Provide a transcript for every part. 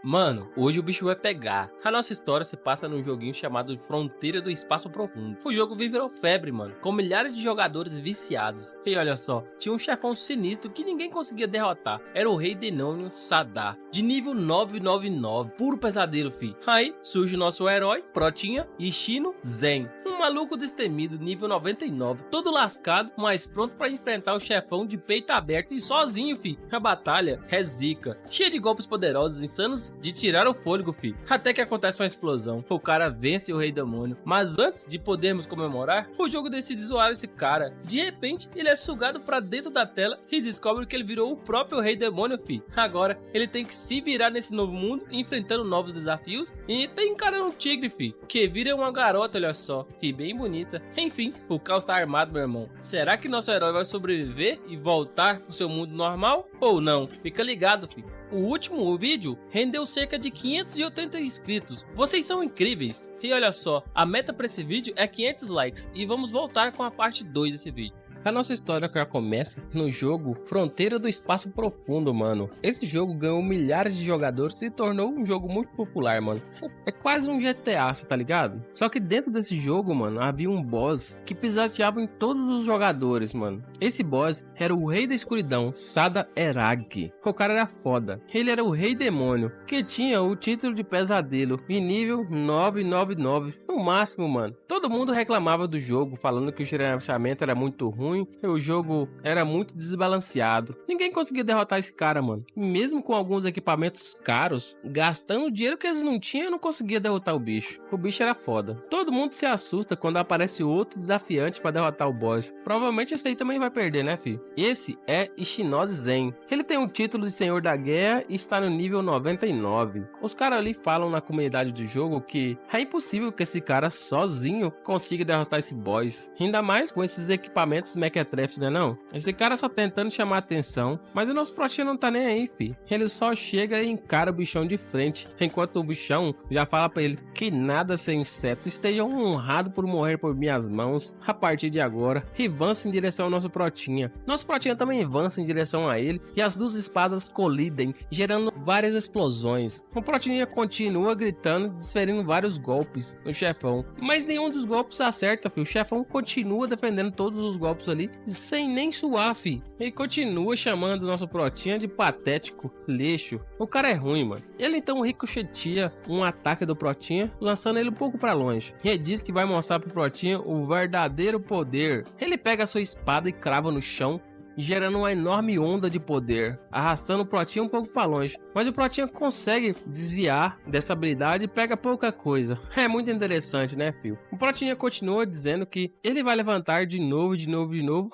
Mano, hoje o bicho vai pegar. A nossa história se passa num joguinho chamado Fronteira do Espaço Profundo. O jogo virou febre, mano, com milhares de jogadores viciados. E olha só, tinha um chefão sinistro que ninguém conseguia derrotar. Era o Rei Demônio Sadar, de nível 999, puro pesadelo, fi. Aí surge o nosso herói, Protinha, Ishino Zen. Um maluco destemido, nível 99, todo lascado, mas pronto pra enfrentar o chefão de peito aberto e sozinho, fi. A batalha é zica, cheia de golpes poderosos, insanos de tirar o fôlego, fi. Até que acontece uma explosão, o cara vence o Rei Demônio, mas antes de podermos comemorar, o jogo decide zoar esse cara. De repente, ele é sugado pra dentro da tela e descobre que ele virou o próprio Rei Demônio, fi. Agora, ele tem que se virar nesse novo mundo, enfrentando novos desafios e tá encarando um tigre, fi, que vira uma garota, olha só, e bem bonita. Enfim, o caos tá armado, meu irmão. Será que nosso herói vai sobreviver e voltar pro seu mundo normal? Ou não? Fica ligado, fi. O último vídeo rendeu cerca de 580 inscritos. Vocês são incríveis. E olha só, a meta para esse vídeo é 500 likes. E vamos voltar com a parte 2 desse vídeo. A nossa história já começa no jogo Fronteira do Espaço Profundo, mano. Esse jogo ganhou milhares de jogadores e se tornou um jogo muito popular, mano. É quase um GTA, cê tá ligado? Só que dentro desse jogo, mano, havia um boss que pisoteava em todos os jogadores, mano. Esse boss era o Rei da Escuridão, Sada Erag. O cara era foda. Ele era o Rei Demônio, que tinha o título de pesadelo e nível 999 no máximo, mano. Todo mundo reclamava do jogo, falando que o gerenciamento era muito ruim. O jogo era muito desbalanceado. Ninguém conseguia derrotar esse cara, mano. E mesmo com alguns equipamentos caros, gastando o dinheiro que eles não tinham, eu não conseguia derrotar o bicho. O bicho era foda. Todo mundo se assusta quando aparece outro desafiante pra derrotar o boss. Provavelmente esse aí também vai perder, né, filho? Esse é Ishinose Zen. Ele tem o título de Senhor da Guerra e está no nível 99. Os caras ali falam na comunidade do jogo que é impossível que esse cara sozinho consiga derrotar esse boss. Ainda mais com esses equipamentos mequetrefes, né não? Esse cara só tentando chamar atenção, mas o nosso Protinha não tá nem aí, fi. Ele só chega e encara o bichão de frente, enquanto o bichão já fala pra ele que nada sem inseto esteja honrado por morrer por minhas mãos a partir de agora, e avança em direção ao nosso Protinha. Nosso Protinha também avança em direção a ele, e as duas espadas colidem, gerando várias explosões. O Protinha continua gritando, desferindo vários golpes no chefão, mas nenhum dos golpes acerta, fi. O chefão continua defendendo todos os golpes ali, sem nem suar, fi. Ele continua chamando o nosso Protinha de patético, lixo. O cara é ruim, mano. Ele então ricocheteia um ataque do Protinha, lançando ele um pouco pra longe. E ele diz que vai mostrar pro Protinha o verdadeiro poder. Ele pega a sua espada e crava no chão, gerando uma enorme onda de poder, arrastando o Protinha um pouco para longe. Mas o Protinha consegue desviar dessa habilidade e pega pouca coisa. É muito interessante, né, filho? O Protinha continua dizendo que ele vai levantar de novo,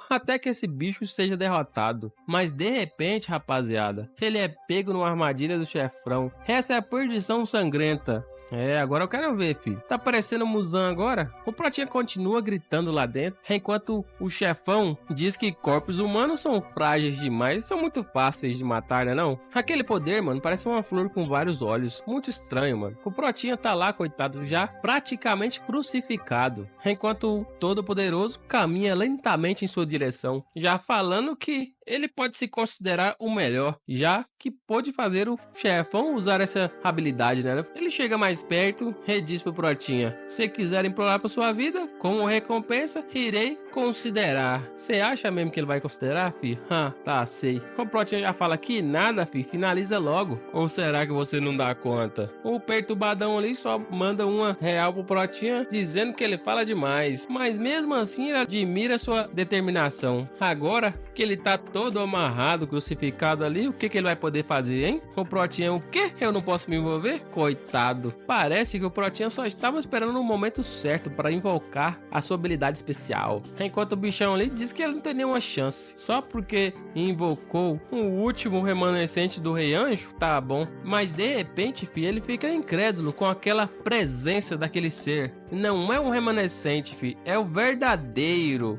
até que esse bicho seja derrotado. Mas de repente, rapaziada, ele é pego numa armadilha do chefão. Essa é a perdição sangrenta. Agora eu quero ver, filho. Tá parecendo o Muzan agora? O Protinha continua gritando lá dentro, enquanto o chefão diz que corpos humanos são frágeis demais, são muito fáceis de matar, né não? Aquele poder, mano, parece uma flor com vários olhos. Muito estranho, mano. O Protinha tá lá, coitado, já praticamente crucificado, enquanto o Todo-Poderoso caminha lentamente em sua direção, já falando que ele pode se considerar o melhor, já que pôde fazer o chefão usar essa habilidade, né? Ele chega mais perto e diz pro Protinha: se quiser implorar por sua vida, como recompensa, irei considerar. Você acha mesmo que ele vai considerar, fi? Tá, sei. O Protinha já fala que nada, fi, finaliza logo. Ou será que você não dá conta? O perturbadão ali só manda uma real pro Protinha, dizendo que ele fala demais. Mas mesmo assim, ele admira sua determinação. Agora que ele tá todo amarrado, crucificado ali, o que ele vai poder fazer, hein? O Protinha, o quê? Eu não posso me envolver? Coitado. Parece que o Protinha só estava esperando o momento certo para invocar a sua habilidade especial. Enquanto o bichão ali diz que ele não tem nenhuma chance. Só porque invocou o último remanescente do Rei Anjo, tá bom. Mas de repente, filho, ele fica incrédulo com aquela presença daquele ser. Não é um remanescente, fi. É o verdadeiro.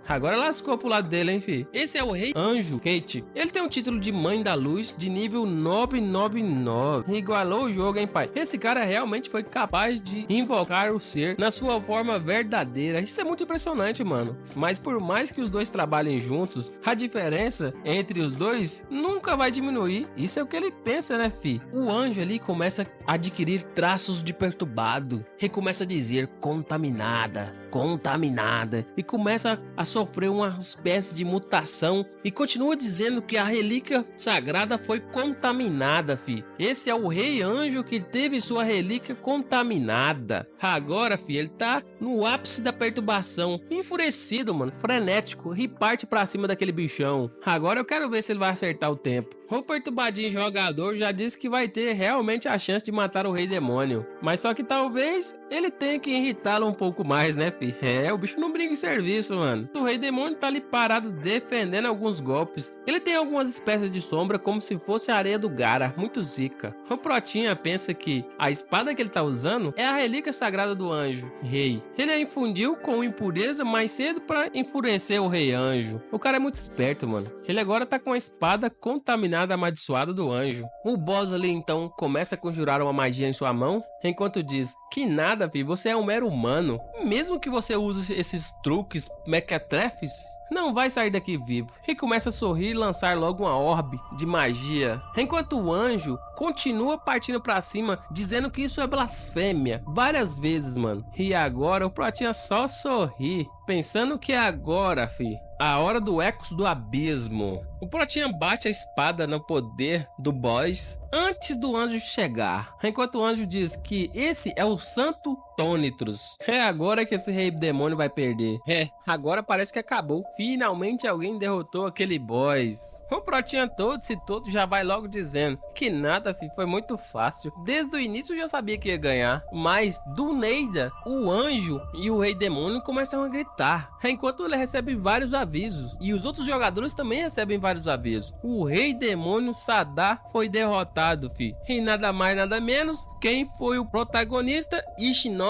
Agora lascou pro lado dele, hein, fi. Esse é o Rei Anjo Kate. Ele tem um título de Mãe da Luz de nível 999. Igualou o jogo, hein, pai. Esse cara realmente foi capaz de invocar o ser na sua forma verdadeira. Isso é muito impressionante. impressionante, mano. Mas por mais que os dois trabalhem juntos, a diferença entre os dois nunca vai diminuir. Isso é o que ele pensa, né, fi? O anjo ali começa a adquirir traços de perturbado. Ele começa a dizer contaminada, contaminada. E começa a sofrer uma espécie de mutação. E continua dizendo que a relíquia sagrada foi contaminada, fi. Esse é o rei anjo que teve sua relíquia contaminada. Agora, fi, ele tá no ápice da perturbação. Enfurecido, mano, frenético. E parte pra cima daquele bichão. Agora eu quero ver se ele vai acertar o tempo. O perturbadinho jogador já disse que vai ter realmente a chance de matar o rei demônio. Mas só que talvez ele tenha que irritá-lo um pouco mais, né, fi? É, o bicho não briga em serviço, mano. O rei demônio tá ali parado defendendo alguns golpes. Ele tem algumas espécies de sombra como se fosse a areia do Gara, muito zica. O Protinha pensa que a espada que ele tá usando é a relíquia sagrada do anjo, rei. Ele a infundiu com impureza mais cedo pra enfurecer o rei anjo. O cara é muito esperto, mano. Ele agora tá com a espada contaminada amaldiçoada do anjo. O boss ali então começa a conjurar uma magia em sua mão, enquanto diz que nada, fi, você é um mero humano. Mesmo que você use esses truques mequetrefes, não vai sair daqui vivo. E começa a sorrir e lançar logo uma orbe de magia, enquanto o anjo continua partindo pra cima, dizendo que isso é blasfêmia várias vezes, mano. E agora o Protinha só sorri, pensando que é agora, fi, a hora do Ecos do Abismo. O Protinha bate a espada no poder do boss antes do anjo chegar, enquanto o anjo diz que esse é o Santo Tônitros. É agora que esse rei demônio vai perder. É, agora parece que acabou. Finalmente alguém derrotou aquele boss. O Protinha todo já vai logo dizendo que nada, fi, foi muito fácil. Desde o início eu já sabia que ia ganhar. Mas do Neida, o anjo e o rei demônio começam a gritar, enquanto ele recebe vários avisos. E os outros jogadores também recebem vários avisos. O rei demônio Sadar foi derrotado, fi. E nada mais, nada menos, quem foi o protagonista? Ishinose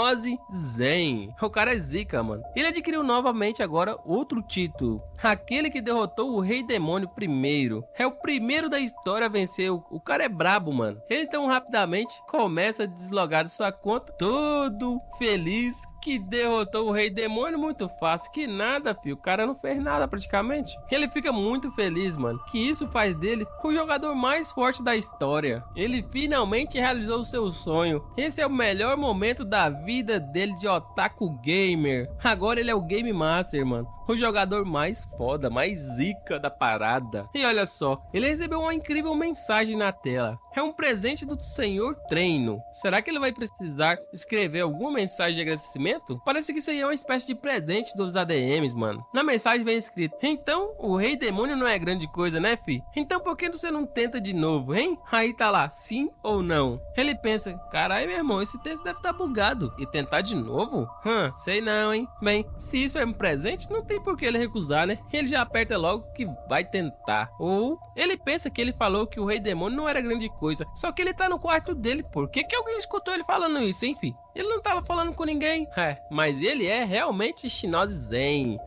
Zen. O cara é zica, mano. Ele adquiriu novamente agora outro título. Aquele que derrotou o rei demônio primeiro. É o primeiro da história a vencer. O cara é brabo, mano. Ele então rapidamente começa a deslogar de sua conta, todo feliz que derrotou o rei demônio muito fácil. Que nada, filho. O cara não fez nada praticamente. Ele fica muito feliz, mano, que isso faz dele o jogador mais forte da história. Ele finalmente realizou o seu sonho. Esse é o melhor momento da vida dele de otaku gamer. Agora ele é o Game Master, mano. O jogador mais foda, mais zica da parada. E olha só, ele recebeu uma incrível mensagem na tela. É um presente do Senhor Treino. Será que ele vai precisar escrever alguma mensagem de agradecimento? Parece que seria uma espécie de presente dos ADMs, mano. Na mensagem vem escrito: então, o rei demônio não é grande coisa, né, fi? Então por que você não tenta de novo, hein? Aí tá lá, sim ou não. Ele pensa: caralho, meu irmão, esse texto deve estar bugado. E tentar de novo? Sei não, hein? Bem, se isso é um presente, não tem por que ele recusar, né? Ele já aperta logo que vai tentar. Ou ele pensa que ele falou que o rei demônio não era grande coisa, só que ele tá no quarto dele. Por que alguém escutou ele falando isso, hein, fi? Ele não tava falando com ninguém. Mas ele é realmente Ishinose Zen.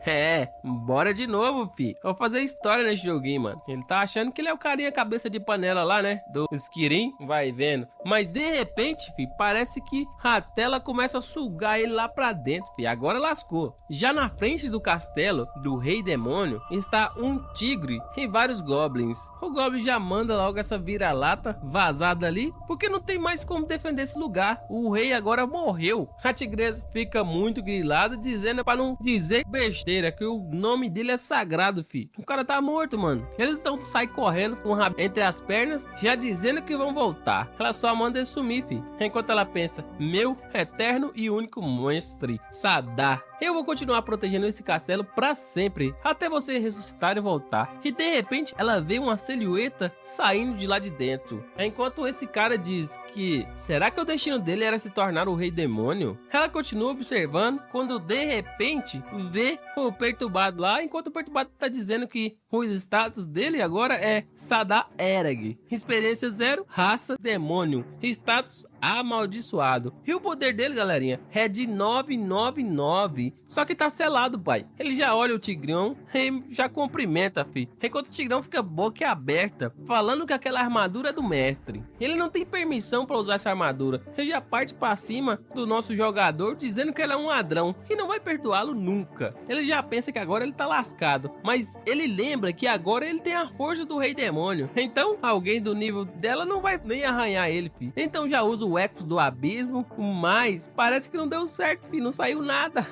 Bora de novo, fi. Eu vou fazer história nesse joguinho, mano. Ele tá achando que ele é o carinha cabeça de panela lá, né? Do Skirin, vai vendo. Mas de repente, fi, parece que a tela começa a sugar ele lá pra dentro, fi. Agora lascou. Já na frente do castelo do rei demônio está um tigre e vários goblins. O goblin já manda logo essa vira-lata vazada ali, porque não tem mais como defender esse lugar. O rei agora morreu. A tigresa fica muito grilada, dizendo para não dizer besteira, que o nome dele é sagrado, fi. O cara tá morto, mano. Eles então saem correndo com o rabo entre as pernas, já dizendo que vão voltar. Ela só manda ele sumir, fi. Enquanto ela pensa: meu eterno e único mestre Sadar, eu vou continuar protegendo esse castelo pra sempre, até você ressuscitar e voltar. E de repente ela vê uma silhueta saindo de lá de dentro. Enquanto esse cara diz que será que o destino dele era se tornar o rei demônio? Ela continua observando, quando de repente vê o perturbado lá, enquanto o perturbado tá dizendo que O status dele agora é Sadar Erag. Experiência 0, raça demônio. Status amaldiçoado. E o poder dele, galerinha, é de 999. Só que tá selado, pai. Ele já olha o Tigrão e já cumprimenta, fi. Enquanto o Tigrão fica boca aberta, falando que aquela armadura é do mestre. Ele não tem permissão pra usar essa armadura. Ele já parte pra cima do nosso jogador, dizendo que ele é um ladrão e não vai perdoá-lo nunca. Ele já pensa que agora ele tá lascado, mas ele lembra que agora ele tem a força do Rei Demônio. Então, alguém do nível dela não vai nem arranhar ele, fi. Então já usa o Ecos do Abismo, mas parece que não deu certo, fi. Não saiu nada.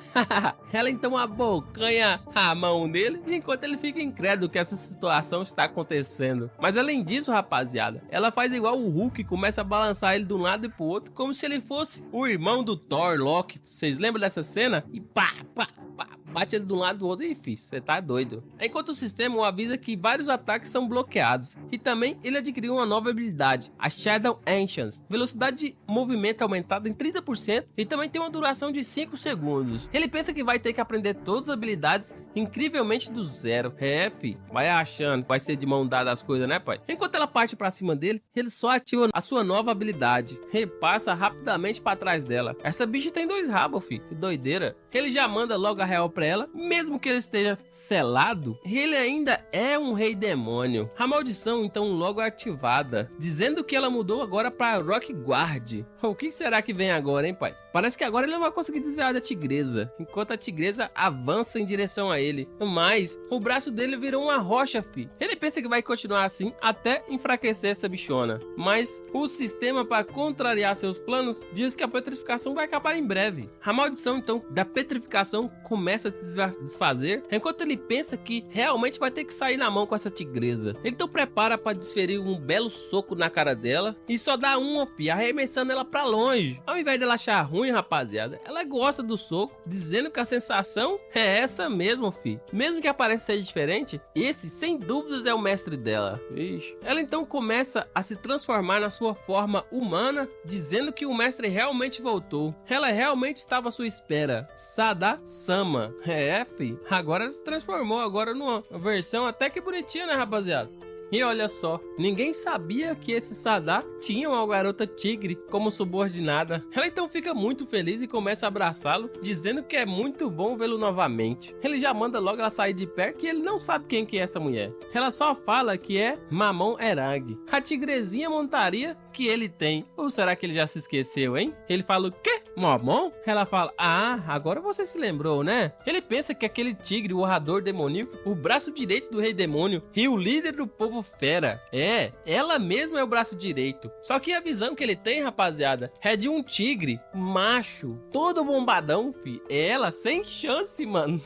Ela então abocanha a mão dele, enquanto ele fica incrédulo que essa situação está acontecendo. Mas além disso, rapaziada, ela faz igual o Hulk, começa a balançar ele de um lado e pro outro, como se ele fosse o irmão do Thor, Loki. Vocês lembram dessa cena? E pá, pá, pá, bate ele de um lado do outro e filho, você tá doido. Enquanto o sistema o avisa que vários ataques são bloqueados. E também ele adquiriu uma nova habilidade, a Shadow Ancients. Velocidade de movimento aumentada em 30% e também tem uma duração de 5 segundos. Ele pensa que vai ter que aprender todas as habilidades incrivelmente do zero. É, fi, vai achando que vai ser de mão dada as coisas, né, pai? Enquanto ela parte pra cima dele, ele só ativa a sua nova habilidade e passa rapidamente pra trás dela. Essa bicha tem 2 rabos, fi, que doideira. Ele já manda logo a real pra ela, mesmo que ele esteja selado, ele ainda é um rei demônio. A maldição então logo é ativada, dizendo que ela mudou agora para Rock Guard. O que será que vem agora, hein, pai? Parece que agora ele não vai conseguir desviar da tigresa, enquanto a tigresa avança em direção a ele. Mas o braço dele virou uma rocha, fi. Ele pensa que vai continuar assim até enfraquecer essa bichona. Mas o sistema, para contrariar seus planos, diz que a petrificação vai acabar em breve. A maldição então da petrificação começa a se desfazer, enquanto ele pensa que realmente vai ter que sair na mão com essa tigresa. Ele então prepara para desferir um belo soco na cara dela e só dá uma, fi, arremessando ela para longe. Ao invés dela achar ruim, rapaziada, ela gosta do soco, dizendo que a sensação é essa mesmo, fi. Mesmo que a aparência seja diferente, esse sem dúvidas é o mestre dela. Ixi. Ela então começa a se transformar na sua forma humana, dizendo que o mestre realmente voltou. Ela realmente estava à sua espera. Sadar Sama. É, fi. Agora ela se transformou agora numa versão até que bonitinha, né, rapaziada? E olha só, ninguém sabia que esse Sadar tinha uma garota tigre como subordinada. Ela então fica muito feliz e começa a abraçá-lo, dizendo que é muito bom vê-lo novamente. Ele já manda logo ela sair de perto, que ele não sabe quem que é essa mulher. Ela só fala que é Mamon Erag, a tigrezinha montaria que ele tem. Ou será que ele já se esqueceu, hein? Ele fala o quê? Mamon? Ela fala, ah, agora você se lembrou, né? Ele pensa que aquele tigre, o orador demoníaco, o braço direito do rei demônio e o líder do povo fera. É, ela mesma é o braço direito. Só que a visão que ele tem, rapaziada, é de um tigre macho, todo bombadão, fi. Ela sem chance, mano.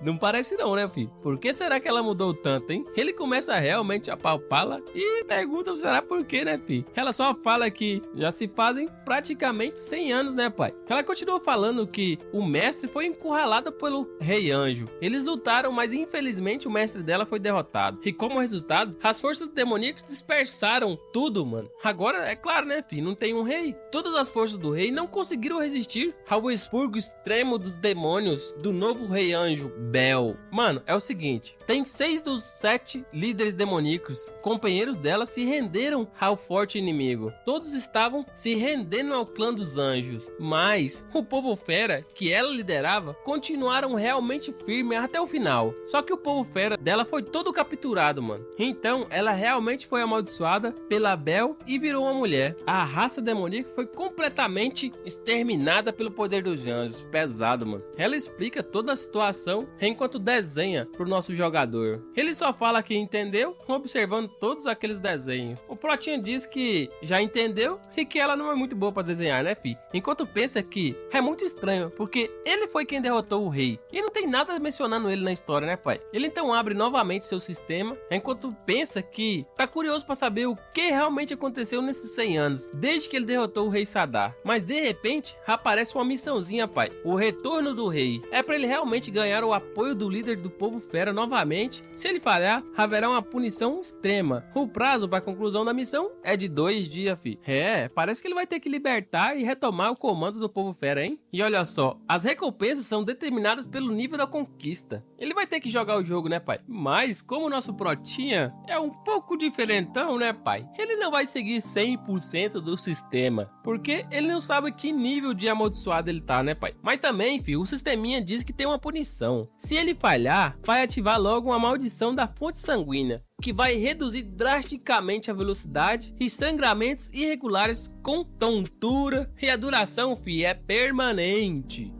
Não parece não, né, fi? Por que será que ela mudou tanto, hein? Ele começa realmente a palpá-la e pergunta, será por quê, né, fi? Ela só fala que já se fazem praticamente 100 anos, né, pai? Ela continua falando que o mestre foi encurralado pelo Rei Anjo. Eles lutaram, mas infelizmente o mestre dela foi derrotado. E como resultado, as forças demoníacas dispersaram tudo, mano. Agora, é claro, né, filho? Não tem um rei. Todas as forças do rei não conseguiram resistir ao expurgo extremo dos demônios do novo Rei Anjo, Bel. Mano, é o seguinte. Tem 6 dos 7 líderes demoníacos, companheiros dela, se renderam ao forte inimigo. Todos estavam se rendendo ao clã dos anjos. Mas o povo fera, que ela liderava, continuaram realmente firmes até o final. Só que o povo fera dela foi todo capturado, mano. Então, ela realmente foi amaldiçoada pela Bel e virou uma mulher. A raça demoníaca foi completamente exterminada pelo poder dos anjos. Pesado, mano. Ela explica toda a situação enquanto desenha pro nosso jogador. Ele só fala que entendeu, observando todos aqueles desenhos. O Protinha diz que já entendeu e que ela não é muito boa pra desenhar, né, fi? Enquanto pensa que é muito estranho, porque ele foi quem derrotou o rei. E não tem nada mencionando ele na história, né, pai? Ele então abre novamente seu sistema, enquanto pensa que tá curioso pra saber o que realmente aconteceu nesses 100 anos, desde que ele derrotou o rei Sadar. Mas de repente, aparece uma missãozinha, pai. O retorno do rei. É pra ele realmente ganhar o apoio do líder do povo fera novamente. Se ele falhar, haverá uma punição extrema. O prazo para a conclusão da missão é de 2 dias, fi. É, parece que ele vai ter que libertar e retomar o comando comando do povo fera, hein? E olha só, as recompensas são determinadas pelo nível da conquista. Ele vai ter que jogar o jogo, né, pai? Mas, como o nosso protinha é um pouco diferentão, né, pai? Ele não vai seguir 100% do sistema, porque ele não sabe que nível de amaldiçoado ele tá, né, pai? Mas também, filho, o sisteminha diz que tem uma punição. Se ele falhar, vai ativar logo uma maldição da fonte sanguínea, que vai reduzir drasticamente a velocidade e sangramentos irregulares com tontura, e a duração, fi, é permanente.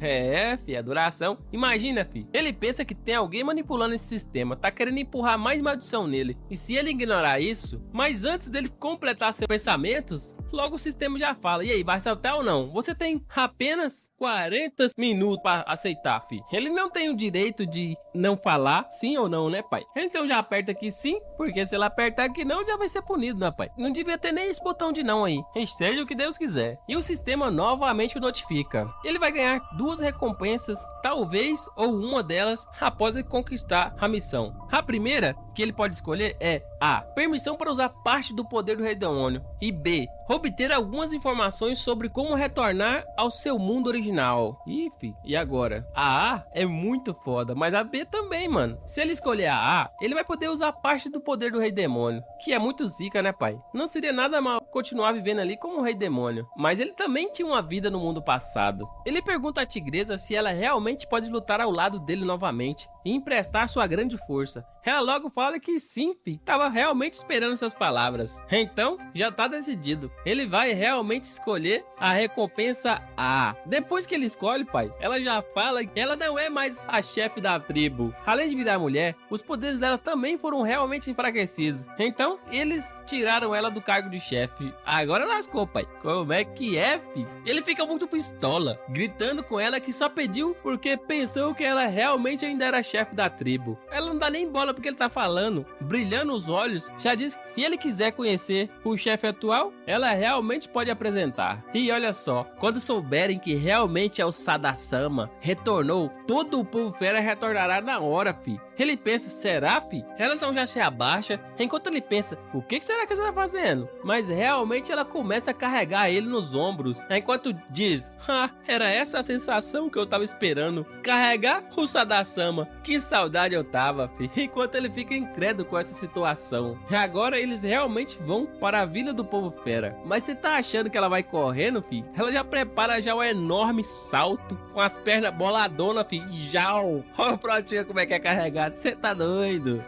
Fi, a duração. Imagina, fi, ele pensa que tem alguém manipulando esse sistema, tá querendo empurrar mais maldição nele. E se ele ignorar isso, mas antes dele completar seus pensamentos, logo o sistema já fala: e aí, vai saltar ou não? Você tem apenas 40 minutos para aceitar, fi. Ele não tem o direito de não falar sim ou não, né, pai? Então já aperta aqui sim, porque se ele apertar aqui não, já vai ser punido, né, pai? Não devia ter nem esse botão de não aí. Seja o que Deus quiser. E o sistema novamente o notifica. Ele vai ganhar 2 recompensas, talvez, ou uma delas, após ele conquistar a missão. A primeira que ele pode escolher é A. Permissão para usar parte do poder do Rei Demônio. E B. Obter algumas informações sobre como retornar ao seu mundo original. E agora? A A é muito foda, mas a B também, mano. Se ele escolher a A, ele vai poder usar parte do poder do Rei Demônio, que é muito zica, né, pai? Não seria nada mal continuar vivendo ali como um Rei Demônio, mas ele também tinha uma vida no mundo passado. Ele pergunta à tigresa se ela realmente pode lutar ao lado dele novamente e emprestar sua grande força. Ela logo fala que sim, fi, tava realmente esperando essas palavras. Então, já tá decidido. Ele vai realmente escolher a recompensa A. Depois que ele escolhe, pai, ela já fala que ela não é mais a chefe da tribo. Além de virar mulher, os poderes dela também foram realmente enfraquecidos. Então, eles tiraram ela do cargo de chefe. Agora lascou, pai. Como é que é, fi? Ele fica muito pistola, gritando com ela que só pediu porque pensou que ela realmente ainda era chefe da tribo. Ela não dá nem bola porque ele tá falando, brilhando os olhos, já diz que se ele quiser conhecer o chefe atual, ela realmente pode apresentar. E olha só, quando souberem que realmente é o Sada-sama, retornou, todo o povo fera retornará na hora, fi. Ele pensa, será, fi? Ela então já se abaixa, enquanto ele pensa, o que será que você tá fazendo? Mas realmente ela começa a carregar ele nos ombros, enquanto diz, era essa a sensação que eu tava esperando, carregar o Sada-sama. Que saudade eu tava, fi. Enquanto ele fica incrédulo com essa situação. E agora eles realmente vão para a vila do povo fera. Mas você tá achando que ela vai correndo, fi? Ela já prepara já um enorme salto, com as pernas boladonas, fi. Jau! Olha o Protinha como é que é carregado. Você tá doido?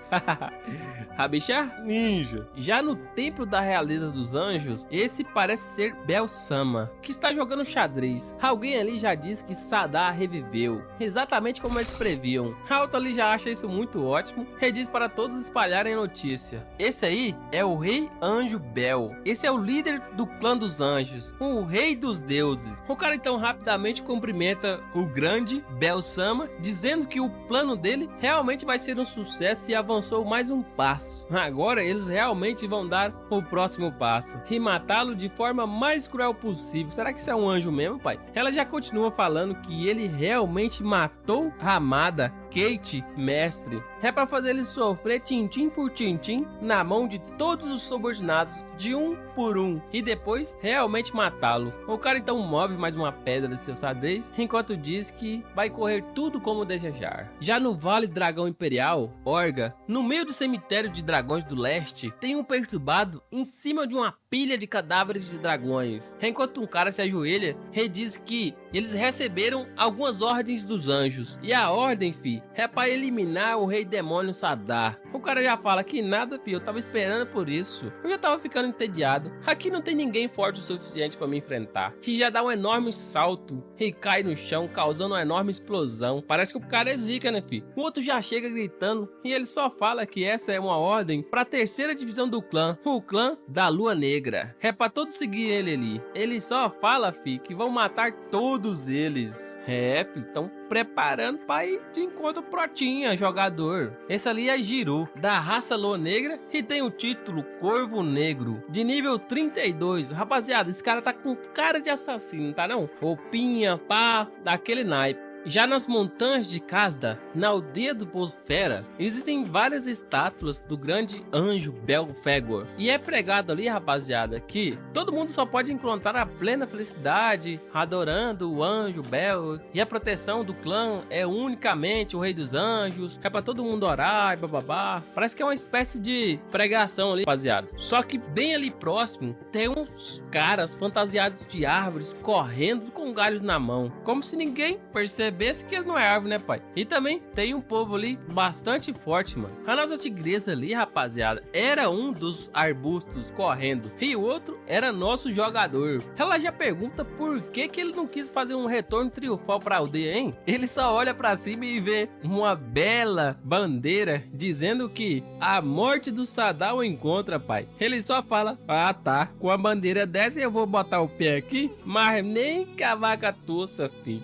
A bicha ninja. Já no templo da realeza dos anjos, esse parece ser Bel-sama, que está jogando xadrez. Alguém ali já disse que Sadar reviveu, exatamente como eles previam. Alto ali já acha isso muito ótimo e diz para todos espalharem a notícia. Esse aí é o Rei Anjo Bel. Esse é o líder do clã dos anjos, o rei dos deuses. O cara então rapidamente cumprimenta o grande Bel-sama, dizendo que o plano dele realmente vai ser um sucesso e avançou mais um passo. Agora eles realmente vão dar o próximo passo e matá-lo de forma mais cruel possível. Será que isso é um anjo mesmo, pai? Ela já continua falando que ele realmente matou a amada Kate Mestre. É pra fazer ele sofrer tintim por tintim na mão de todos os subordinados, de um por um, e depois realmente matá-lo. O cara então move mais uma pedra de seu xadrez, enquanto diz que vai correr tudo como desejar. Já no Vale Dragão Imperial, Orga, no meio do cemitério de dragões do leste, tem um perturbado em cima de uma pilha de cadáveres de dragões. Enquanto um cara se ajoelha, ele diz que eles receberam algumas ordens dos anjos, e a ordem, fi, é para eliminar o rei demônio Sadar. O cara já fala que nada, fi, eu tava esperando por isso. Eu já tava ficando entediado. Aqui não tem ninguém forte o suficiente para me enfrentar. Que já dá um enorme salto e cai no chão, causando uma enorme explosão. Parece que o cara é zica, né, fi? O outro já chega gritando e ele só fala que essa é uma ordem para a terceira divisão do clã, o clã da Lua Negra. É para todos seguir ele ali. Ele só fala, fi, que vão matar todos eles. Fi, então preparando para ir de encontro Protinha, jogador. Esse ali é Jiru, da raça Lua Negra, e tem o título Corvo Negro, de nível 32. Rapaziada, esse cara tá com cara de assassino, tá não? Roupinha, pá, daquele naipe. Já nas montanhas de Casda, na aldeia do povo fera, existem várias estátuas do grande anjo Belphegor. E é pregado ali, rapaziada, que todo mundo só pode encontrar a plena felicidade adorando o anjo Bel, e a proteção do clã é unicamente o rei dos anjos, é pra todo mundo orar e bababá. Parece que é uma espécie de pregação ali, rapaziada. Só que bem ali próximo tem uns caras fantasiados de árvores correndo com galhos na mão, como se ninguém percebesse que eles não é árvore, né, pai? E também tem um povo ali bastante forte, mano. A nossa tigresa ali, rapaziada, era um dos arbustos correndo e o outro era nosso jogador. Ela já pergunta por que ele não quis fazer um retorno triunfal pra aldeia, hein? Ele só olha pra cima e vê uma bela bandeira dizendo que a morte do Sadal encontra, pai. Ele só fala: ah, tá, com a bandeira dessa eu vou botar o pé aqui, mas nem que a vaca tussa, filho.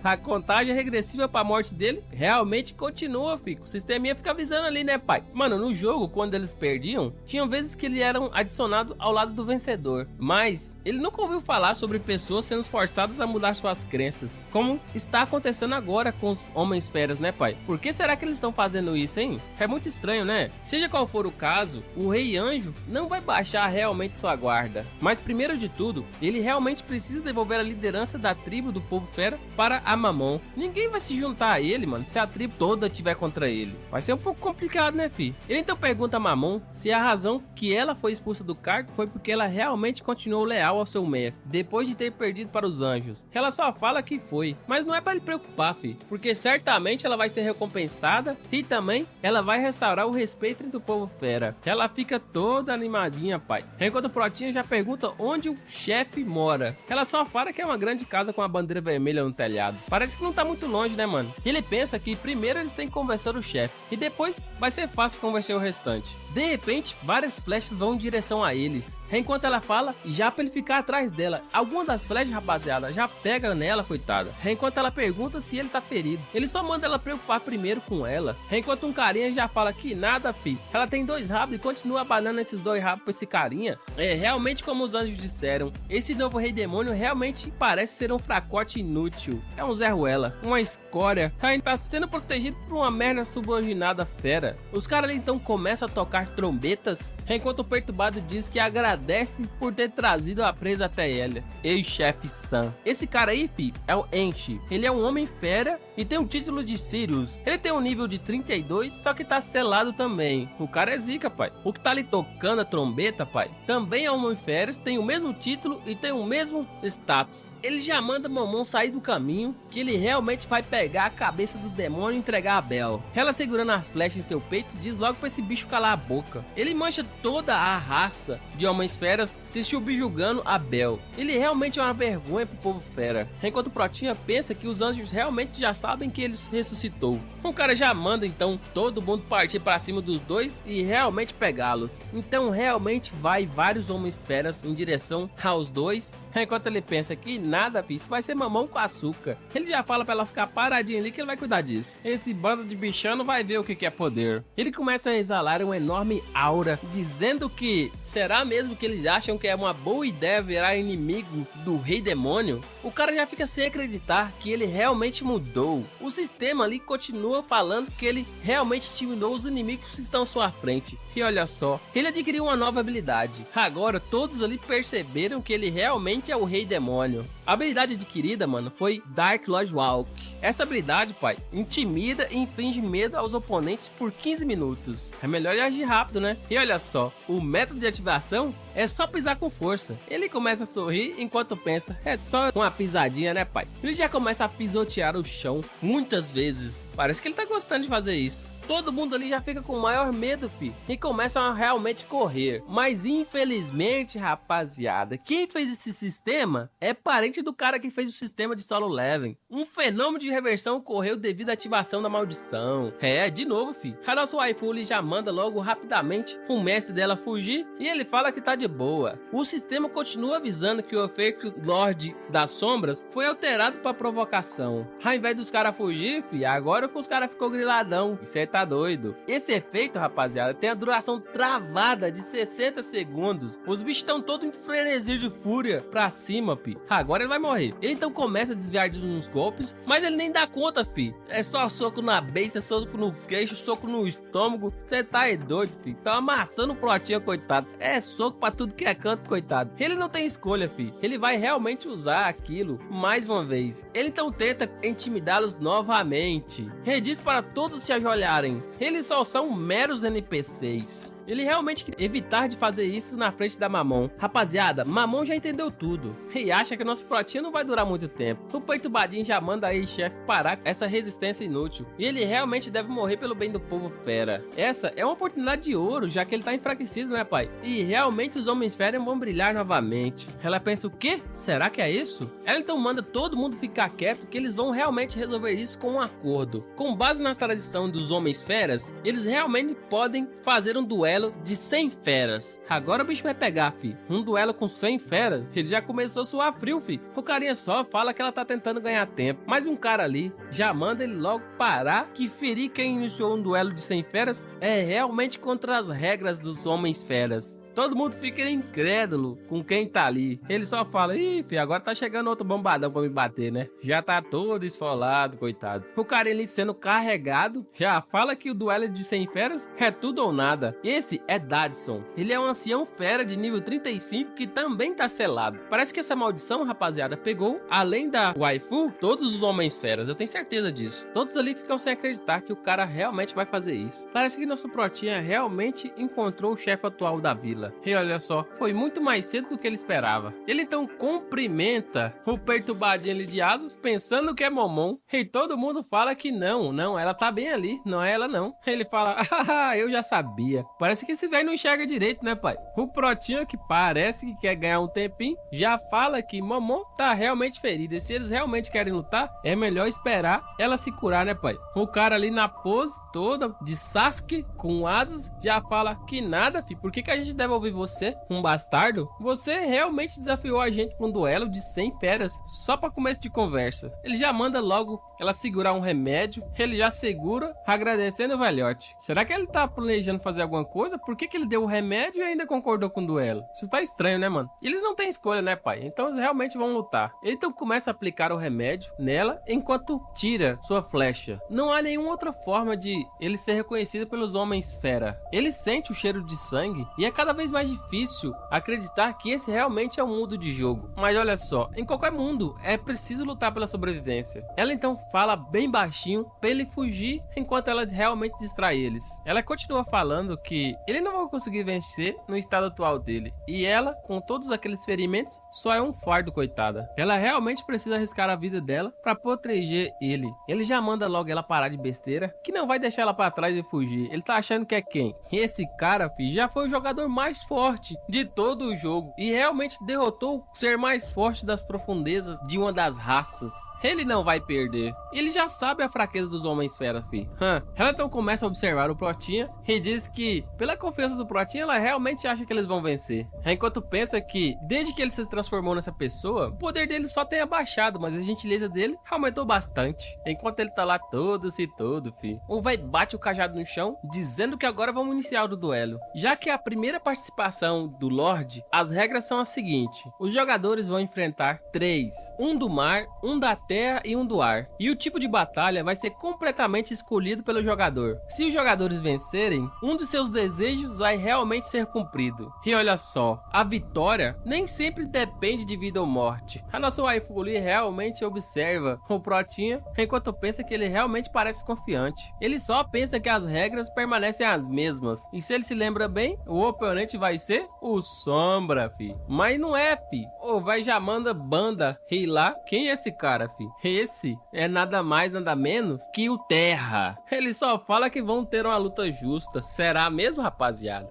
A contagem regressiva pra morte dele realmente continua, filho. O sisteminha fica avisando ali, né, pai? Mano, no jogo, quando eles perdiam, tinham vezes que eles eram adicionados ao lado do vencedor, mas ele nunca ouviu falar sobre pessoas sendo forçadas a mudar suas crenças, como está acontecendo agora com os homens feras, né, pai? Por que será que eles estão fazendo isso, hein? É muito estranho, né? Seja qual for o caso, o Rei Anjo não vai baixar realmente sua guarda, mas primeiro de tudo, ele realmente precisa devolver a liderança da tribo do povo fera para a Mamon. Ninguém vai se juntar a ele, mano, se a tribo toda tiver contra ele. Vai ser um pouco complicado, né, fi? Ele então pergunta a Mamon se a razão que ela foi expulsa do cargo foi porque ela realmente continuou leal ao seu mestre, depois de ter perdido para os anjos. Ela só fala que foi, mas não é para ele preocupar, fi, porque certamente ela vai ser recompensada e também ela vai restaurar o respeito entre o povo fera. Ela fica toda animadinha, pai. Enquanto o Protinha já pergunta onde o chefe mora. Ela só fala que é uma grande casa com a bandeira vermelha no telhado. Parece que não tá muito longe, né, mano? E ele pensa que primeiro eles têm que convencer o chefe e depois vai ser fácil convencer o restante. De repente, várias flechas vão em direção a eles. Enquanto ela fala, já pra ele ficar atrás dela. Alguma das flechas, rapaziada, já pega nela, coitada. Enquanto ela pergunta se ele tá ferido. Ele só manda ela preocupar primeiro com ela. Enquanto um carinha já fala que nada, fi. Ela tem 2 rabos e continua abanando esses 2 rabos pra esse carinha. É realmente como os anjos disseram. Esse novo rei demônio realmente parece ser um fracote inútil. É um Zé Ruela, uma escória. Ainda tá sendo protegido por uma merda subordinada fera. Os caras ali então começam a tocar trombetas, enquanto o perturbado diz que agradece por ter trazido a presa até ela. Ei, chefe Sam. Esse cara aí, fi, é o Enchi. Ele é um homem fera e tem o título de Sirius. Ele tem um nível de 32, só que tá selado também. O cara é zica, pai. O que tá ali tocando a trombeta, pai, também é um homem fera, tem o mesmo título e tem o mesmo status. Ele já manda Mamon sair do caminho, que ele realmente vai pegar a cabeça do demônio e entregar a Bel. Ela segurando as flechas em seu peito, diz logo pra esse bicho calar a boca. Ele mancha toda a raça de homens feras se subjugando a Bel. Ele realmente é uma vergonha pro povo fera. Enquanto o Protinha pensa que os anjos realmente já sabem que ele ressuscitou. O cara já manda então todo mundo partir pra cima dos dois e realmente pegá-los. Então realmente vai vários homens feras em direção aos dois. Enquanto ele pensa que nada, isso vai ser mamão com açúcar. Ele já fala pra ela ficar paradinha ali que ele vai cuidar disso. Esse bando de bichano vai ver o que é poder. Ele começa a exalar uma enorme aura, dizendo que será mesmo que eles acham que é uma boa ideia virar inimigo do rei demônio? O cara já fica sem acreditar que ele realmente mudou. O sistema ali continua falando que ele realmente eliminou os inimigos que estão à sua frente. E olha só, ele adquiriu uma nova habilidade. Agora todos ali perceberam que ele realmente é o rei demônio. A habilidade adquirida, mano, foi Dark Lord Walk. Essa habilidade, pai, intimida e inflige medo aos oponentes por 15 minutos. É melhor ele agir rápido, né? E olha só, o método de ativação é só pisar com força. Ele começa a sorrir enquanto pensa, é só uma pisadinha, né, pai? Ele já começa a pisotear o chão muitas vezes. Parece que ele tá gostando de fazer isso. Todo mundo ali já fica com maior medo, fi, e começam a realmente correr. Mas infelizmente, rapaziada, quem fez esse sistema é parente do cara que fez o sistema de solo leveling. Um fenômeno de reversão ocorreu devido à ativação da maldição. É, de novo, fi. A nossa waifu já manda logo rapidamente o mestre dela fugir e ele fala que tá de boa. O sistema continua avisando que o efeito Lorde das Sombras foi alterado para provocação. Ao invés dos caras fugir, fi, agora que os caras ficou griladão. Você tá tá doido. Esse efeito, rapaziada, tem a duração travada de 60 segundos. Os bichos estão todos em frenesi de fúria pra cima, fi. Agora ele vai morrer. Ele então começa a desviar de uns golpes, mas ele nem dá conta, fi. É só soco na beiça, soco no queixo, soco no estômago. Você tá doido, fi. Tá amassando o Protinha, coitado. É soco pra tudo que é canto, coitado. Ele não tem escolha, fi. Ele vai realmente usar aquilo mais uma vez. Ele então tenta intimidá-los novamente. Ele diz para todos se ajoelharem. Eles só são meros NPCs. Ele realmente quer evitar de fazer isso na frente da Mamon. Rapaziada, Mamon já entendeu tudo e acha que nosso Protinha não vai durar muito tempo. O Perturbadinho já manda aí, chefe, parar essa resistência inútil. E ele realmente deve morrer pelo bem do povo fera. Essa é uma oportunidade de ouro, já que ele tá enfraquecido, né, pai? E realmente os homens fera vão brilhar novamente. Ela pensa, o quê? Será que é isso? Ela então manda todo mundo ficar quieto, que eles vão realmente resolver isso com um acordo. Com base na tradição dos homens feras, eles realmente podem fazer um duelo de 100 feras. Agora o bicho vai pegar, fi. Um duelo com 100 feras. Ele já começou a suar frio, fi. O carinha só fala que ela tá tentando ganhar tempo. Mas um cara ali já manda ele logo parar, que ferir quem iniciou um duelo de 100 feras é realmente contra as regras dos homens feras. Todo mundo fica incrédulo com quem tá ali. Ele só fala, ih, filho, agora tá chegando outro bombadão pra me bater, né? Já tá todo esfolado, coitado. O cara ali sendo carregado, já fala que o duelo de 100 feras é tudo ou nada. Esse é Dadson. Ele é um ancião fera de nível 35 que também tá selado. Parece que essa maldição, rapaziada, pegou, além da waifu, todos os homens feras. Eu tenho certeza disso. Todos ali ficam sem acreditar que o cara realmente vai fazer isso. Parece que nosso Protinha realmente encontrou o chefe atual da vila. E olha só, foi muito mais cedo do que ele esperava. Ele então cumprimenta o Perturbadinho ali de asas, pensando que é Momon. E todo mundo fala que não, ela tá bem ali, não é ela não. Ele fala, ah, eu já sabia. Parece que esse velho não enxerga direito, né, pai? O Protinho, que parece que quer ganhar um tempinho, já fala que Momon tá realmente ferida. E se eles realmente querem lutar, é melhor esperar ela se curar, né, pai? O cara ali na pose toda de Sasuke, com asas, já fala que nada, fi. Por que a gente deve ouvir você, um bastardo? Você realmente desafiou a gente para um duelo de 100 feras só para começo de conversa. Ele já manda logo ela segurar um remédio. Ele já segura, agradecendo o velhote. Será que ele tá planejando fazer alguma coisa? Por que ele deu o remédio e ainda concordou com o duelo? Isso tá estranho, né, mano? E eles não têm escolha, né, pai? Então eles realmente vão lutar. Ele então começa a aplicar o remédio nela enquanto tira sua flecha. Não há nenhuma outra forma de ele ser reconhecido pelos homens fera. Ele sente o cheiro de sangue e é cada vez mais difícil acreditar que esse realmente é um mundo de jogo. Mas olha só, em qualquer mundo é preciso lutar pela sobrevivência. Ela então fala bem baixinho pra ele fugir enquanto ela realmente distrai eles. Ela continua falando que ele não vai conseguir vencer no estado atual dele. E ela, com todos aqueles ferimentos, só é um fardo, coitada. Ela realmente precisa arriscar a vida dela pra proteger ele. Ele já manda logo ela parar de besteira, que não vai deixar ela pra trás e fugir. Ele tá achando que é quem? Esse cara, filho, já foi o jogador mais forte de todo o jogo e realmente derrotou o ser mais forte das profundezas de uma das raças. Ele não vai perder. Ele já sabe a fraqueza dos homens fera, fi. Ela então começa a observar o Protinha e diz que, pela confiança do Protinha, ela realmente acha que eles vão vencer. Enquanto pensa que, desde que ele se transformou nessa pessoa, o poder dele só tem abaixado, mas a gentileza dele aumentou bastante. Enquanto ele tá lá todo, fi. O véi bate o cajado no chão, dizendo que agora vamos iniciar o duelo. Já que a primeira participação do Lorde, as regras são as seguintes: os jogadores vão enfrentar 3, um do mar, um da terra e um do ar. E o tipo de batalha vai ser completamente escolhido pelo jogador. Se os jogadores vencerem, um de seus desejos vai realmente ser cumprido. E olha só, a vitória nem sempre depende de vida ou morte. A nossa waifu ali realmente observa o Protinha, enquanto pensa que ele realmente parece confiante. Ele só pensa que as regras permanecem as mesmas. E se ele se lembra bem, o oponente vai ser o Sombra, fi. Mas não é, fi. O vai já manda banda e lá. Quem é esse cara, fi? Esse é nada mais, nada menos que o Terra. Ele só fala que vão ter uma luta justa. Será mesmo, rapaziada?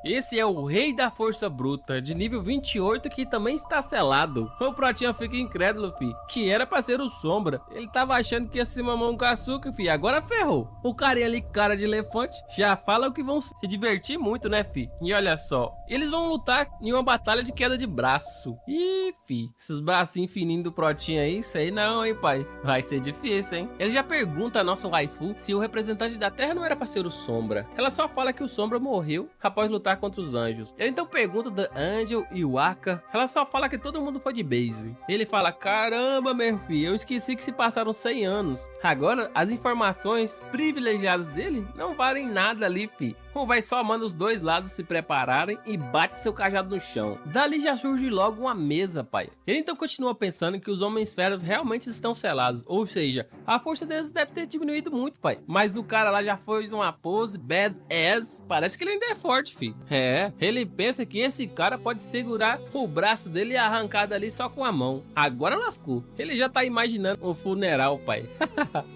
Esse é o Rei da Força Bruta, de nível 28, que também está selado. O Protinha fica incrédulo, fi, que era pra ser o Sombra. Ele tava achando que ia se mamar um açúcar, fi. Agora ferrou. O carinha ali, cara de elefante, já fala que vão se divertir muito, né, fi? E olha só, eles vão lutar em uma batalha de queda de braço. Ih, fi, esses bracinhos fininhos do Protinha aí, sei não, hein, pai. Vai ser difícil, hein. Ele já pergunta a nossa waifu se o representante da Terra não era pra ser o Sombra. Ela só fala que o Sombra morreu após lutar contra os anjos. Ele então pergunta da Angel e o Aka. Ela só fala que todo mundo foi de base. Ele fala, caramba, meu filho, eu esqueci que se passaram 100 anos. Agora, as informações privilegiadas dele não valem nada ali, fi. O vai só manda os dois lados se prepararem e bate seu cajado no chão. Dali já surge logo uma mesa, pai. Ele então continua pensando que os Homens-Feras realmente estão selados, ou seja, a força deles deve ter diminuído muito, pai. Mas o cara lá já fez uma pose badass. Parece que ele ainda é forte, fi. É, ele pensa que esse cara pode segurar o braço dele e arrancar dali só com a mão. Agora lascou. Ele já tá imaginando um funeral, pai.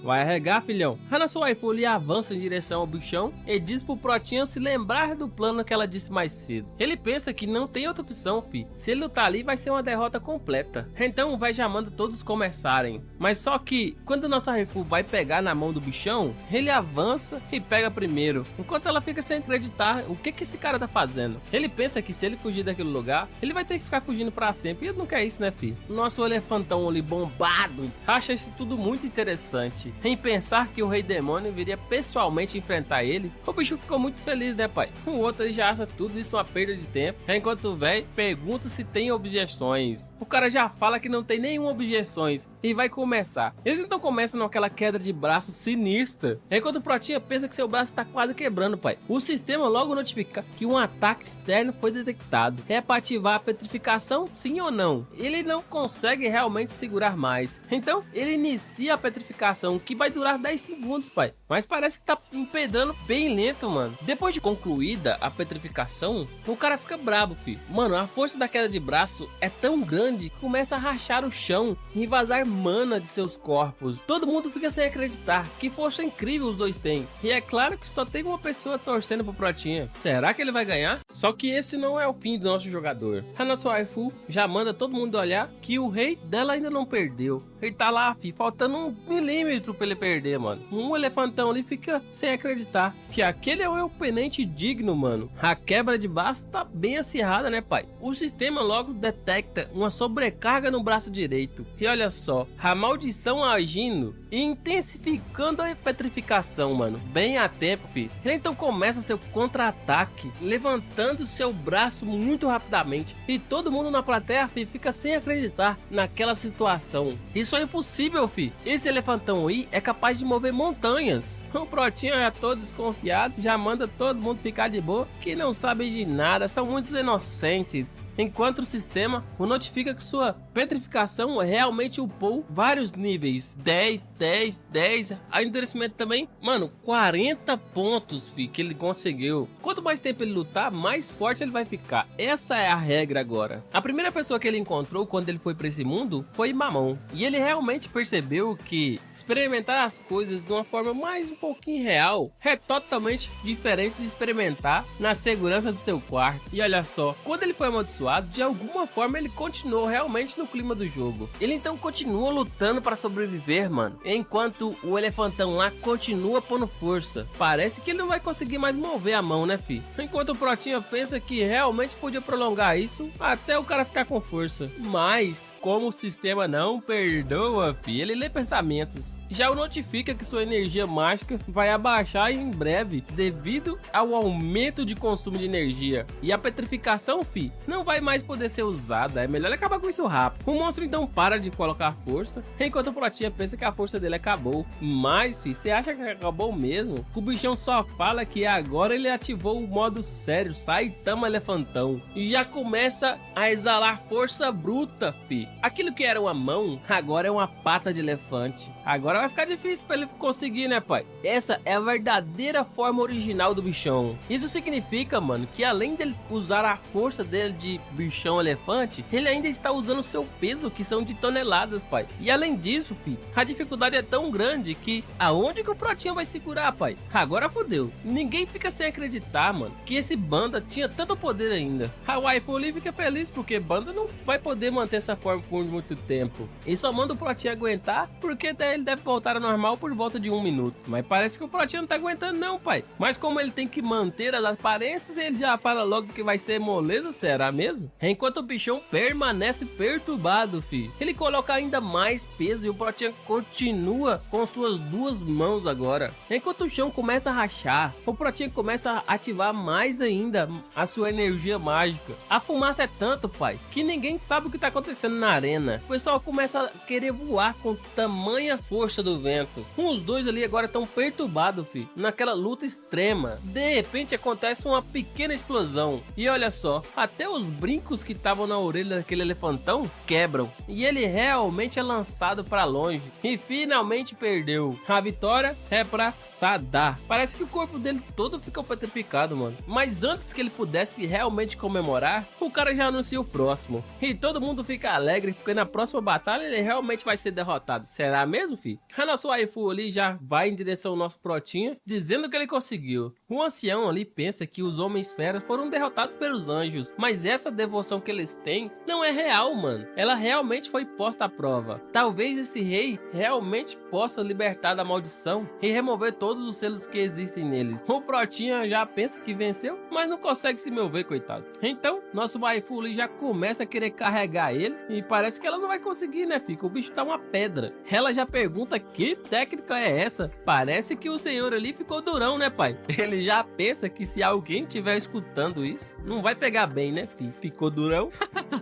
Vai arregar, filhão. Hanasu waifu ele avança em direção ao bichão e diz pro Protinha se lembrar do plano que ela disse mais cedo. Ele pensa que não tem outra opção, fi. Se ele lutar ali vai ser uma derrota completa. Então o vai já manda todos começarem. Mas só que quando nossa waifu vai pegar na mão do bichão, ele avança e pega primeiro. Enquanto ela fica sem acreditar o que esse cara tá fazendo. Ele pensa que se ele fugir daquele lugar, ele vai ter que ficar fugindo pra sempre. E ele não quer isso, né, fi? Nosso elefantão ali bombado acha isso tudo muito interessante. Em pensar que o Rei Demônio viria pessoalmente enfrentar ele, o bicho ficou muito feliz, né, pai? O outro aí já acha tudo isso uma perda de tempo, enquanto o velho pergunta se tem objeções. O cara já fala que não tem nenhuma objeções e vai começar. Eles então começam naquela queda de braço sinistra, enquanto o Protinha pensa que seu braço tá quase quebrando, pai. O sistema logo notifica que um ataque externo foi detectado. É para ativar a petrificação, sim ou não? Ele não consegue realmente segurar mais. Então, ele inicia a petrificação, que vai durar 10 segundos, pai. Mas parece que tá empedando bem lento, mano. Depois de concluída a petrificação, o cara fica brabo, filho. Mano, a força da queda de braço é tão grande que começa a rachar o chão e vazar mana de seus corpos. Todo mundo fica sem acreditar. Que força incrível os dois têm. E é claro que só tem uma pessoa torcendo pro Protinha. Será que ele vai ganhar? Só que esse não é o fim do nosso jogador. A nossa waifu já manda todo mundo olhar que o rei dela ainda não perdeu. Ele tá lá, fi, faltando 1 milímetro pra ele perder, mano. Um elefantão ali fica sem acreditar que aquele é o oponente digno, mano. A quebra de braço tá bem acirrada, né, pai? O sistema logo detecta uma sobrecarga no braço direito. E olha só, a maldição agindo e intensificando a petrificação, mano. Bem a tempo, fi. Ele então começa seu contra-ataque, levantando seu braço muito rapidamente. E todo mundo na plateia, fi, fica sem acreditar naquela situação. Isso é impossível, fi. Esse elefantão aí é capaz de mover montanhas. O Protinha é todo desconfiado, já manda todo mundo ficar de boa, que não sabe de nada, são muitos inocentes. Enquanto o sistema o notifica que sua petrificação realmente upou vários níveis. 10, 10, 10. A endurecimento também, mano, 40 pontos, fi, que ele conseguiu. Quanto mais tempo ele lutar, mais forte ele vai ficar. Essa é a regra agora. A primeira pessoa que ele encontrou quando ele foi pra esse mundo foi Mamão. E ele realmente percebeu que experimentar as coisas de uma forma mais um pouquinho real é totalmente diferente de experimentar na segurança do seu quarto. E olha só, quando ele foi amaldiçoado, de alguma forma ele continuou realmente no clima do jogo. Ele então continua lutando para sobreviver, mano, enquanto o elefantão lá continua pondo força. Parece que ele não vai conseguir mais mover a mão, né, fi? Enquanto o Protinha pensa que realmente podia prolongar isso até o cara ficar com força. Mas, como o sistema não perdoa, fi, ele lê pensamentos. Já o notifica que sua energia mágica vai abaixar em breve devido ao aumento de consumo de energia. E a petrificação, fi, não vai mais poder ser usada. É melhor ele acabar com isso rápido. O monstro então para de colocar força, enquanto o Protinha pensa que a força dele acabou. Mas, fi, você acha que acabou mesmo? O bichão só fala que agora ele ativou o modo sério, Saitama Elefantão, e já começa a exalar força bruta, fi. Aquilo que era uma mão, agora é uma pata de elefante. Agora vai ficar difícil pra ele conseguir, né, pai? Essa é a verdadeira forma original do bichão. Isso significa, mano, que além dele usar a força dele de bichão elefante, ele ainda está usando seu peso, que são de toneladas, pai. E além disso, fi, a dificuldade dificuldade é tão grande que aonde que o Protinha vai segurar, pai? Agora fodeu. Ninguém fica sem acreditar, mano, que esse Banda tinha tanto poder ainda. A waifu ali fica feliz porque Banda não vai poder manter essa forma por muito tempo. E só manda o Protinha aguentar porque daí ele deve voltar ao normal por volta de 1 minuto. Mas parece que o Protinha não tá aguentando não, pai. Mas como ele tem que manter as aparências, ele já fala logo que vai ser moleza, será mesmo? Enquanto o bichão permanece perturbado, fi. Ele coloca ainda mais peso e o Protinha continua com suas 2 mãos agora. Enquanto o chão começa a rachar, o Protinha começa a ativar mais ainda a sua energia mágica. A fumaça é tanto, pai, que ninguém sabe o que tá acontecendo na arena. O pessoal começa a querer voar com tamanha força do vento. Os dois ali agora estão perturbados, fi, naquela luta extrema. De repente acontece uma pequena explosão. E olha só, até os brincos que estavam na orelha daquele elefantão quebram. E ele realmente é lançado para longe. E finalmente perdeu. A vitória é pra Sadar. Parece que o corpo dele todo ficou petrificado, mano. Mas antes que ele pudesse realmente comemorar, o cara já anuncia o próximo. E todo mundo fica alegre porque na próxima batalha ele realmente vai ser derrotado. Será mesmo, fi? A nossa waifu ali já vai em direção ao nosso Protinha, dizendo que ele conseguiu. O ancião ali pensa que os homens feras foram derrotados pelos anjos, mas essa devoção que eles têm não é real, mano. Ela realmente foi posta à prova. Talvez esse rei realmente possa libertar da maldição e remover todos os selos que existem neles. O Protinha já pensa que venceu, mas não consegue se mover, coitado. Então, nosso waifu ali já começa a querer carregar ele e parece que ela não vai conseguir, né, fica? O bicho tá uma pedra. Ela já pergunta que técnica é essa? Parece que o senhor ali ficou durão, né, pai? Ele já pensa que se alguém estiver escutando isso, não vai pegar bem, né, fi? Ficou durão?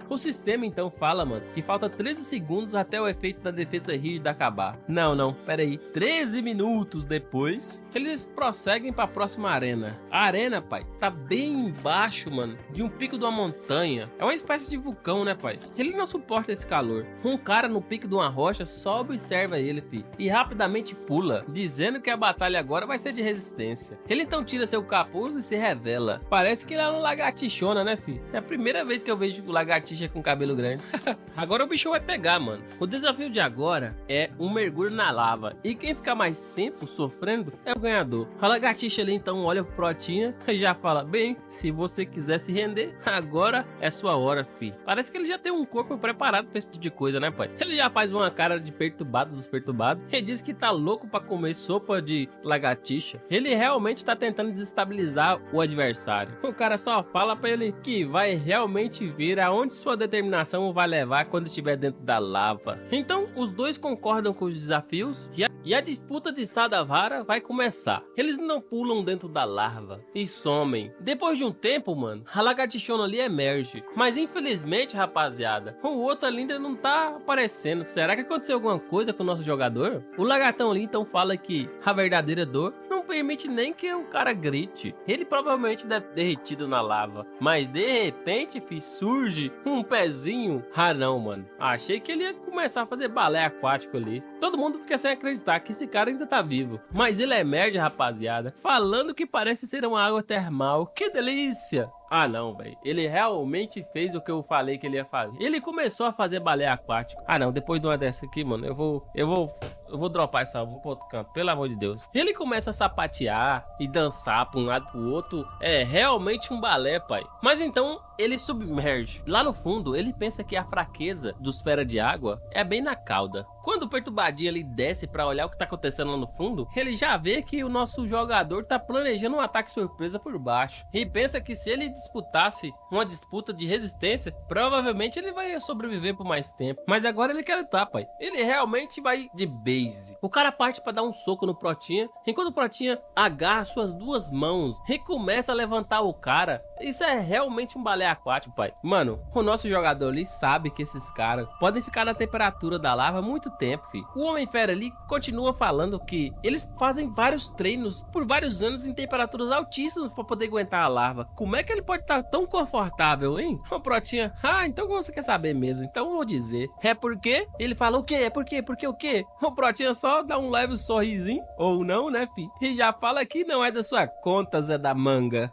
O sistema então fala, mano, que falta 13 segundos até o efeito da defesa rígida acabar. Não, pera aí. 13 minutos depois, eles prosseguem para a próxima arena. A arena, pai, tá bem embaixo, mano, de um pico de uma montanha. É uma espécie de vulcão, né, pai? Ele não suporta esse calor. Um cara no pico de uma rocha só observa ele, fi, e rapidamente pula, dizendo que a batalha agora vai ser de resistência. Ele então tira seu capuz e se revela. Parece que ele é um lagartixona, né, fi? É a primeira vez que eu vejo lagartixa com cabelo grande. Agora o bicho vai pegar, mano. O desafio de agora é um mergulho na lava. E quem ficar mais tempo sofrendo é o ganhador. A lagartixa ali então olha pro Protinha e já fala: bem, se você quiser se render, agora é sua hora, fi. Parece que ele já tem um corpo preparado pra esse tipo de coisa, né, pai? Ele já faz uma cara de perturbado dos perturbados e diz que tá louco pra comer sopa de lagartixa. Ele realmente tá tentando desestabilizar o adversário. O cara só fala pra ele que vai realmente ver aonde sua determinação o vai levar quando estiver dentro da lava. Então, os dois concordam com os desafios e a disputa de Sadavara vai começar. Eles não pulam dentro da lava e somem. Depois de um tempo, mano, a lagartixona ali emerge. Mas infelizmente, rapaziada, o outro ali ainda não tá aparecendo. Será que aconteceu alguma coisa com o nosso jogador? O lagartão ali então fala que a verdadeira dor não permite nem que o cara grite. Ele provavelmente deve ter derretido na lava. Mas de repente, surge um pezinho. Ah não, mano. Achei que ele ia começar a fazer balé aquático ali. Todo mundo fica sem acreditar que esse cara ainda tá vivo. Mas ele emerge, rapaziada, falando que parece ser uma água termal. Que delícia! Ah não, velho. Ele realmente fez o que eu falei que ele ia fazer. Ele começou a fazer balé aquático. Ah não, depois de uma dessa aqui, mano, eu vou dropar essa álbum pro outro canto, pelo amor de Deus. Ele começa a sapatear e dançar pra um lado pro outro. É realmente um balé, pai. Mas então ele submerge. Lá no fundo, ele pensa que a fraqueza dos fera de água é bem na cauda. Quando o perturbadinho ali desce pra olhar o que tá acontecendo lá no fundo, ele já vê que o nosso jogador tá planejando um ataque surpresa por baixo. E pensa que se ele disputasse uma disputa de resistência, provavelmente ele vai sobreviver por mais tempo. Mas agora ele quer lutar, pai. Ele realmente vai de base. O cara parte pra dar um soco no Protinha, enquanto o Protinha agarra suas 2 mãos e começa a levantar o cara. Isso é realmente um balé aquático, pai. Mano, o nosso jogador ali sabe que esses caras podem ficar na temperatura da lava muito tempo, filho. O Homem-Fera ali continua falando que eles fazem vários treinos por vários anos em temperaturas altíssimas pra poder aguentar a lava. Como é que ele pode estar tão confortável, hein? O Protinha: ah, então você quer saber mesmo, então eu vou dizer. É porque ele fala: o quê? É porque o quê? O Protinha só dá um leve sorrisinho, ou não, né, fi? E já fala que não é da sua conta, Zé da Manga.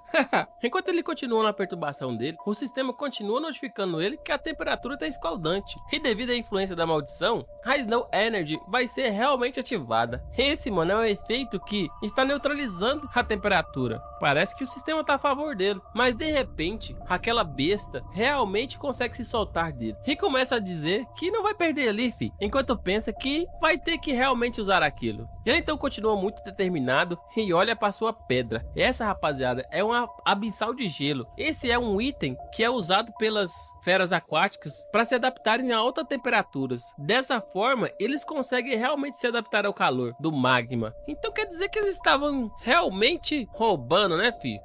Enquanto ele continua na perturbação dele, o sistema continua notificando ele que a temperatura tá escaldante. E devido à influência da maldição, a Snow Energy vai ser realmente ativada. Esse, mano, é um efeito que está neutralizando a temperatura. Parece que o sistema tá a favor dele, mas de repente, aquela besta realmente consegue se soltar dele. E começa a dizer que não vai perder ali, fi, enquanto pensa que vai ter que realmente usar aquilo. Ele então continua muito determinado e olha para sua pedra. Essa, rapaziada, é uma abissal de gelo. Esse é um item que é usado pelas feras aquáticas para se adaptarem a altas temperaturas. Dessa forma, eles conseguem realmente se adaptar ao calor do magma. Então quer dizer que eles estavam realmente roubando, né, fi?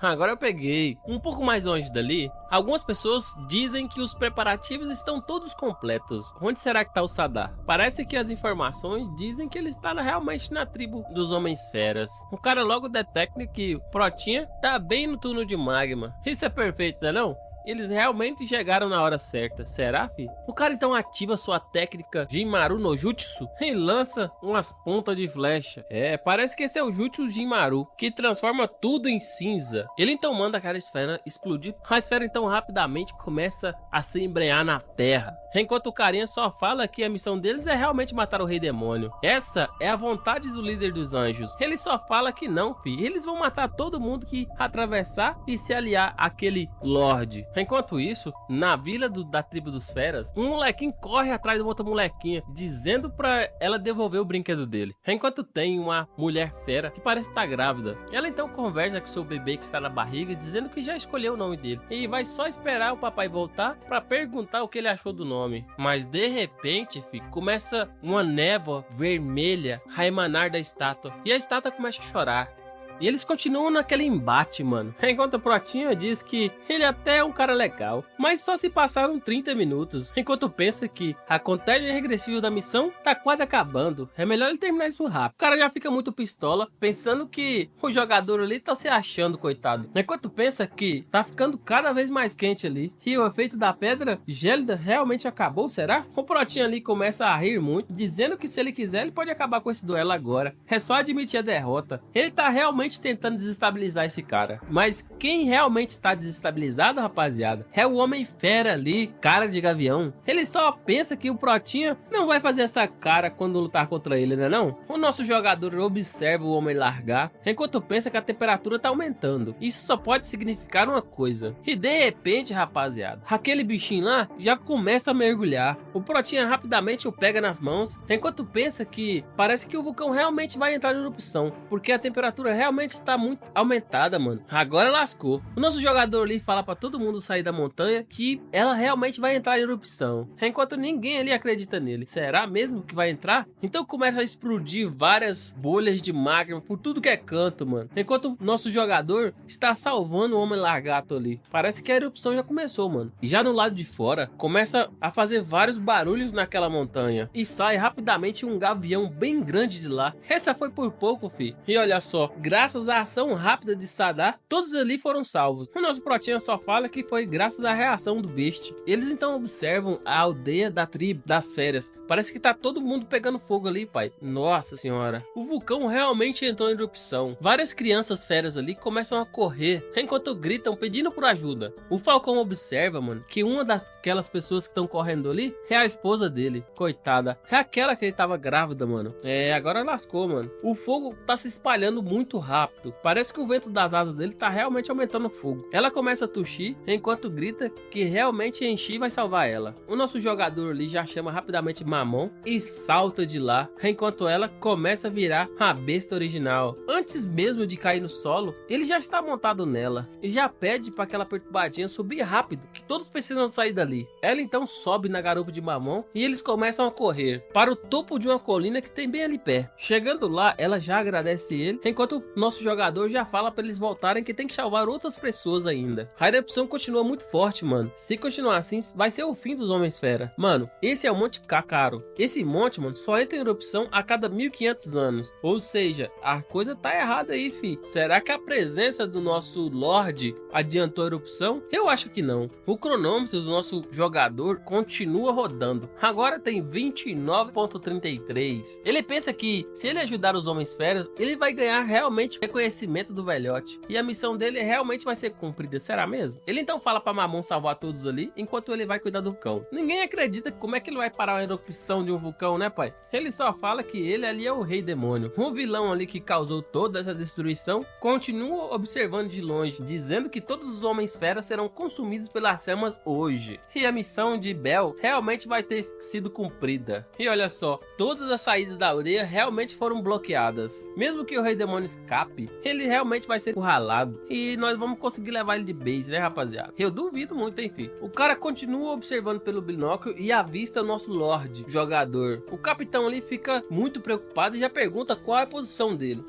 Agora eu peguei. Um pouco mais longe dali, algumas pessoas dizem que os preparativos estão todos completos. Onde será que está o Sadar? Parece que as informações dizem que ele está realmente na tribo dos Homens Feras. O cara logo detecta que o Protinha tá bem no túnel de magma. Isso é perfeito, né não? Eles realmente chegaram na hora certa, será, fi? O cara então ativa sua técnica Jinmaru no Jutsu e lança umas pontas de flecha. Parece que esse é o Jutsu Jinmaru, que transforma tudo em cinza. Ele então manda aquela esfera explodir. A esfera então rapidamente começa a se embrenhar na terra. Enquanto o carinha só fala que a missão deles é realmente matar o Rei Demônio. Essa é a vontade do líder dos anjos. Ele só fala que não, fi. Eles vão matar todo mundo que atravessar e se aliar àquele Lorde. Enquanto isso, na vila da tribo dos feras, um molequinho corre atrás de outra molequinha, dizendo pra ela devolver o brinquedo dele. Enquanto tem uma mulher fera que parece estar grávida. Ela então conversa com seu bebê que está na barriga, dizendo que já escolheu o nome dele. E vai só esperar o papai voltar pra perguntar o que ele achou do nome. Mas de repente, começa uma névoa vermelha a emanar da estátua. E a estátua começa a chorar. E eles continuam naquele embate, mano. Enquanto o Protinha diz que ele até é um cara legal, mas só se passaram 30 minutos. Enquanto pensa que a contagem regressiva da missão tá quase acabando. É melhor ele terminar isso rápido. O cara já fica muito pistola, pensando que o jogador ali tá se achando, coitado. Enquanto pensa que tá ficando cada vez mais quente ali. E o efeito da pedra gélida realmente acabou, será? O Protinha ali começa a rir muito, dizendo que se ele quiser, ele pode acabar com esse duelo agora. É só admitir a derrota. Ele tá realmente tentando desestabilizar esse cara, mas quem realmente está desestabilizado, rapaziada, é o Homem Fera ali, cara de gavião. Ele só pensa que o Protinha não vai fazer essa cara quando lutar contra ele, né não? O nosso jogador observa o Homem largar, enquanto pensa que a temperatura tá aumentando. Isso só pode significar uma coisa. E de repente, rapaziada, aquele bichinho lá já começa a mergulhar. O Protinha rapidamente o pega nas mãos, enquanto pensa que parece que o vulcão realmente vai entrar em erupção, porque a temperatura realmente está muito aumentada, mano. Agora lascou. O nosso jogador ali fala pra todo mundo sair da montanha que ela realmente vai entrar em erupção, enquanto ninguém ali acredita nele. Será mesmo que vai entrar? Então começa a explodir várias bolhas de magma por tudo que é canto, mano. Enquanto o nosso jogador está salvando o Homem Lagarto ali. Parece que a erupção já começou, mano. E já no lado de fora, começa a fazer vários barulhos naquela montanha. E sai rapidamente um gavião bem grande de lá. Essa foi por pouco, fi. E olha só, graças à ação rápida de Sadar, todos ali foram salvos. O nosso Protinha só fala que foi graças à reação do Beast. Eles então observam a aldeia da tribo das férias. Parece que tá todo mundo pegando fogo ali, pai. Nossa senhora. O vulcão realmente entrou em erupção. Várias crianças feras ali começam a correr, enquanto gritam pedindo por ajuda. O Falcão observa, mano, que uma daquelas pessoas que estão correndo ali é a esposa dele. Coitada. É aquela que ele tava grávida, mano. Agora lascou, mano. O fogo tá se espalhando muito rápido. Parece que o vento das asas dele tá realmente aumentando o fogo. Ela começa a tossir enquanto grita que realmente Enchi vai salvar ela. O nosso jogador ali já chama rapidamente Mamon e salta de lá, enquanto ela começa a virar a besta original. Antes mesmo de cair no solo, ele já está montado nela e já pede para aquela perturbadinha subir rápido, que todos precisam sair dali. Ela então sobe na garupa de Mamon e eles começam a correr para o topo de uma colina que tem bem ali perto. Chegando lá, ela já agradece ele, enquanto o nosso jogador já fala para eles voltarem que tem que salvar outras pessoas ainda. A erupção continua muito forte, mano. Se continuar assim, vai ser o fim dos Homens Fera. Mano, esse é o Monte Kakaro. Esse monte, mano, só entra em erupção a cada 1500 anos. Ou seja, a coisa tá errada aí, fi. Será que a presença do nosso Lorde adiantou a erupção? Eu acho que não. O cronômetro do nosso jogador continua rodando. Agora tem 29.33. Ele pensa que se ele ajudar os Homens Feras, ele vai ganhar realmente finalmente reconhecimento do velhote. E a missão dele realmente vai ser cumprida, será mesmo? Ele então fala pra Mamon salvar todos ali, enquanto ele vai cuidar do vulcão. Ninguém acredita como é que ele vai parar a erupção de um vulcão, né, pai? Ele só fala que ele ali é o rei demônio. O vilão ali que causou toda essa destruição continua observando de longe, dizendo que todos os homens-feras serão consumidos pelas chamas hoje. E a missão de Bel realmente vai ter sido cumprida. E olha só, todas as saídas da aldeia realmente foram bloqueadas. Mesmo que o rei demônio escape, ele realmente vai ser encurralado. E nós vamos conseguir levar ele de base, né, rapaziada? Eu duvido muito, enfim. O cara continua observando pelo binóculo e avista o nosso Lorde jogador. O capitão ali fica muito preocupado e já pergunta qual é a posição dele.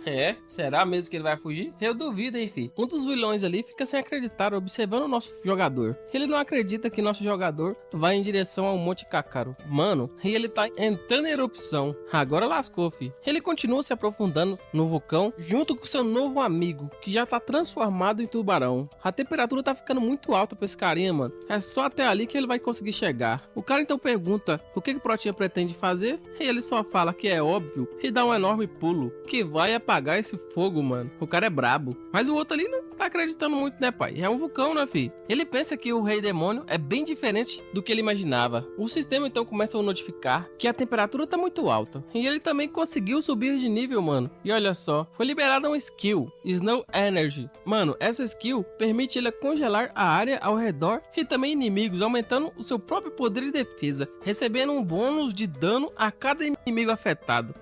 Será mesmo que ele vai fugir? Eu duvido, enfim. Um dos vilões ali fica sem acreditar, observando o nosso jogador. Ele não acredita que nosso jogador vai em direção ao Monte Cácaro. Mano, e ele tá entrando em erupção. Agora lascou, fi. Ele continua se aprofundando no vulcão junto com seu novo amigo, que já tá transformado em tubarão. A temperatura tá ficando muito alta pra esse carinha, mano. É só até ali que ele vai conseguir chegar. O cara então pergunta o que o Protinha pretende fazer, e ele só fala que é óbvio e dá um enorme pulo, que vai apagar esse fogo, mano. O cara é brabo. Mas o outro ali não tá acreditando muito, né, pai? É um vulcão, né, fi? Ele pensa que o rei demônio é bem diferente do que ele imaginava. O sistema então começa a notificar que a temperatura tá muito alta. E ele também conseguiu subir de nível, mano. E olha só, foi liberada uma skill, Snow Energy. Mano, essa skill permite ele congelar a área ao redor e também inimigos, aumentando o seu próprio poder de defesa, recebendo um bônus de dano a cada inimigo afetado.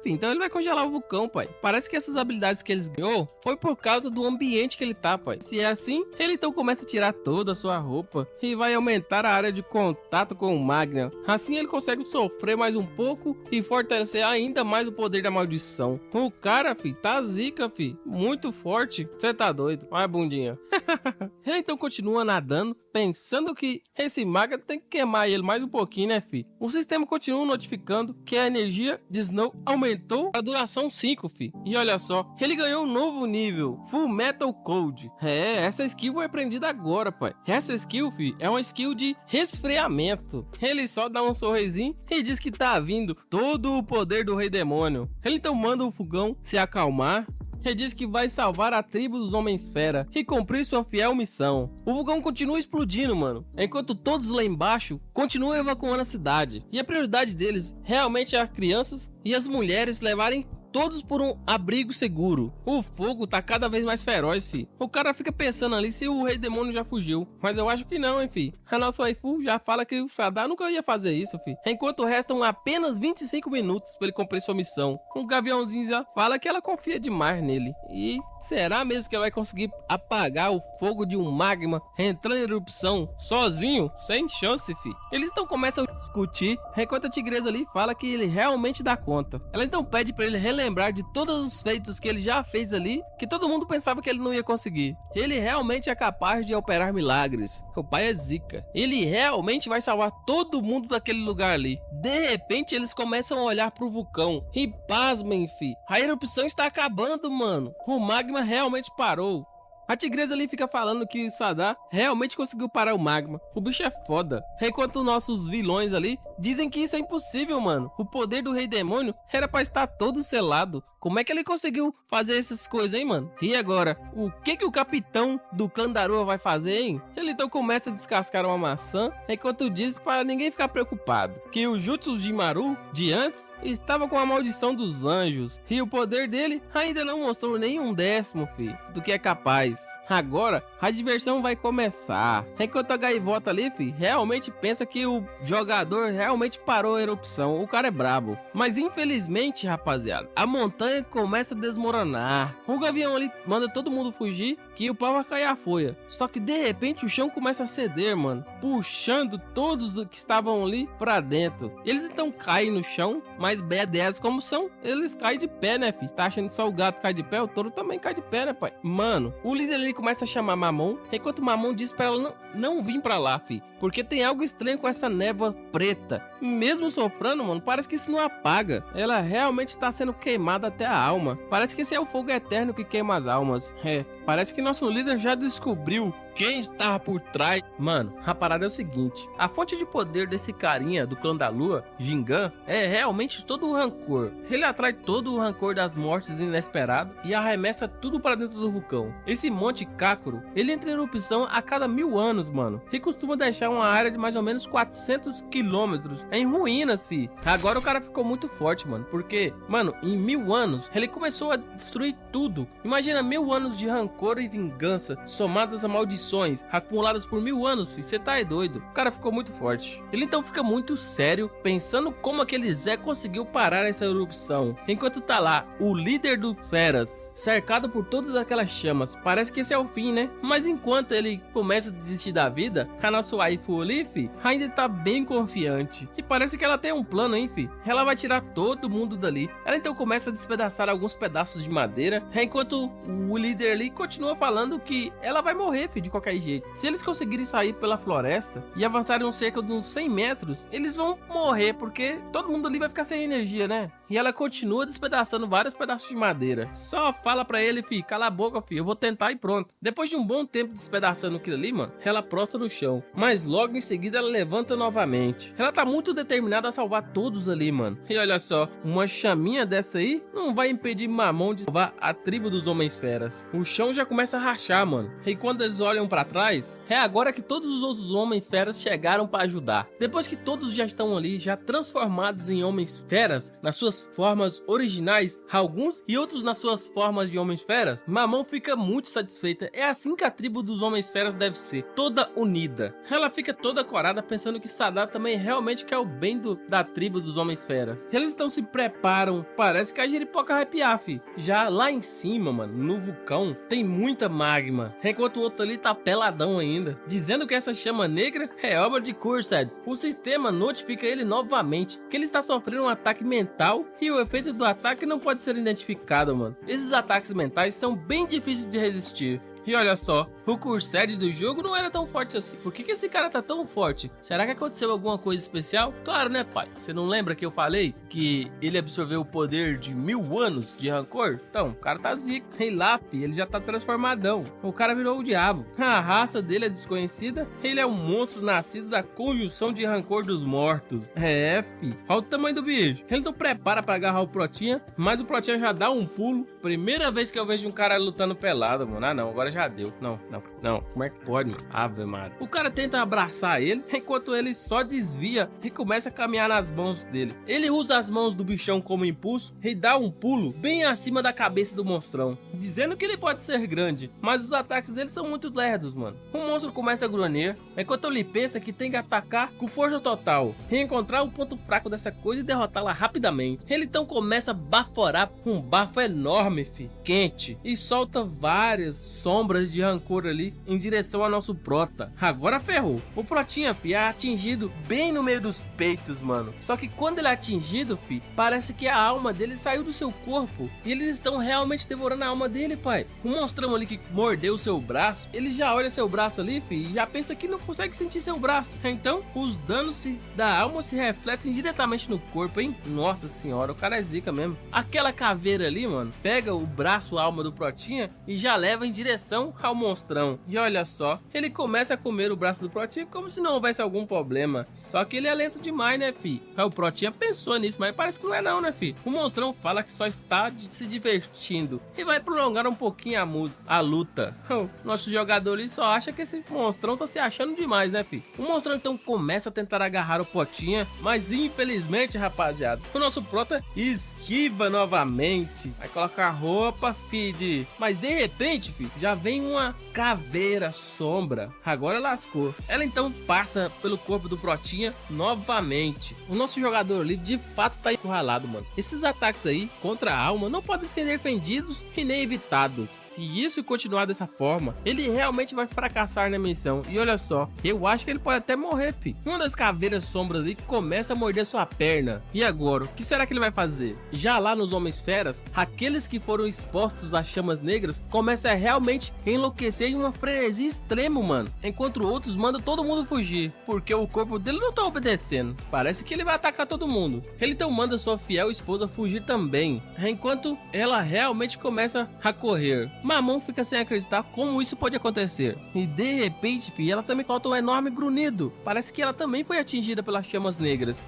Então ele vai congelar o vulcão, pai. Parece que essas habilidades que eles ganhou foi por causa do ambiente que ele tá, pai. Se é assim, ele então começa a tirar toda a sua roupa e vai aumentar a área de contato com o Magna. Assim ele consegue sofrer mais um pouco e fortalecer ainda mais o poder da maldição. O cara, fi, tá zica, fi. Muito forte. Você tá doido? Olha a bundinha. Ele então continua nadando, pensando que esse Magna tem que queimar ele mais um pouquinho, né, fi? O sistema continua notificando que a energia de Snow aumentou a duração 5, fi. E olha só, ele ganhou um novo nível, Full Metal Code. Essa skill foi aprendida agora, pai. Essa skill, fi, é uma skill de resfriamento. Ele só dá um sorrisinho e diz que tá vindo todo o poder do rei demônio. Ele então manda o fogão se acalmar. Ele diz que vai salvar a tribo dos Homens-Fera e cumprir sua fiel missão. O vulcão continua explodindo, mano, enquanto todos lá embaixo continuam evacuando a cidade. E a prioridade deles realmente é as crianças e as mulheres levarem todos por um abrigo seguro. O fogo tá cada vez mais feroz, fi. O cara fica pensando ali se o rei demônio já fugiu. Mas eu acho que não, hein, fi. A nossa waifu já fala que o Sadar nunca ia fazer isso, fi. Enquanto restam apenas 25 minutos pra ele cumprir sua missão. O Gaviãozinho já fala que ela confia demais nele. E será mesmo que ela vai conseguir apagar o fogo de um magma entrando em erupção sozinho? Sem chance, fi. Eles então começam a discutir, enquanto a tigresa ali fala que ele realmente dá conta. Ela então pede pra ele relembrar de todos os feitos que ele já fez ali, que todo mundo pensava que ele não ia conseguir. Ele realmente é capaz de operar milagres. O pai é zica. Ele realmente vai salvar todo mundo daquele lugar ali. De repente eles começam a olhar pro vulcão e pasmem, fi. A erupção está acabando, mano. O magma realmente parou. A tigresa ali fica falando que Sadar realmente conseguiu parar o magma. O bicho é foda. Enquanto nossos vilões ali dizem que isso é impossível, mano. O poder do rei demônio era pra estar todo selado. Como é que ele conseguiu fazer essas coisas, hein, mano? E agora, o que o capitão do clã Darua vai fazer, hein? Ele então começa a descascar uma maçã, enquanto diz para ninguém ficar preocupado, que o Jutsu de Maru, de antes, estava com a maldição dos anjos, e o poder dele ainda não mostrou nenhum décimo, filho, do que é capaz. Agora, a diversão vai começar. Enquanto a gaivota ali, filho, realmente pensa que o jogador realmente parou a erupção. O cara é brabo. Mas infelizmente, rapaziada, a montanha começa a desmoronar. O gavião ali manda todo mundo fugir, que o pau vai cair a folha. Só que de repente o chão começa a ceder, mano, puxando todos que estavam ali pra dentro. Eles então caem no chão, mas B10 como são, eles caem de pé, né, filho? Tá achando que só o gato cai de pé? O touro também cai de pé, né, pai? Mano, o líder ali começa a chamar Mamon, enquanto Mamon diz pra ela não vir pra lá, filho, porque tem algo estranho com essa névoa preta. Mesmo soprando, mano, parece que isso não apaga. Ela realmente está sendo queimada até a alma. Parece que esse é o fogo eterno que queima as almas. Parece que nosso líder já descobriu quem estava por trás. Mano, a parada é o seguinte, a fonte de poder desse carinha do clã da lua, Jingan, é realmente todo o rancor. Ele atrai todo o rancor das mortes inesperadas e arremessa tudo para dentro do vulcão. Esse Monte Kakuro, ele entra em erupção a cada 1000 anos, mano, e costuma deixar uma área de mais ou menos 400 quilômetros em ruínas, fi. Agora o cara ficou muito forte, mano, porque, mano, em 1000 anos, ele começou a destruir tudo. Imagina 1000 anos de rancor e vingança, somadas a maldições, acumuladas por 1000 anos, fi. Cê tá doido. O cara ficou muito forte. Ele então fica muito sério, pensando como aquele Zé conseguiu parar essa erupção. Enquanto tá lá, o líder do Feras, cercado por todas aquelas chamas. Parece que esse é o fim, né? Mas enquanto ele começa a desistir da vida, a nossa waifu ali, fi, ainda tá bem confiante. E parece que ela tem um plano, hein, fi. Ela vai tirar todo mundo dali. Ela então começa a despedaçar alguns pedaços de madeira, enquanto o líder ali continua falando que ela vai morrer, fi, de qualquer jeito. Se eles conseguirem sair pela floresta e avançarem cerca de uns 100 metros, eles vão morrer, porque todo mundo ali vai ficar sem energia, né? E ela continua despedaçando vários pedaços de madeira. Só fala pra ele, fi, cala a boca, fi, eu vou tentar e pronto. Depois de um bom tempo despedaçando aquilo ali, mano, ela prostra no chão. Mas logo em seguida ela levanta novamente. Ela tá muito determinada a salvar todos ali, mano. E olha só, uma chaminha dessa aí não vai impedir Mamon de salvar a tribo dos Homens Feras. O chão já começa a rachar, mano. E quando eles olham pra trás, é agora que todos os outros Homens Feras chegaram pra ajudar. Depois que todos já estão ali, já transformados em Homens Feras, nas suas formas originais, alguns e outros nas suas formas de Homens Feras, Mamon fica muito satisfeita. É assim que a tribo dos Homens Feras deve ser, toda unida. Ela fica toda corada pensando que Sadar também realmente quer o bem da tribo dos Homens Feras. Eles então se preparam, parece que a Jeripoca vai piar, fi. Já lá em cima, mano, no vulcão, tem muita magma, enquanto o outro ali tá peladão ainda, dizendo que essa chama negra é obra de Cursed. O sistema notifica ele novamente que ele está sofrendo um ataque mental e o efeito do ataque não pode ser identificado, mano. Esses ataques mentais são bem difíceis de resistir. E olha só, o Cursed do jogo não era tão forte assim. Por que esse cara tá tão forte? Será que aconteceu alguma coisa especial? Claro, né, pai? Você não lembra que eu falei que ele absorveu o poder de 1000 anos de rancor? Então, o cara tá zico. Ei lá, fi, ele já tá transformadão. O cara virou o diabo. A raça dele é desconhecida. Ele é um monstro nascido da conjunção de rancor dos mortos. É, fi. Olha o tamanho do bicho. Ele não prepara pra agarrar o Protinha, mas o Protinha já dá um pulo. Primeira vez que eu vejo um cara lutando pelado, mano. Ah, não, agora já deu. Não. Como é que pode, mano? Ave Maria. O cara tenta abraçar ele, enquanto ele só desvia e começa a caminhar nas mãos dele. Ele usa as mãos do bichão como impulso e dá um pulo bem acima da cabeça do monstrão, dizendo que ele pode ser grande, mas os ataques dele são muito lerdos, mano. O monstro começa a grunir, enquanto ele pensa que tem que atacar com força total, reencontrar o ponto fraco dessa coisa e derrotá-la rapidamente. Ele então começa a baforar um bafo enorme, fi, quente, e solta várias sombras de rancor ali em direção ao nosso Prota. Agora ferrou. O Protinha, fi, é atingido bem no meio dos peitos, mano. Só que quando ele é atingido, fi, parece que a alma dele saiu do seu corpo e eles estão realmente devorando a alma dele, pai. O monstrão ali que mordeu o seu braço, ele já olha seu braço ali, fi, e já pensa que não consegue sentir seu braço. Então, os danos da alma se refletem diretamente no corpo, hein? Nossa senhora, o cara é zica mesmo. Aquela caveira ali, mano, pega o braço, a alma do Protinha e já leva em direção ao monstrão. E olha só, ele começa a comer o braço do Protinha como se não houvesse algum problema. Só que ele é lento demais, né, fi? O Protinha pensou nisso, mas parece que não é não, né, fi? O monstrão fala que só está se divertindo e vai prolongar um pouquinho a luta. O nosso jogador ali só acha que esse monstrão tá se achando demais, né, fi? O monstrão então começa a tentar agarrar o Protinha, mas infelizmente, rapaziada, o nosso Prota esquiva novamente. Vai colocar roupa, fi, mas de repente, fi, já vem uma caveira sombra. Agora lascou. Ela então passa pelo corpo do Protinha novamente. O nosso jogador ali de fato tá encurralado, mano. Esses ataques aí contra a alma não podem ser defendidos e nem evitados. Se isso continuar dessa forma, ele realmente vai fracassar na missão. E olha só, eu acho que ele pode até morrer, fi. Uma das caveiras sombras ali começa a morder sua perna. E agora, o que será que ele vai fazer? Já lá nos Homens Feras, aqueles que foram expostos às chamas negras começam a realmente enlouquecer em uma frenesia extremo, mano, enquanto outros mandam todo mundo fugir, porque o corpo dele não tá obedecendo. Parece que ele vai atacar todo mundo. Ele então manda sua fiel esposa fugir também, enquanto ela realmente começa a correr. Mamon fica sem acreditar como isso pode acontecer, e de repente, ela também solta um enorme grunhido. Parece que ela também foi atingida pelas chamas negras.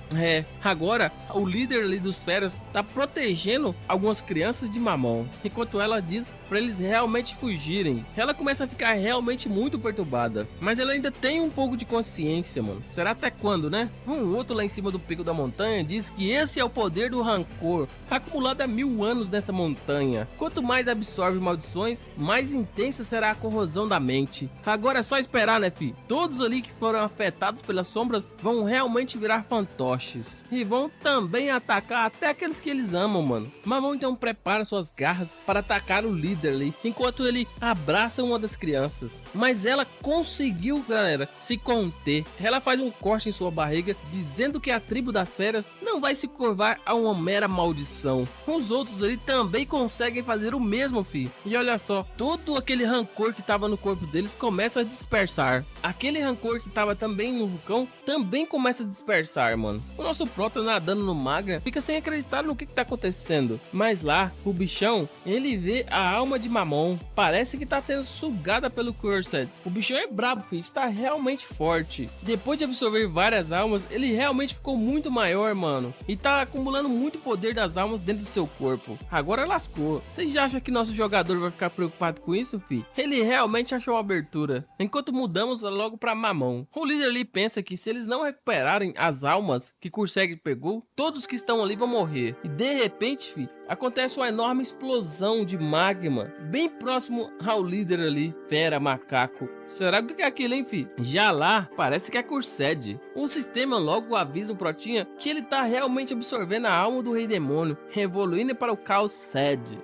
Agora o líder ali dos feras tá protegendo algumas crianças de Mamon, enquanto ela diz para eles realmente fugirem. Ela começa a ficar realmente muito perturbada, mas ela ainda tem um pouco de consciência, mano. Será até quando, né? Um outro lá em cima do pico da montanha diz que esse é o poder do rancor, acumulado há 1000 anos nessa montanha. Quanto mais absorve maldições, mais intensa será a corrosão da mente. Agora é só esperar, né, fi? Todos ali que foram afetados pelas sombras vão realmente virar fantoches, e vão também atacar até aqueles que eles amam, mano. Mamon então prepara suas garras para atacar o líder ali, enquanto ele abraça uma das crianças. Mas ela conseguiu, galera, se conter. Ela faz um corte em sua barriga, dizendo que a tribo das feras não vai se curvar a uma mera maldição. Os outros ali também conseguem fazer o mesmo, fi. E olha só, todo aquele rancor que tava no corpo deles começa a dispersar. Aquele rancor que tava também no vulcão também começa a dispersar, mano. O nosso prota nadando no Magna fica sem acreditar no que tá acontecendo. Mas lá, o bichão, ele vê a alma de Mamon. Parece que tá sendo sugada pelo Cursed. O bichão é brabo, filho. Está realmente forte. Depois de absorver várias almas, ele realmente ficou muito maior, mano. E tá acumulando muito poder das almas dentro do seu corpo. Agora lascou. Vocês acham que nosso jogador vai ficar preocupado com isso, fi? Ele realmente achou uma abertura. Enquanto mudamos logo pra Mamon. O líder ali pensa que se eles não recuperarem as almas que Cursed pegou, todos que estão ali vão morrer. E de repente, fi, acontece uma enorme explosão de magma bem próximo ao líder ali, fera macaco. Será que é aquilo, hein, fi? Já lá, parece que é Cursed. O sistema logo avisa o Protinha que ele tá realmente absorvendo a alma do Rei Demônio, evoluindo para o Caos Sed.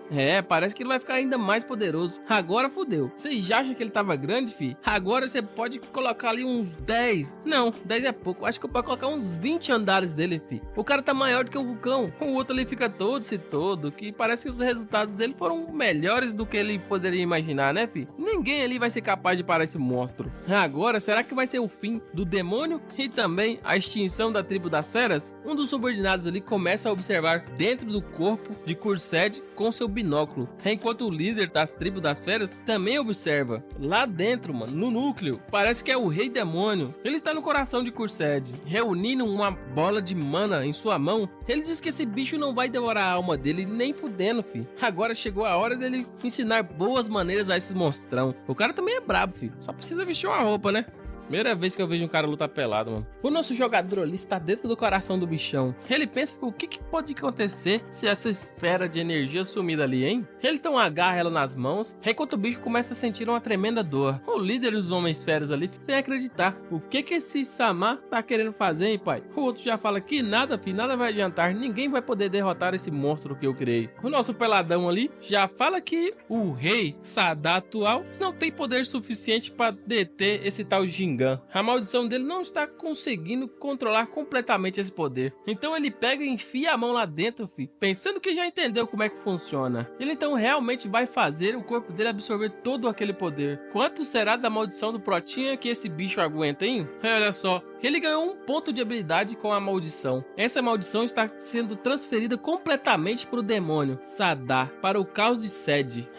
Parece que ele vai ficar ainda mais poderoso. Agora fodeu. Vocês já acham que ele tava grande, fi? Agora você pode colocar ali uns 10. Não, 10 é pouco. Acho que eu posso colocar uns 20 andares dele, fi. O cara tá maior do que o vulcão. O outro ali fica todo, que parece que os resultados dele foram melhores do que ele poderia imaginar, né, fi? Ninguém ali vai ser capaz de parar esse monstro. Agora, será que vai ser o fim do demônio e também a extinção da tribo das feras? Um dos subordinados ali começa a observar dentro do corpo de Cursed com seu binóculo, enquanto o líder das tribos das feras também observa. Lá dentro, mano, no núcleo, parece que é o Rei Demônio. Ele está no coração de Cursed, reunindo uma bola de mana em sua mão. Ele diz que esse bicho não vai devorar a alma dele nem fudendo, fi. Agora chegou a hora dele ensinar boas maneiras a esse monstrão. O cara também é brabo, fi. Só precisa vestir uma roupa, né? Primeira vez que eu vejo um cara lutar pelado, mano. O nosso jogador ali está dentro do coração do bichão. Ele pensa o que pode acontecer se essa esfera de energia sumir ali, hein? Ele então agarra ela nas mãos, enquanto o bicho começa a sentir uma tremenda dor. O líder dos homens feras ali, sem acreditar. O que esse Sama tá querendo fazer, hein, pai? O outro já fala que nada, filho, nada vai adiantar. Ninguém vai poder derrotar esse monstro que eu criei. O nosso peladão ali já fala que o rei Sadá atual não tem poder suficiente para deter esse tal Jingan. A maldição dele não está conseguindo controlar completamente esse poder. Então ele pega e enfia a mão lá dentro, filho, pensando que já entendeu como é que funciona. Ele então realmente vai fazer o corpo dele absorver todo aquele poder. Quanto será da maldição do Protinha que esse bicho aguenta, hein? Olha só. Ele ganhou um ponto de habilidade com a maldição. Essa maldição está sendo transferida completamente para o demônio Sadá, para o caos de Sed.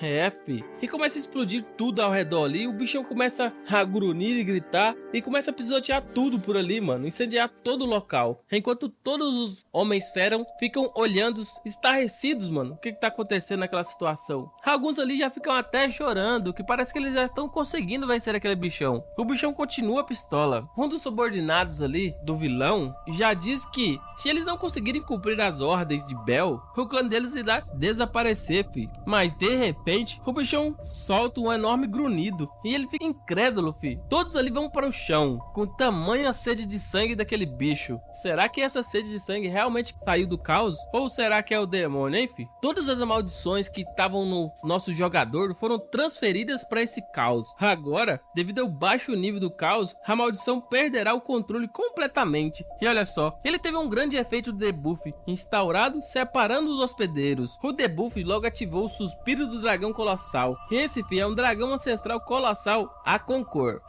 Fi. E começa a explodir tudo ao redor ali. O bichão começa a grunhir e gritar e começa a pisotear tudo por ali, mano. Incendiar todo o local. Enquanto todos os homens feras ficam olhando estarrecidos, mano. O que tá acontecendo naquela situação? Alguns ali já ficam até chorando, que parece que eles já estão conseguindo vencer aquele bichão. O bichão continua a pistola. Um dos subordinados ali do vilão já diz que se eles não conseguirem cumprir as ordens de Bel, o clã deles irá desaparecer, fi. Mas de repente o bichão solta um enorme grunhido e ele fica incrédulo, fi. Todos ali vão para o chão com tamanha sede de sangue daquele bicho. Será que essa sede de sangue realmente saiu do caos? Ou será que é o demônio, hein, fi? Todas as maldições que estavam no nosso jogador foram transferidas para esse caos. Agora, devido ao baixo nível do caos, a maldição perderá o controle controle completamente. E olha só, ele teve um grande efeito de debuff, instaurado separando os hospedeiros. O debuff logo ativou o suspiro do dragão colossal. Esse, fi, é um dragão ancestral colossal a Concor.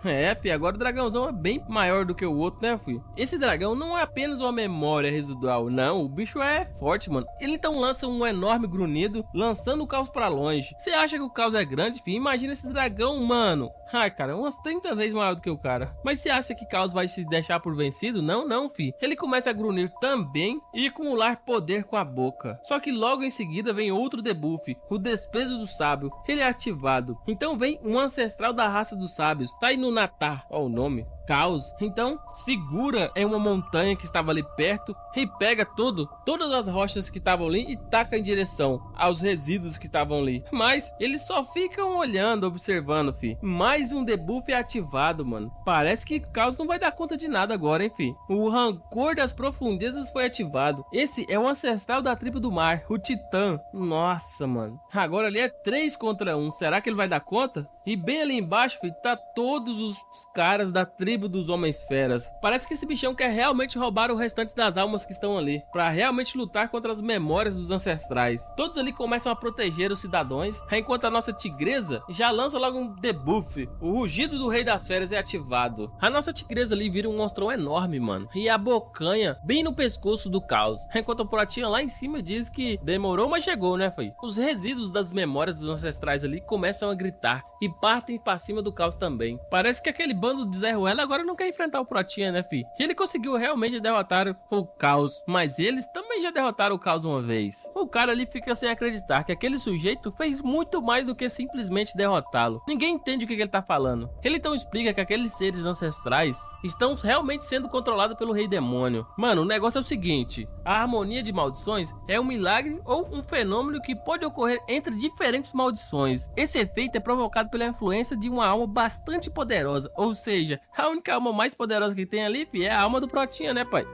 Fi, agora o dragãozão é bem maior do que o outro, né, fi? Esse dragão não é apenas uma memória residual, não, o bicho é forte, mano. Ele então lança um enorme grunhido, lançando o caos pra longe. Você acha que o caos é grande, fi? Imagina esse dragão, mano. Ai, cara, umas 30 vezes maior do que o cara. Mas você acha que Caos vai se deixar por vencido? Não, não, fi. Ele começa a grunhir também e acumular poder com a boca. Só que logo em seguida vem outro debuff, o Desprezo do Sábio. Ele é ativado. Então vem um ancestral da raça dos sábios, Tainunatar, ó o nome. Caos, então segura em uma montanha que estava ali perto e pega todas as rochas que estavam ali e taca em direção aos resíduos que estavam ali. Mas eles só ficam olhando, observando, fi. Mais um debuff é ativado, mano. Parece que Caos não vai dar conta de nada agora, hein, fi. O Rancor das Profundezas foi ativado. Esse é o ancestral da tribo do mar, o Titã. Nossa, mano. Agora ali é 3 contra 1. Será que ele vai dar conta? E bem ali embaixo, fi, tá todos os caras da tribo dos homens feras. Parece que esse bichão quer realmente roubar o restante das almas que estão ali, para realmente lutar contra as memórias dos ancestrais. Todos ali começam a proteger os cidadãos, enquanto a nossa tigresa já lança logo um debuff. O rugido do rei das feras é ativado. A nossa tigresa ali vira um monstrão enorme, mano, e abocanha bem no pescoço do Caos, enquanto o Protinha lá em cima diz que demorou, mas chegou, né, foi? Os resíduos das memórias dos ancestrais ali começam a gritar e partem para cima do Caos também. Parece que aquele bando de Zé Ruela agora não quer enfrentar o Protinha, né, fi? E ele conseguiu realmente derrotar o Caos, mas eles também já derrotaram o Caos uma vez. O cara ali fica sem acreditar que aquele sujeito fez muito mais do que simplesmente derrotá-lo. Ninguém entende o que ele tá falando. Ele então explica que aqueles seres ancestrais estão realmente sendo controlados pelo Rei Demônio. Mano, o negócio é o seguinte: a harmonia de maldições é um milagre ou um fenômeno que pode ocorrer entre diferentes maldições. Esse efeito é provocado pela influência de uma alma bastante poderosa, ou seja, a única alma mais poderosa que tem ali, fi, é a alma do Protinha, né, pai?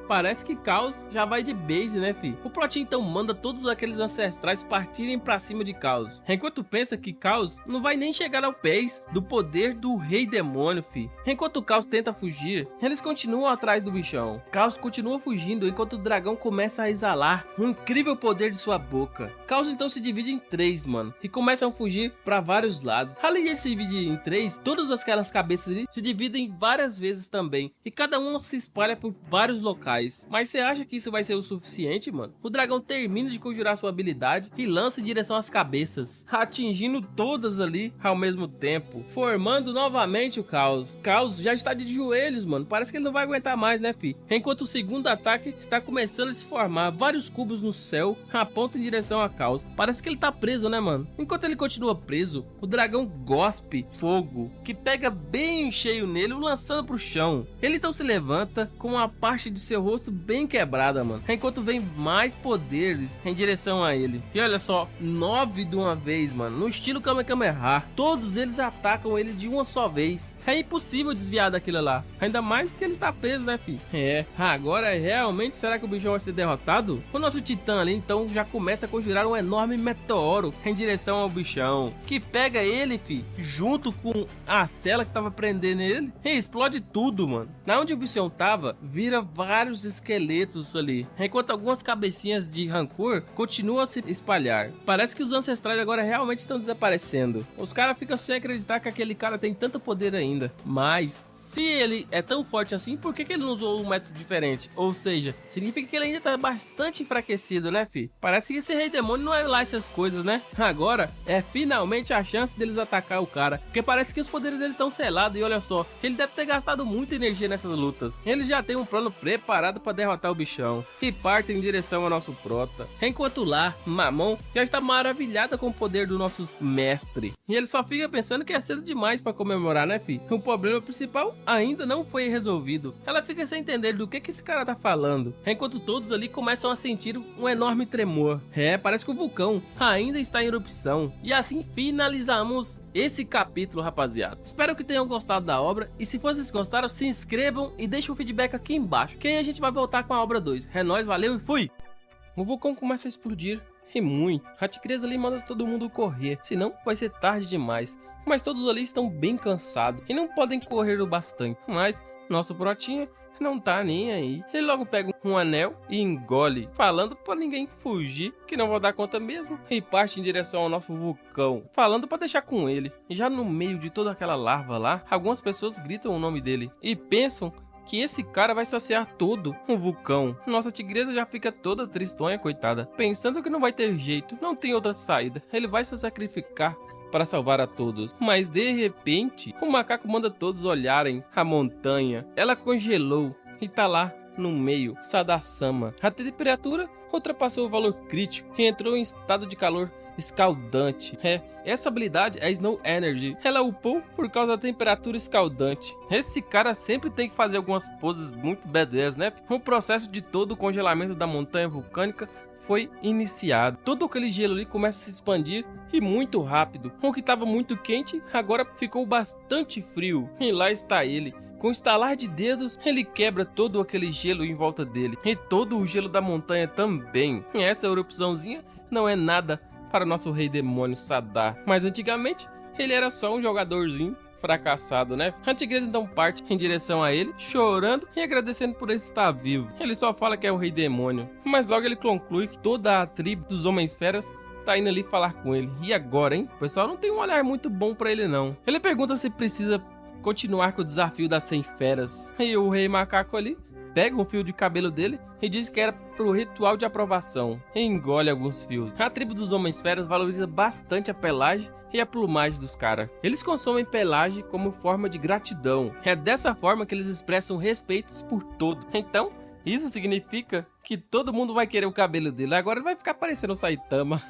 Parece que Caos já vai de base, né, fi? O Protinha então manda todos aqueles ancestrais partirem pra cima de Caos, enquanto pensa que Caos não vai nem chegar ao pés do poder do Rei Demônio, fi. Enquanto o Caos tenta fugir, eles continuam atrás do bichão. Caos continua fugindo enquanto o dragão começa a exalar um incrível poder de sua boca. Caos então se divide em 3, mano, e começam a fugir pra vários lados. Além de se dividir em 3, todas aquelas cabeças ali se dividem várias vezes também, e cada uma se espalha por vários locais. Mas você acha que isso vai ser o suficiente, mano? O dragão termina de conjurar sua habilidade e lança em direção às cabeças, atingindo todas ali ao mesmo tempo, formando novamente o Caos. Caos já está de joelhos, mano. Parece que ele não vai aguentar mais, né, fi? Enquanto o segundo ataque está começando a se formar, vários cubos no céu apontam em direção a Caos. Parece que ele tá preso, né, mano? Enquanto ele continua preso, o dragão gospe fogo, que pega bem cheio nele, o lançando pro chão. Ele então se levanta com uma parte de seu rosto bem quebrada, mano, enquanto vem mais poderes em direção a ele. E olha só, 9 de uma vez, mano, no estilo Kamehameha. Todos eles atacam ele de uma só vez. É impossível desviar daquilo lá, ainda mais que ele tá preso, né, fi? Agora realmente, será que o bichão vai ser derrotado? O nosso titã ali então já começa a conjurar um enorme meteoro em direção ao bichão, que pega ele, fi, junto com a cela que tava prendendo ele, e explode tudo, mano. Na onde o bichão tava, vira vários esqueletos ali, enquanto algumas cabecinhas de rancor continuam a se espalhar. Parece que os ancestrais agora realmente estão desaparecendo. Os caras ficam sem acreditar que aquele cara tem tanto poder ainda. Mas, se ele é tão forte assim, por que ele não usou um método diferente? Ou seja, significa que ele ainda tá bastante enfraquecido, né, fi? Parece que esse Rei Demônio não é lá essas coisas, né? Agora é finalmente a chance deles atacar o cara, porque parece que os poderes deles estão selados. E olha só, ele deve ter gastado muita energia nessas lutas. Ele já tem um plano preparado para derrotar o bichão e parte em direção ao nosso prota. Enquanto lá, Mamon já está maravilhada com o poder do nosso mestre, e ele só fica pensando que é cedo demais para comemorar, né, fi? O problema principal ainda não foi resolvido. Ela fica sem entender do que esse cara tá falando, enquanto todos ali começam a sentir um enorme tremor. Parece que o vulcão ainda está em erupção. E assim finalizamos esse capítulo, rapaziada. Espero que tenham gostado da obra, e se vocês gostaram, se inscrevam e deixem um feedback aqui embaixo, que aí a gente vai voltar com a obra 2. É nóis, valeu e fui! O vulcão começa a explodir, e muito. A tigresa ali manda todo mundo correr, senão vai ser tarde demais. Mas todos ali estão bem cansados e não podem correr o bastante. Mas nosso brotinha não tá nem aí. Ele logo pega um anel e engole, falando pra ninguém fugir, que não vou dar conta mesmo, e parte em direção ao nosso vulcão, falando pra deixar com ele. E já no meio de toda aquela larva lá, algumas pessoas gritam o nome dele e pensam que esse cara vai saciar todo o vulcão. Nossa tigresa já fica toda tristonha, coitada, pensando que não vai ter jeito, não tem outra saída, ele vai se sacrificar para salvar a todos. Mas de repente, o macaco manda todos olharem a montanha. Ela congelou e tá lá no meio, Sadasama. A temperatura ultrapassou o valor crítico e entrou em estado de calor escaldante. Essa habilidade é Snow Energy. Ela upou por causa da temperatura escaldante. Esse cara sempre tem que fazer algumas poses muito badass, né? O processo de todo o congelamento da montanha vulcânica foi iniciado. Todo aquele gelo ali começa a se expandir e muito rápido. O que estava muito quente agora ficou bastante frio. E lá está ele. Com um estalar de dedos, ele quebra todo aquele gelo em volta dele. E todo o gelo da montanha também. E essa erupçãozinha não é nada para o nosso rei demônio Sadar. Mas antigamente, ele era só um jogadorzinho fracassado, né? A tigresa então parte em direção a ele, chorando e agradecendo por ele estar vivo. Ele só fala que é o rei demônio, mas logo ele conclui que toda a tribo dos homens feras tá indo ali falar com ele. E agora, hein? O pessoal não tem um olhar muito bom pra ele, não. Ele pergunta se precisa continuar com o desafio das 100 feras. E o rei macaco ali pega um fio de cabelo dele e diz que era pro ritual de aprovação. E engole alguns fios. A tribo dos homens feras valoriza bastante a pelagem e a plumagem dos caras. Eles consomem pelagem como forma de gratidão. É dessa forma que eles expressam respeitos por todo. Então, isso significa que todo mundo vai querer o cabelo dele. Agora ele vai ficar parecendo o Saitama.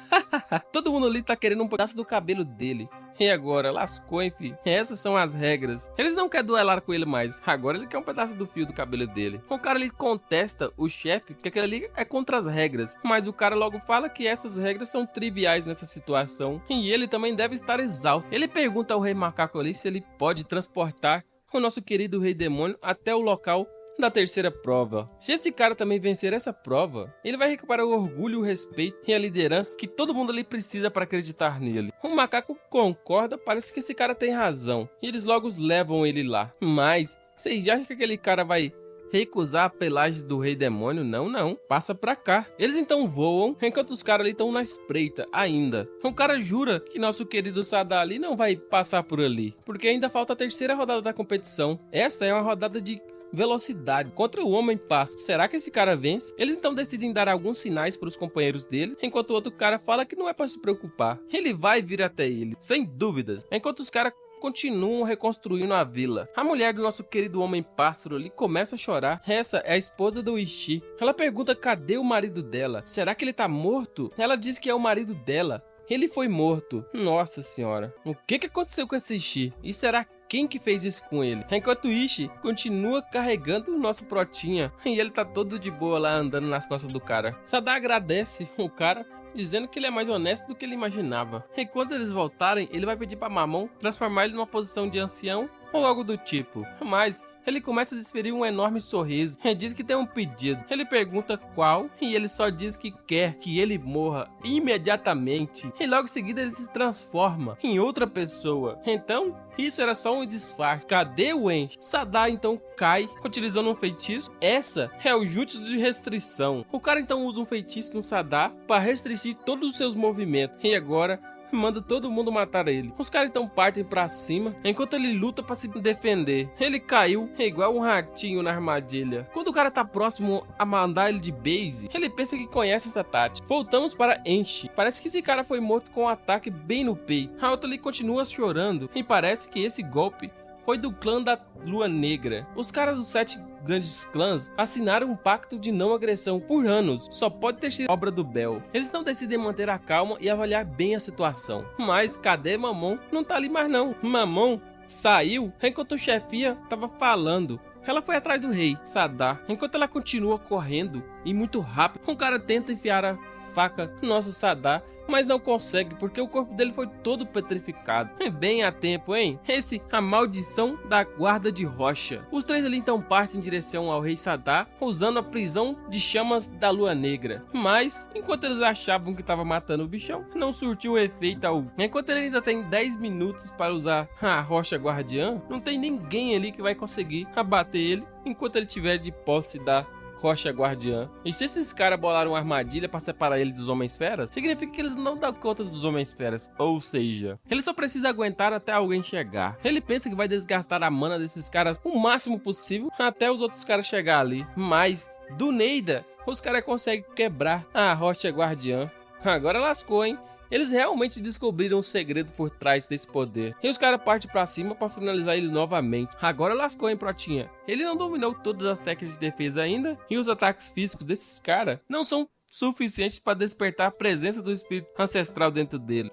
Todo mundo ali tá querendo um pedaço do cabelo dele. E agora, lascou, enfim. Essas são as regras. Eles não querem duelar com ele mais. Agora ele quer um pedaço do fio do cabelo dele. O cara ali contesta o chefe que aquele ali é contra as regras. Mas o cara logo fala que essas regras são triviais nessa situação. E ele também deve estar exausto. Ele pergunta ao rei macaco ali se ele pode transportar o nosso querido rei demônio até o local da terceira prova. Se esse cara também vencer essa prova, ele vai recuperar o orgulho, o respeito e a liderança que todo mundo ali precisa para acreditar nele. O macaco concorda, parece que esse cara tem razão, e eles logo levam ele lá. Mas, vocês acham que aquele cara vai recusar a pelagem do rei demônio? Não, passa pra cá. Eles então voam, enquanto os caras ali estão na espreita ainda. O cara jura que nosso querido Sadar ali não vai passar por ali, porque ainda falta a terceira rodada da competição. Essa é uma rodada de velocidade contra o Homem-Pássaro. Será que esse cara vence? Eles então decidem dar alguns sinais para os companheiros dele, enquanto o outro cara fala que não é para se preocupar. Ele vai vir até ele, sem dúvidas, enquanto os caras continuam reconstruindo a vila. A mulher do nosso querido Homem-Pássaro ali começa a chorar. Essa é a esposa do Ishii. Ela pergunta cadê o marido dela. Será que ele tá morto? Ela diz que é o marido dela. Ele foi morto. Nossa senhora. O que aconteceu com esse Ishii? E será quem que fez isso com ele? Enquanto Ishii continua carregando o nosso protinha. E ele tá todo de boa lá andando nas costas do cara. Sadar agradece o cara, dizendo que ele é mais honesto do que ele imaginava. E quando eles voltarem, ele vai pedir pra Mamon transformar ele numa posição de ancião ou algo do tipo. Mas ele começa a desferir um enorme sorriso e diz que tem um pedido. Ele pergunta qual e ele só diz que quer que ele morra imediatamente. E logo em seguida ele se transforma em outra pessoa. Então, isso era só um disfarce. Cadê o Enchi? Sadar então cai utilizando um feitiço. Essa é o jutsu de restrição. O cara então usa um feitiço no Sadar para restringir todos os seus movimentos. E agora manda todo mundo matar ele. Os caras então partem pra cima, enquanto ele luta pra se defender. Ele caiu igual um ratinho na armadilha. Quando o cara tá próximo a mandar ele de base, ele pensa que conhece essa tática. Voltamos para Enchi. Parece que esse cara foi morto com um ataque bem no peito. A outra ali continua chorando, e parece que esse golpe foi do clã da Lua Negra. Os caras dos 7 grandes clãs assinaram um pacto de não agressão por anos. Só pode ter sido obra do Bel. Eles não decidem manter a calma e avaliar bem a situação. Mas cadê Mamon? Não tá ali mais não. Mamon saiu enquanto o chefia tava falando. Ela foi atrás do rei, Sadar. Enquanto ela continua correndo, e muito rápido. O cara tenta enfiar a faca no nosso Sadar, mas não consegue porque o corpo dele foi todo petrificado. Bem a tempo, hein? Esse a maldição da guarda de rocha. Os três ali então partem em direção ao rei Sadar, usando a prisão de chamas da lua negra. Mas, enquanto eles achavam que estava matando o bichão, não surtiu efeito algum. Enquanto ele ainda tem 10 minutos para usar a rocha guardiã, não tem ninguém ali que vai conseguir abater ele enquanto ele tiver de posse da rocha guardiã. E se esses caras bolaram uma armadilha para separar ele dos Homens-Feras, significa que eles não dão conta dos Homens-Feras. Ou seja, ele só precisa aguentar até alguém chegar. Ele pensa que vai desgastar a mana desses caras o máximo possível até os outros caras chegar ali. Mas, do Neida, os caras conseguem quebrar a rocha guardiã. Agora lascou, hein? Eles realmente descobriram o segredo por trás desse poder. E os caras partem pra cima pra finalizar ele novamente. Agora lascou, hein, Protinha? Ele não dominou todas as técnicas de defesa ainda. E os ataques físicos desses caras não são suficientes para despertar a presença do espírito ancestral dentro dele.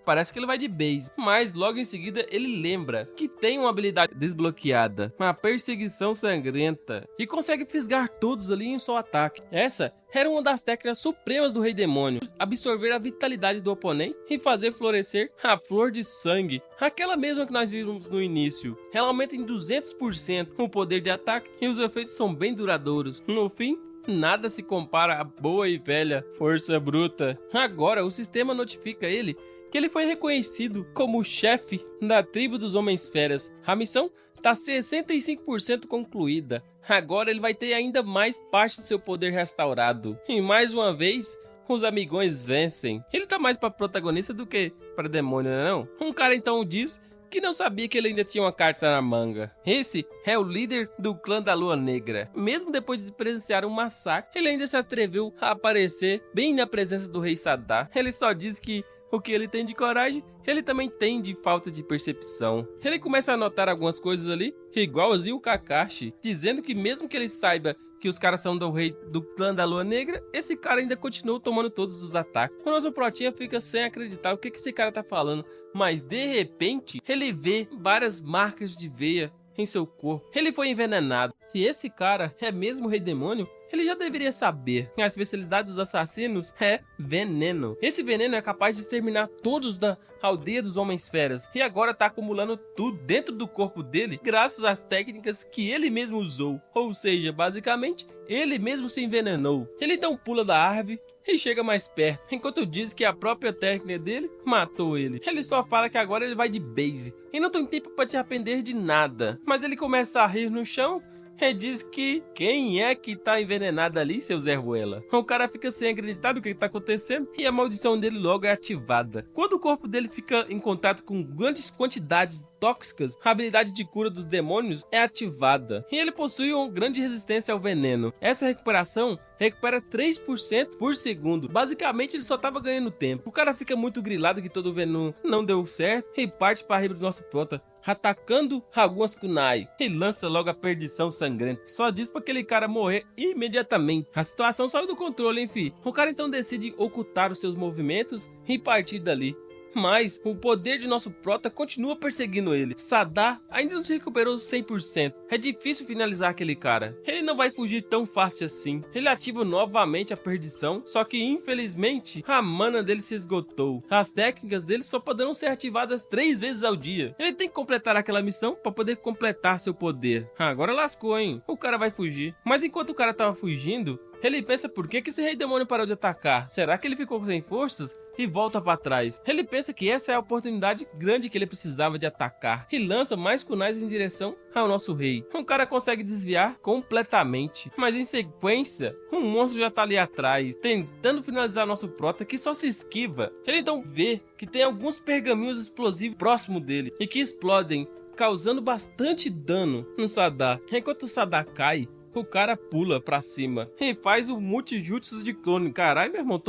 Parece que ele vai de base, mas logo em seguida ele lembra que tem uma habilidade desbloqueada, uma perseguição sangrenta, e consegue fisgar todos ali em um só ataque. Essa era uma das técnicas supremas do Rei Demônio: absorver a vitalidade do oponente e fazer florescer a flor de sangue, aquela mesma que nós vimos no início. Ela aumenta em 200% o poder de ataque e os efeitos são bem duradouros. No fim, nada se compara à boa e velha força bruta. Agora o sistema notifica ele que ele foi reconhecido como o chefe da tribo dos Homens-Feras. A missão está 65% concluída. Agora ele vai ter ainda mais parte do seu poder restaurado. E mais uma vez, os amigões vencem. Ele tá mais para protagonista do que para demônio, não? Um cara então diz que não sabia que ele ainda tinha uma carta na manga. Esse é o líder do clã da Lua Negra. Mesmo depois de presenciar um massacre, ele ainda se atreveu a aparecer bem na presença do rei Sadar. Ele só diz que o que ele tem de coragem, ele também tem de falta de percepção. Ele começa a notar algumas coisas ali, igualzinho o Kakashi, dizendo que mesmo que ele saiba que os caras são do rei do clã da Lua Negra, esse cara ainda continua tomando todos os ataques. O nosso Protinha fica sem acreditar o que esse cara tá falando, mas de repente ele vê várias marcas de veia em seu corpo. Ele foi envenenado. Se esse cara é mesmo o Rei Demônio, ele já deveria saber que a especialidade dos assassinos é veneno. Esse veneno é capaz de exterminar todos da aldeia dos Homens-Feras, e agora tá acumulando tudo dentro do corpo dele graças às técnicas que ele mesmo usou. Ou seja, basicamente, ele mesmo se envenenou. Ele então pula da árvore e chega mais perto, enquanto diz que a própria técnica dele matou ele. Ele só fala que agora ele vai de base e não tem tempo para te arrepender de nada. Mas ele começa a rir no chão e diz que quem é que tá envenenado ali, seu Zé Ruela? O cara fica sem acreditar no que tá acontecendo e a maldição dele logo é ativada. Quando o corpo dele fica em contato com grandes quantidades tóxicas, a habilidade de cura dos demônios é ativada e ele possui uma grande resistência ao veneno. Essa recuperação recupera 3% por segundo. Basicamente ele só tava ganhando tempo. O cara fica muito grilado que todo o veneno não deu certo e parte para a riba do nosso prota, atacando algumas kunai e lança logo a perdição sangrenta. Só diz para aquele cara morrer imediatamente. A situação saiu do controle, hein, fi? O cara então decide ocultar os seus movimentos e partir dali. Mas o poder de nosso prota continua perseguindo ele. Sadar ainda não se recuperou 100%. É difícil finalizar aquele cara. Ele não vai fugir tão fácil assim. Ele ativa novamente a perdição, só que infelizmente a mana dele se esgotou. As técnicas dele só poderão ser ativadas 3 vezes ao dia. Ele tem que completar aquela missão para poder completar seu poder. Agora lascou, hein? O cara vai fugir. Mas enquanto o cara tava fugindo, ele pensa por que esse rei demônio parou de atacar. Será que ele ficou sem forças? E volta para trás. Ele pensa que essa é a oportunidade grande que ele precisava de atacar e lança mais kunais em direção ao nosso rei. Um cara consegue desviar completamente, mas em sequência, um monstro já tá ali atrás, tentando finalizar nosso prota, que só se esquiva. Ele então vê que tem alguns pergaminhos explosivos próximo dele e que explodem, causando bastante dano no Sadar. Enquanto o Sadar cai, o cara pula pra cima e faz o multijutsu de clone. Caralho, meu irmão,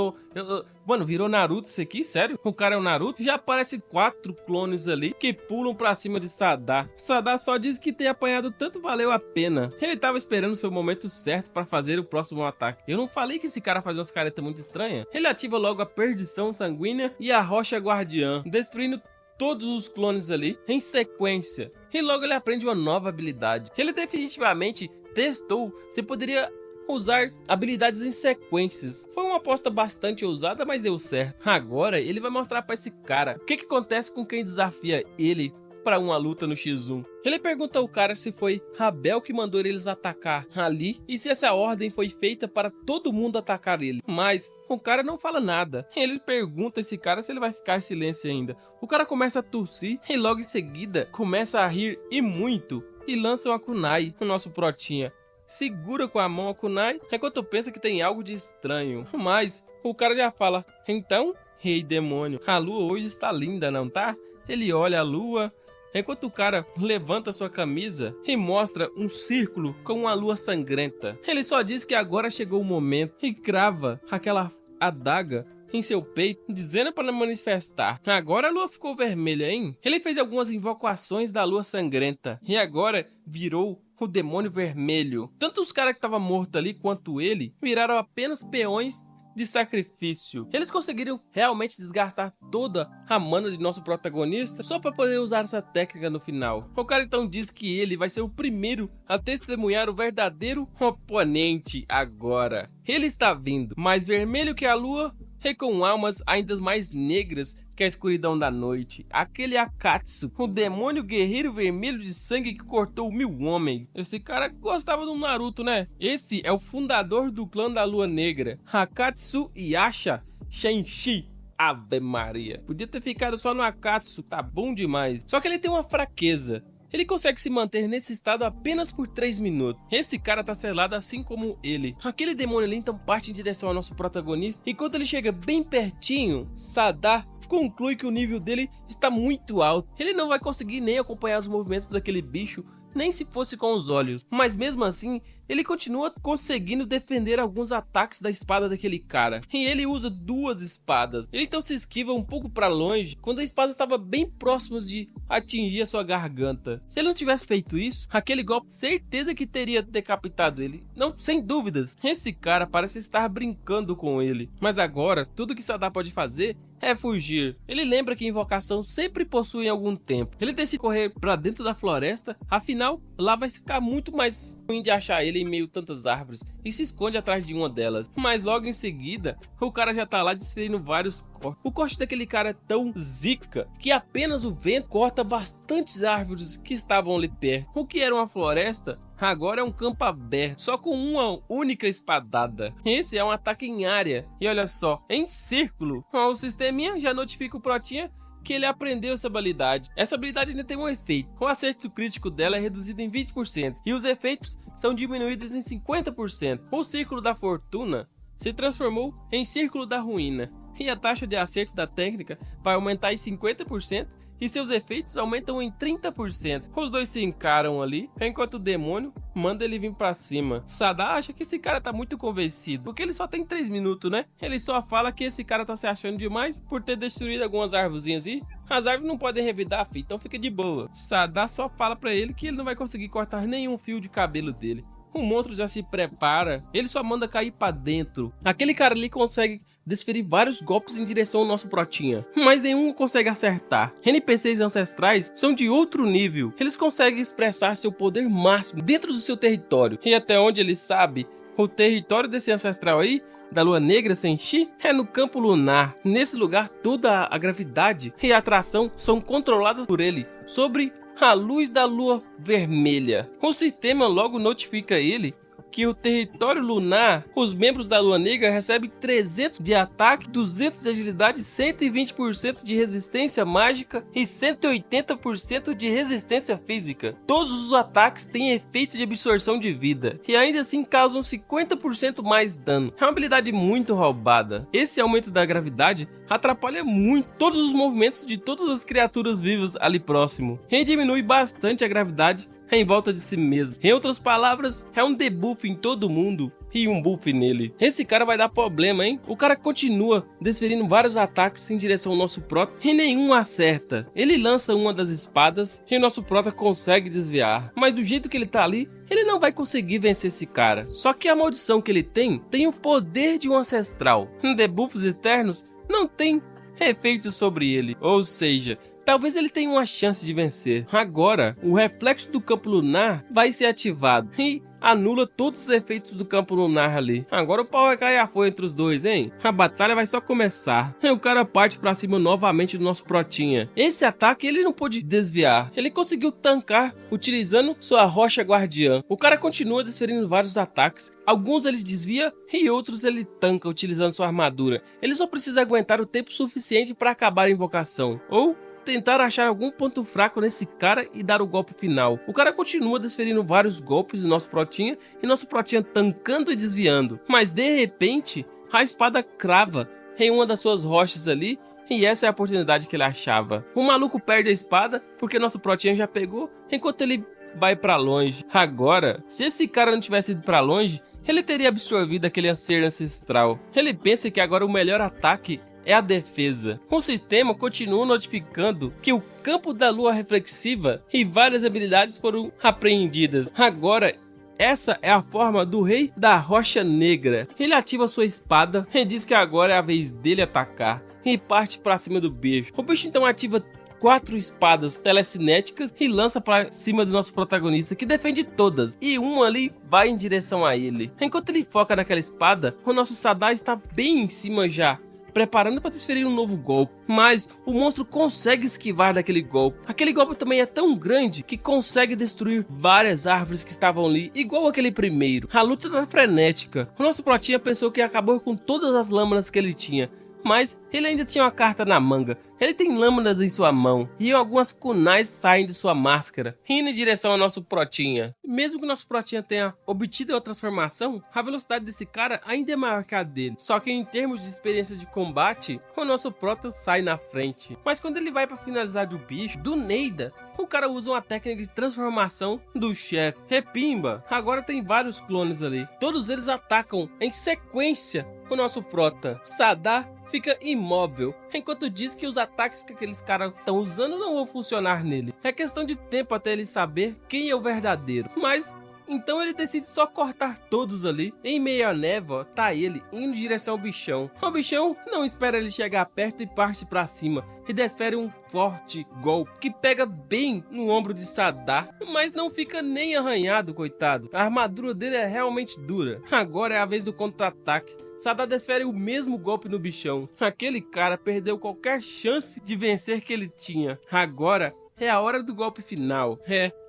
mano, virou Naruto isso aqui, sério? O cara é o Naruto? Já aparece 4 clones ali que pulam pra cima de Sadar. Sadar só diz que ter apanhado tanto valeu a pena. Ele tava esperando o seu momento certo pra fazer o próximo ataque. Eu não falei que esse cara fazia umas caretas muito estranhas? Ele ativa logo a perdição sanguínea e a rocha guardiã, destruindo todos os clones ali em sequência. E logo ele aprende uma nova habilidade. Ele definitivamente testou se poderia usar habilidades em sequências. Foi uma aposta bastante ousada, mas deu certo. Agora ele vai mostrar pra esse cara o que acontece com quem desafia ele para uma luta no X1. Ele pergunta ao cara se foi Rabel que mandou eles atacar ali e se essa ordem foi feita para todo mundo atacar ele. Mas o cara não fala nada. Ele pergunta a esse cara se ele vai ficar em silêncio ainda. O cara começa a tossir e logo em seguida começa a rir e muito e lança uma kunai no nosso protinha. Segura com a mão a kunai enquanto pensa que tem algo de estranho. Mas o cara já fala: então, rei demônio, a lua hoje está linda, não tá? Ele olha a lua enquanto o cara levanta sua camisa e mostra um círculo com uma lua sangrenta. Ele só diz que agora chegou o momento e crava aquela adaga em seu peito, dizendo para manifestar. Agora a lua ficou vermelha, hein? Ele fez algumas invocações da lua sangrenta e agora virou o demônio vermelho. Tanto os caras que estavam mortos ali quanto ele viraram apenas peões de sacrifício. Eles conseguiram realmente desgastar toda a mana de nosso protagonista só para poder usar essa técnica no final. O cara então diz que ele vai ser o primeiro a testemunhar o verdadeiro oponente agora. Ele está vindo, mais vermelho que a lua e com almas ainda mais negras que a escuridão da noite. Aquele Akatsu, o demônio guerreiro vermelho de sangue que cortou 1000 homens. Esse cara gostava do Naruto, né? Esse é o fundador do clã da Lua Negra, Akatsu Yasha Shenshi. Ave Maria. Podia ter ficado só no Akatsu, tá bom demais. Só que ele tem uma fraqueza. Ele consegue se manter nesse estado apenas por 3 minutos. Esse cara tá selado assim como ele. Aquele demônio ali então parte em direção ao nosso protagonista. E quando ele chega bem pertinho, Sadar conclui que o nível dele está muito alto. Ele não vai conseguir nem acompanhar os movimentos daquele bicho, nem se fosse com os olhos. Mas mesmo assim, ele continua conseguindo defender alguns ataques da espada daquele cara. E ele usa 2 espadas. Ele então se esquiva um pouco para longe, quando a espada estava bem próxima de atingir a sua garganta. Se ele não tivesse feito isso, aquele golpe certeza que teria decapitado ele. Não, sem dúvidas. Esse cara parece estar brincando com ele. Mas agora, tudo que Sadar pode fazer é fugir. Ele lembra que invocação sempre possui algum tempo. Ele decide correr para dentro da floresta, afinal, lá vai ficar muito mais ruim de achar ele em meio a tantas árvores, e se esconde atrás de uma delas. Mas logo em seguida, o cara já tá lá desferindo vários cortes. O corte daquele cara é tão zica que apenas o vento corta bastantes árvores que estavam ali perto. O que era uma floresta, agora é um campo aberto, só com uma única espadada. Esse é um ataque em área. E olha só, em círculo. O sisteminha já notifica o protinha que ele aprendeu essa habilidade. Essa habilidade ainda tem um efeito. O acerto crítico dela é reduzido em 20% e os efeitos são diminuídos em 50%. O círculo da fortuna se transformou em círculo da ruína. E a taxa de acerto da técnica vai aumentar em 50% e seus efeitos aumentam em 30%. Os dois se encaram ali, enquanto o demônio manda ele vir pra cima. Sadar acha que esse cara tá muito convencido, porque ele só tem 3 minutos, né? Ele só fala que esse cara tá se achando demais por ter destruído algumas árvorezinhas aí. As árvores não podem revidar, filho, então fica de boa. Sadar só fala pra ele que ele não vai conseguir cortar nenhum fio de cabelo dele. O monstro já se prepara, ele só manda cair pra dentro. Aquele cara ali consegue desferir vários golpes em direção ao nosso protinha, mas nenhum consegue acertar. NPCs ancestrais são de outro nível. Eles conseguem expressar seu poder máximo dentro do seu território. E até onde ele sabe, o território desse ancestral aí, da Lua Negra Senshi, é no campo lunar. Nesse lugar, toda a gravidade e a atração são controladas por ele, sobre a luz da lua vermelha. O sistema logo notifica ele que o território lunar, os membros da Lua Negra recebem 300 de ataque, 200 de agilidade, 120% de resistência mágica e 180% de resistência física. Todos os ataques têm efeito de absorção de vida e ainda assim causam 50% mais dano. É uma habilidade muito roubada. Esse aumento da gravidade atrapalha muito todos os movimentos de todas as criaturas vivas ali próximo e diminui bastante a gravidade em volta de si mesmo. Em outras palavras, é um debuff em todo mundo e um buff nele. Esse cara vai dar problema, hein? O cara continua desferindo vários ataques em direção ao nosso prota e nenhum acerta. Ele lança uma das espadas e o nosso prota consegue desviar. Mas do jeito que ele tá ali, ele não vai conseguir vencer esse cara. Só que a maldição que ele tem o poder de um ancestral. Debuffos externos não tem efeito sobre ele. Ou seja, talvez ele tenha uma chance de vencer. Agora, o reflexo do campo lunar vai ser ativado e anula todos os efeitos do campo lunar ali. Agora o pau vai cair a folha entre os dois, hein? A batalha vai só começar. E o cara parte pra cima novamente do nosso protinha. Esse ataque ele não pôde desviar. Ele conseguiu tancar utilizando sua rocha guardiã. O cara continua desferindo vários ataques. Alguns ele desvia e outros ele tanca utilizando sua armadura. Ele só precisa aguentar o tempo suficiente para acabar a invocação. Ou tentar achar algum ponto fraco nesse cara e dar o golpe final. O cara continua desferindo vários golpes do nosso protinha e nosso protinha tancando e desviando. Mas de repente, a espada crava em uma das suas rochas ali e essa é a oportunidade que ele achava. O maluco perde a espada porque nosso protinha já pegou enquanto ele vai pra longe. Agora, se esse cara não tivesse ido pra longe, ele teria absorvido aquele ser ancestral. Ele pensa que agora o melhor ataque é a defesa. O sistema continua notificando que o campo da lua reflexiva e várias habilidades foram apreendidas. Agora, essa é a forma do rei da rocha negra. Ele ativa sua espada e diz que agora é a vez dele atacar e parte para cima do bicho. O bicho então ativa 4 espadas telecinéticas e lança para cima do nosso protagonista, que defende todas, e uma ali vai em direção a ele. Enquanto ele foca naquela espada, o nosso Sadar está bem em cima já, preparando para desferir um novo golpe, mas o monstro consegue esquivar daquele golpe. Aquele golpe também é tão grande que consegue destruir várias árvores que estavam ali, igual aquele primeiro. A luta tá frenética. O nosso protinha pensou que acabou com todas as lâminas que ele tinha, mas ele ainda tinha uma carta na manga. Ele tem lâminas em sua mão e algumas kunais saem de sua máscara, indo em direção ao nosso protinha. Mesmo que o nosso protinha tenha obtido a transformação, a velocidade desse cara ainda é maior que a dele. Só que em termos de experiência de combate, o nosso prota sai na frente. Mas quando ele vai para finalizar do bicho, do Neida, o cara usa uma técnica de transformação do chefe. Repimba! Agora tem vários clones ali. Todos eles atacam em sequência o nosso prota. Sadar fica imóvel, enquanto diz que os ataques que aqueles caras estão usando não vão funcionar nele. É questão de tempo até ele saber quem é o verdadeiro. Mas então ele decide só cortar todos ali. Em meio à névoa, tá ele indo em direção ao bichão. O bichão não espera ele chegar perto e parte pra cima e desfere um forte golpe que pega bem no ombro de Sadar, mas não fica nem arranhado, coitado. A armadura dele é realmente dura. Agora é a vez do contra-ataque. Sadar desfere o mesmo golpe no bichão. Aquele cara perdeu qualquer chance de vencer que ele tinha. Agora é a hora do golpe final.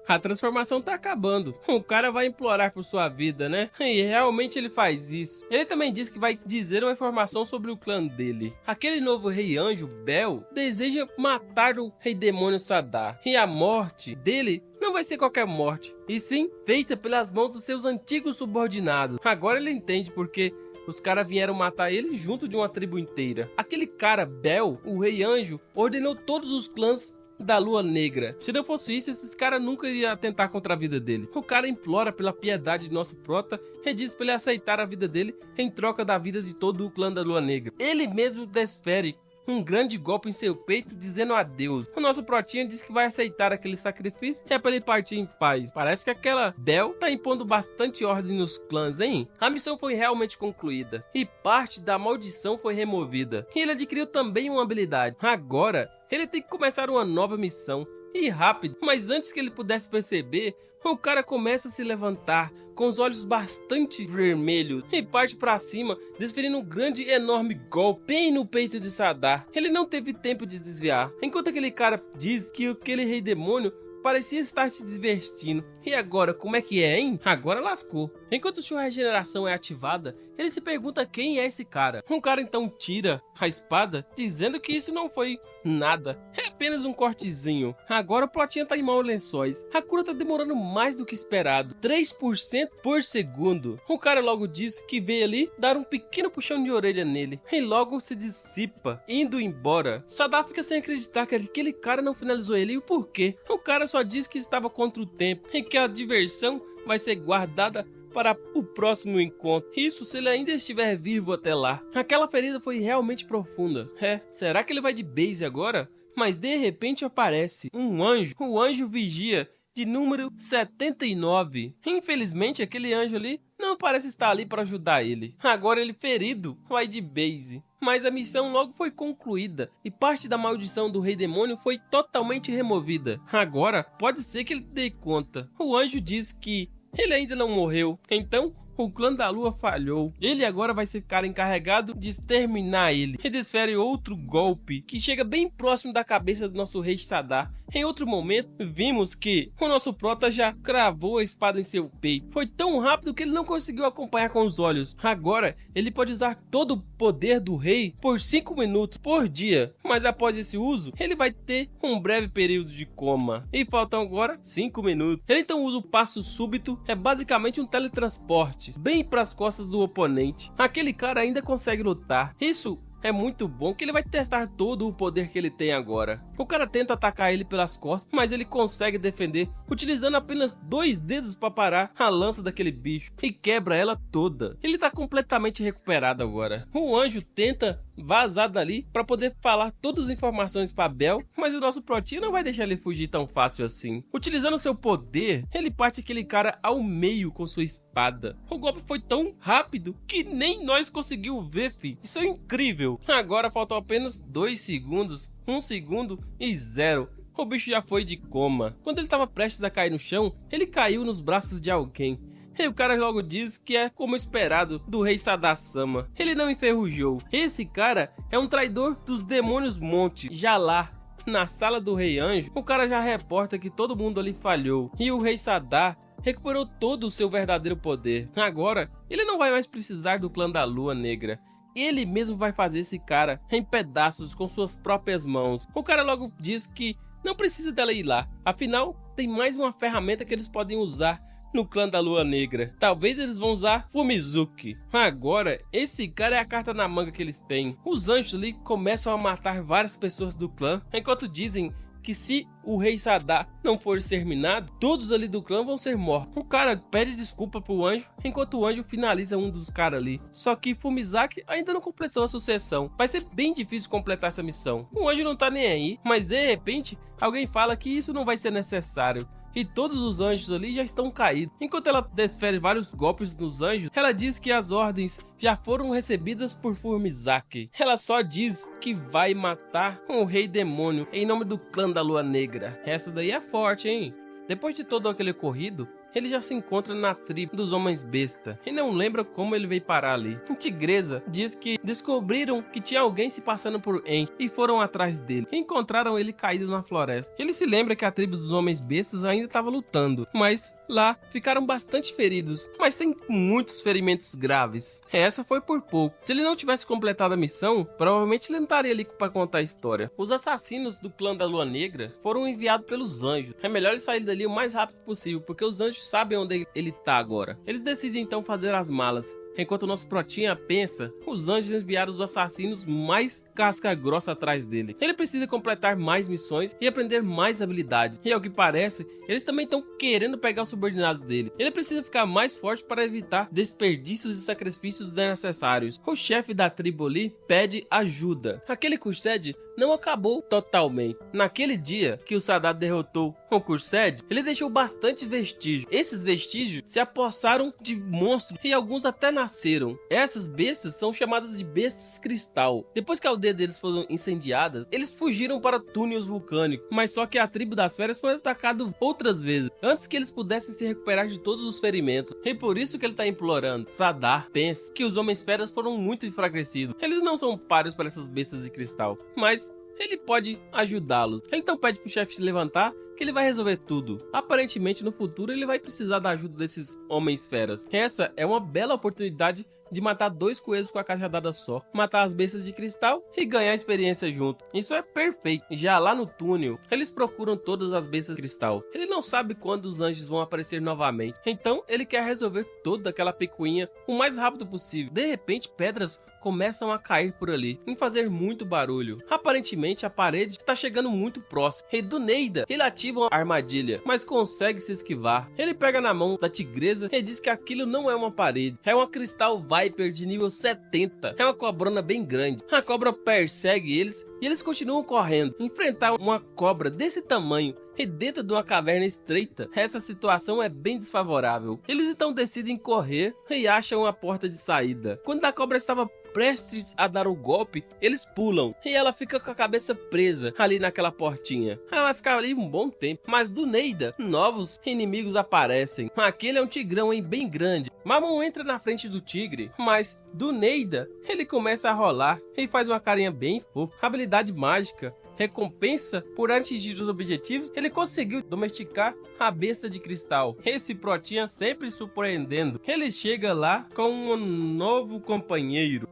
A transformação tá acabando. O cara vai implorar por sua vida, né? E realmente ele faz isso. Ele também diz que vai dizer uma informação sobre o clã dele. Aquele novo rei anjo, Bel, deseja matar o rei demônio Sadar. E a morte dele não vai ser qualquer morte, e sim feita pelas mãos dos seus antigos subordinados. Agora ele entende porque os caras vieram matar ele junto de uma tribo inteira. Aquele cara, Bel, o rei anjo, ordenou todos os clãs da lua negra. Se não fosse isso, esses caras nunca iriam atentar contra a vida dele. O cara implora pela piedade de nosso prota e diz para ele aceitar a vida dele em troca da vida de todo o clã da lua negra. Ele mesmo desfere um grande golpe em seu peito, dizendo adeus. O nosso protinha diz que vai aceitar aquele sacrifício e é para ele partir em paz. Parece que aquela Bel tá impondo bastante ordem nos clãs, hein? A missão foi realmente concluída e parte da maldição foi removida. E ele adquiriu também uma habilidade. Agora ele tem que começar uma nova missão, e rápido. Mas antes que ele pudesse perceber, o cara começa a se levantar com os olhos bastante vermelhos e parte para cima, desferindo um grande e enorme golpe bem no peito de Sadar. Ele não teve tempo de desviar, enquanto aquele cara diz que aquele rei demônio parecia estar se divertindo. E agora, como é que é, hein? Agora lascou. Enquanto sua regeneração é ativada, ele se pergunta quem é esse cara. Um cara então tira a espada, dizendo que isso não foi nada, é apenas um cortezinho. Agora o plotinha tá em maus lençóis. A cura tá demorando mais do que esperado, 3% por segundo. O cara logo diz que veio ali dar um pequeno puxão de orelha nele e logo se dissipa, indo embora. Sadar fica sem acreditar que aquele cara não finalizou ele, e o porquê? O cara só disse que estava contra o tempo e que a diversão vai ser guardada para o próximo encontro. Isso se ele ainda estiver vivo até lá. Aquela ferida foi realmente profunda. Será que ele vai de base agora? Mas de repente aparece um anjo, o anjo vigia de número 79. Infelizmente aquele anjo ali não parece estar ali para ajudar ele. Agora ele ferido vai de base. mas a missão logo foi concluída e parte da maldição do Rei Demônio foi totalmente removida. Agora, pode ser que ele dê conta. O anjo diz que ele ainda não morreu, então o clã da lua falhou. Ele agora vai ficar encarregado de exterminar ele. E desfere outro golpe que chega bem próximo da cabeça do nosso rei Sadar. Em outro momento, vimos que o nosso prota já cravou a espada em seu peito. Foi tão rápido que ele não conseguiu acompanhar com os olhos. Agora, ele pode usar todo o poder do rei por 5 minutos por dia. Mas após esse uso, ele vai ter um breve período de coma. E faltam agora 5 minutos. Ele então usa o passo súbito, é basicamente um teletransporte bem para as costas do oponente. Aquele cara ainda consegue lutar. Isso é muito bom que ele vai testar todo o poder que ele tem agora. O cara tenta atacar ele pelas costas, mas ele consegue defender utilizando apenas 2 dedos para parar a lança daquele bicho e quebra ela toda. Ele tá completamente recuperado agora. O anjo tenta vazar dali para poder falar todas as informações para Bel, mas o nosso protinho não vai deixar ele fugir tão fácil assim. Utilizando seu poder, ele parte aquele cara ao meio com sua espada. O golpe foi tão rápido que nem nós conseguimos ver, fi. Isso é incrível. Agora faltam apenas 2 segundos, 1 segundo e 0. O bicho já foi de coma. Quando ele estava prestes a cair no chão, ele caiu nos braços de alguém. E o cara logo diz que é como esperado do rei Sadar-sama. Ele não enferrujou. Esse cara é um traidor dos demônios Monte. Já lá, na sala do rei anjo, o cara já reporta que todo mundo ali falhou. E o rei Sadar recuperou todo o seu verdadeiro poder. Agora, ele não vai mais precisar do clã da lua negra. Ele mesmo vai fazer esse cara em pedaços com suas próprias mãos. O cara logo diz que não precisa dela ir lá. Afinal, tem mais uma ferramenta que eles podem usar no clã da lua negra. Talvez eles vão usar Fumizuki. Agora, esse cara é a carta na manga que eles têm. Os anjos ali começam a matar várias pessoas do clã, enquanto dizem que se o rei Sadar não for exterminado, todos ali do clã vão ser mortos. O cara pede desculpa pro anjo, enquanto o anjo finaliza um dos caras ali. Só que Fumizaki ainda não completou a sucessão. Vai ser bem difícil completar essa missão. O anjo não tá nem aí, mas de repente, alguém fala que isso não vai ser necessário. E todos os anjos ali já estão caídos. Enquanto ela desfere vários golpes nos anjos, ela diz que as ordens já foram recebidas por Fumizaki. Ela só diz que vai matar o rei demônio em nome do clã da lua negra. Essa daí é forte, hein? Depois de todo aquele ocorrido, ele já se encontra na tribo dos homens besta e não lembra como ele veio parar ali. A tigresa diz que descobriram que tinha alguém se passando por En e foram atrás dele. Encontraram ele caído na floresta. Ele se lembra que a tribo dos homens bestas ainda estava lutando, mas lá ficaram bastante feridos, mas sem muitos ferimentos graves. Essa foi por pouco. Se ele não tivesse completado a missão, provavelmente ele não estaria ali para contar a história. Os assassinos do clã da lua negra foram enviados pelos anjos. É melhor ele sair dali o mais rápido possível, porque os anjos sabem onde ele tá agora. Eles decidem então fazer as malas. Enquanto o nosso protinha pensa, os anjos enviaram os assassinos mais casca grossa atrás dele. Ele precisa completar mais missões e aprender mais habilidades. E ao que parece, eles também estão querendo pegar os subordinados dele. Ele precisa ficar mais forte para evitar desperdícios e sacrifícios desnecessários. O chefe da tribo ali pede ajuda. Aquele Kursed não acabou totalmente. Naquele dia que o Sadar derrotou o Kursed, ele deixou bastante vestígio. Esses vestígios se apossaram de monstros e alguns até nasceram. Essas bestas são chamadas de bestas cristal. Depois que a aldeia deles foram incendiadas, eles fugiram para túneis vulcânicos, mas só que a tribo das feras foi atacada outras vezes, antes que eles pudessem se recuperar de todos os ferimentos. E por isso que ele está implorando. Sadar pensa que os homens feras foram muito enfraquecidos. Eles não são páreos para essas bestas de cristal, mas ele pode ajudá-los. Ele então pede pro chefe se levantar, que ele vai resolver tudo. Aparentemente, no futuro, ele vai precisar da ajuda desses homens feras. Essa é uma bela oportunidade de matar 2 coelhos com a cajadada só, matar as bestas de cristal e ganhar experiência junto. Isso é perfeito. Já lá no túnel, eles procuram todas as bestas de cristal. Ele não sabe quando os anjos vão aparecer novamente, então ele quer resolver toda aquela picuinha o mais rápido possível. De repente, pedras começam a cair por ali, em fazer muito barulho. Aparentemente, a parede está chegando muito próximo. E do Neida, ele ativa uma armadilha, mas consegue se esquivar. Ele pega na mão da tigresa e diz que aquilo não é uma parede, é uma Crystal Viper de nível 70. É uma cobrona bem grande. A cobra persegue eles e eles continuam correndo. Enfrentar uma cobra desse tamanho e dentro de uma caverna estreita, essa situação é bem desfavorável. Eles então decidem correr e acham a porta de saída. Quando a cobra estava prestes a dar o golpe, eles pulam e ela fica com a cabeça presa ali naquela portinha. Ela vai ficar ali um bom tempo, mas do Neida, novos inimigos aparecem. Aquele é um tigrão, hein, bem grande. Mamon entra na frente do tigre, mas do Neida, ele começa a rolar e faz uma carinha bem fofa. Habilidade mágica. Recompensa por atingir os objetivos, ele conseguiu domesticar a besta de cristal. Esse protinha sempre surpreendendo. Ele chega lá com um novo companheiro.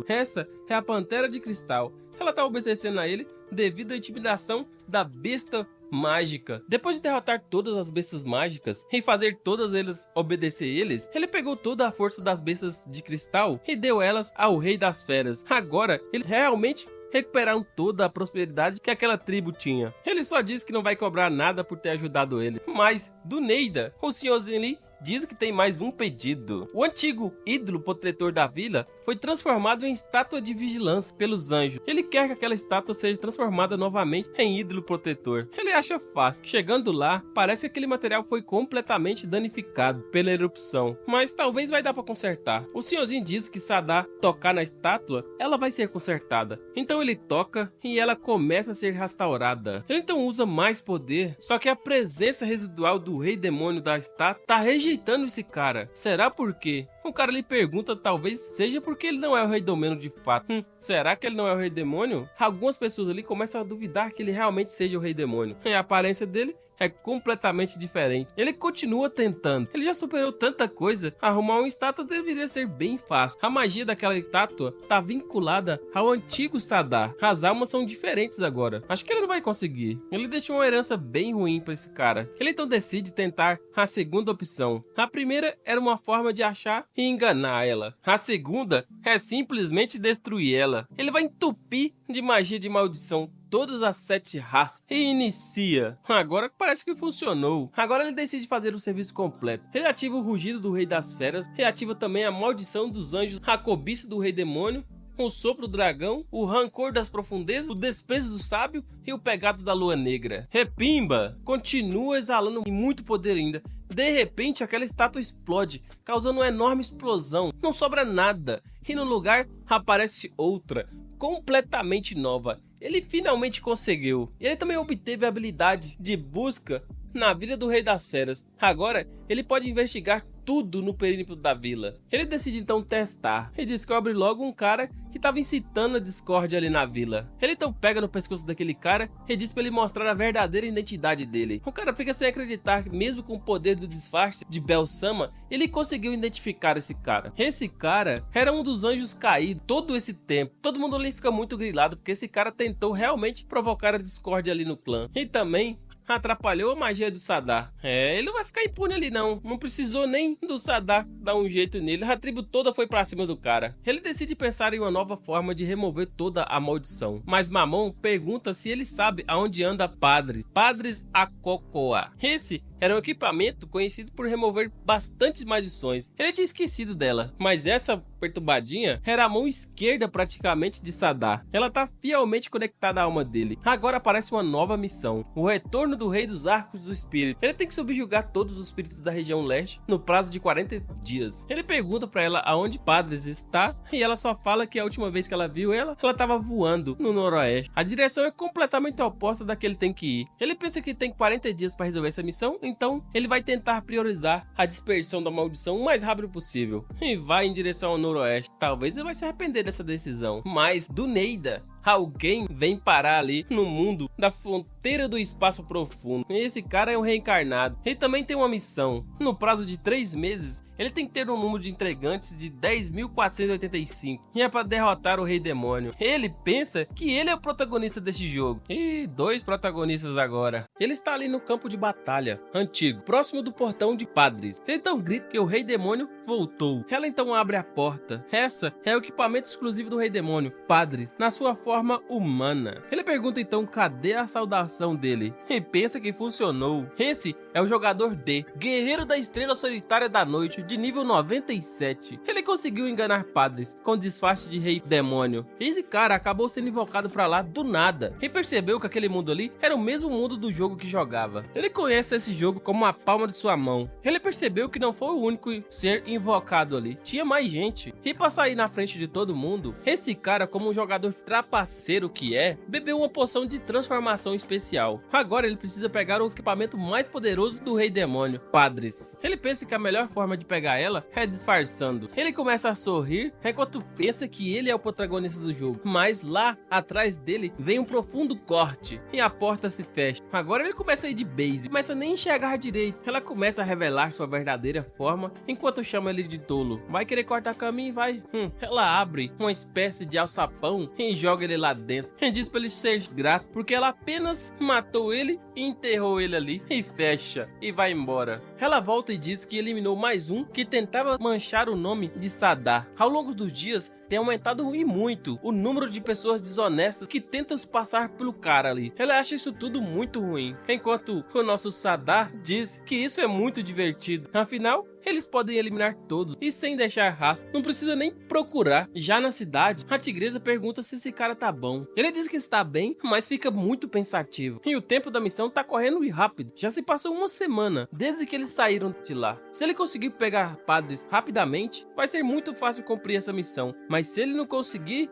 Essa é a Pantera de Cristal. Ela tá obedecendo a ele devido à intimidação da besta mágica. Depois de derrotar todas as bestas mágicas e fazer todas elas obedecer eles, ele pegou toda a força das bestas de cristal e deu elas ao Rei das Feras. Agora, ele realmente recuperaram toda a prosperidade que aquela tribo tinha. Ele só disse que não vai cobrar nada por ter ajudado ele. Mas, do Neida, o senhorzinho ali diz que tem mais um pedido. O antigo ídolo protetor da vila foi transformado em estátua de vigilância pelos anjos. Ele quer que aquela estátua seja transformada novamente em ídolo protetor. Ele acha fácil. Chegando lá, parece que aquele material foi completamente danificado pela erupção, mas talvez vai dar para consertar. O senhorzinho diz que se Sadar tocar na estátua, ela vai ser consertada. Então ele toca e ela começa a ser restaurada. Ele então usa mais poder, só que a presença residual do rei demônio da estátua tá rejeitando esse cara. Será por quê? O cara lhe pergunta, talvez seja porque ele não é o rei demônio de fato. Será que ele não é o rei demônio? Algumas pessoas ali começam a duvidar que ele realmente seja o rei demônio. E a aparência dele é completamente diferente. Ele continua tentando. Ele já superou tanta coisa. Arrumar uma estátua deveria ser bem fácil. A magia daquela estátua tá vinculada ao antigo Sadar. As almas são diferentes agora. Acho que ele não vai conseguir. Ele deixou uma herança bem ruim para esse cara. Ele então decide tentar a segunda opção. A primeira era uma forma de achar e enganar ela. A segunda é simplesmente destruir ela. Ele vai entupir de magia de maldição todas as 7 raças e inicia. Agora parece que funcionou. Agora ele decide fazer o serviço completo. Ele ativa o rugido do Rei das Feras, reativa também a maldição dos anjos, a cobiça do Rei Demônio, o sopro do dragão, o rancor das profundezas, o desprezo do sábio e o pegado da lua negra. Repimba continua exalando muito poder ainda. De repente aquela estátua explode, causando uma enorme explosão. Não sobra nada e no lugar aparece outra, completamente nova. Ele finalmente conseguiu. Ele também obteve a habilidade de busca na vida do Rei das Feras. Agora ele pode investigar tudo no perímetro da vila. Ele decide então testar e descobre logo um cara que estava incitando a discórdia ali na vila. Ele então pega no pescoço daquele cara e diz para ele mostrar a verdadeira identidade dele. O cara fica sem acreditar que mesmo com o poder do disfarce de Bel-Sama, ele conseguiu identificar esse cara. Esse cara era um dos anjos caídos todo esse tempo. Todo mundo ali fica muito grilado porque esse cara tentou realmente provocar a discórdia ali no clã. E também atrapalhou a magia do Sadar. Ele não vai ficar impune ali não. Não precisou nem do Sadar dar um jeito nele. A tribo toda foi pra cima do cara. Ele decide pensar em uma nova forma de remover toda a maldição. Mas Mamon pergunta se ele sabe aonde anda Padres Akokoa. Esse era um equipamento conhecido por remover bastantes maldições. Ele tinha esquecido dela, mas essa perturbadinha era a mão esquerda praticamente de Sadar. Ela tá fielmente conectada à alma dele. Agora aparece uma nova missão: o retorno do Rei dos Arcos do Espírito. Ele tem que subjugar todos os espíritos da região leste no prazo de 40 dias. Ele pergunta pra ela aonde Padres está e ela só fala que a última vez que ela viu ela tava voando no noroeste. A direção é completamente oposta da que ele tem que ir. Ele pensa que tem 40 dias para resolver essa missão, então ele vai tentar priorizar a dispersão da maldição o mais rápido possível e vai em direção ao noroeste. Talvez ele vai se arrepender dessa decisão, mas do Neida alguém vem parar ali no mundo da fronteira do espaço profundo. E esse cara é um reencarnado. Ele também tem uma missão. No prazo de 3 meses, ele tem que ter um número de entregantes de 10.485. E é para derrotar o Rei Demônio. Ele pensa que ele é o protagonista deste jogo. E 2 protagonistas agora. Ele está ali no campo de batalha antigo, próximo do portão de Padres. Ele então grita que o Rei Demônio voltou. Ela então abre a porta. Essa é o equipamento exclusivo do Rei Demônio, Padres, na sua forma humana. Ele pergunta então cadê a saudação dele e pensa que funcionou. Esse é o jogador D, guerreiro da estrela solitária da noite, de nível 97. Ele conseguiu enganar padres com disfarce de rei demônio. Esse cara acabou sendo invocado pra lá do nada e percebeu que aquele mundo ali era o mesmo mundo do jogo que jogava. Ele conhece esse jogo como a palma de sua mão. Ele percebeu que não foi o único ser invocado ali, tinha mais gente. E pra sair na frente de todo mundo, esse cara, como um jogador trapaceiro que é, bebeu uma poção de transformação especial. Agora ele precisa pegar o equipamento mais poderoso do rei demônio, Padres. Ele pensa que a melhor forma de pegar ela é disfarçando. Ele começa a sorrir enquanto pensa que ele é o protagonista do jogo, mas lá atrás dele vem um profundo corte e a porta se fecha. Agora ele começa a ir de base, começa a nem enxergar direito. Ela começa a revelar sua verdadeira forma enquanto chama ele de tolo. Vai querer cortar caminho? Vai. Ela abre uma espécie de alçapão e joga ele lá dentro. E diz pra ele ser grato porque ela apenas matou ele e enterrou ele ali. E fecha e vai embora. Ela volta e diz que eliminou mais um que tentava manchar o nome de Sadar. Ao longo dos dias, tem aumentado e muito o número de pessoas desonestas que tentam se passar pelo cara ali. Ela acha isso tudo muito ruim, enquanto o nosso Sadar diz que isso é muito divertido. Afinal, eles podem eliminar todos e sem deixar rastro, não precisa nem procurar. Já na cidade, a tigresa pergunta se esse cara tá bom. Ele diz que está bem, mas fica muito pensativo. E o tempo da missão tá correndo rápido. Já se passou uma semana desde que eles saíram de lá. Se ele conseguir pegar padres rapidamente, vai ser muito fácil cumprir essa missão. Mas se ele não conseguir,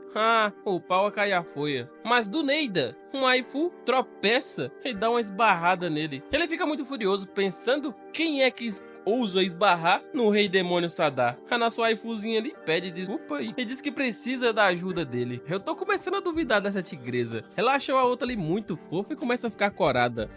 o pau a cair a folha. Mas do Neida, um waifu tropeça e dá uma esbarrada nele. Ele fica muito furioso pensando quem é que ousa esbarrar no rei demônio Sadar. A nossa waifuzinha ali pede desculpa e diz que precisa da ajuda dele. Eu tô começando a duvidar dessa tigresa. Ela achou a outra ali muito fofa e começa a ficar corada.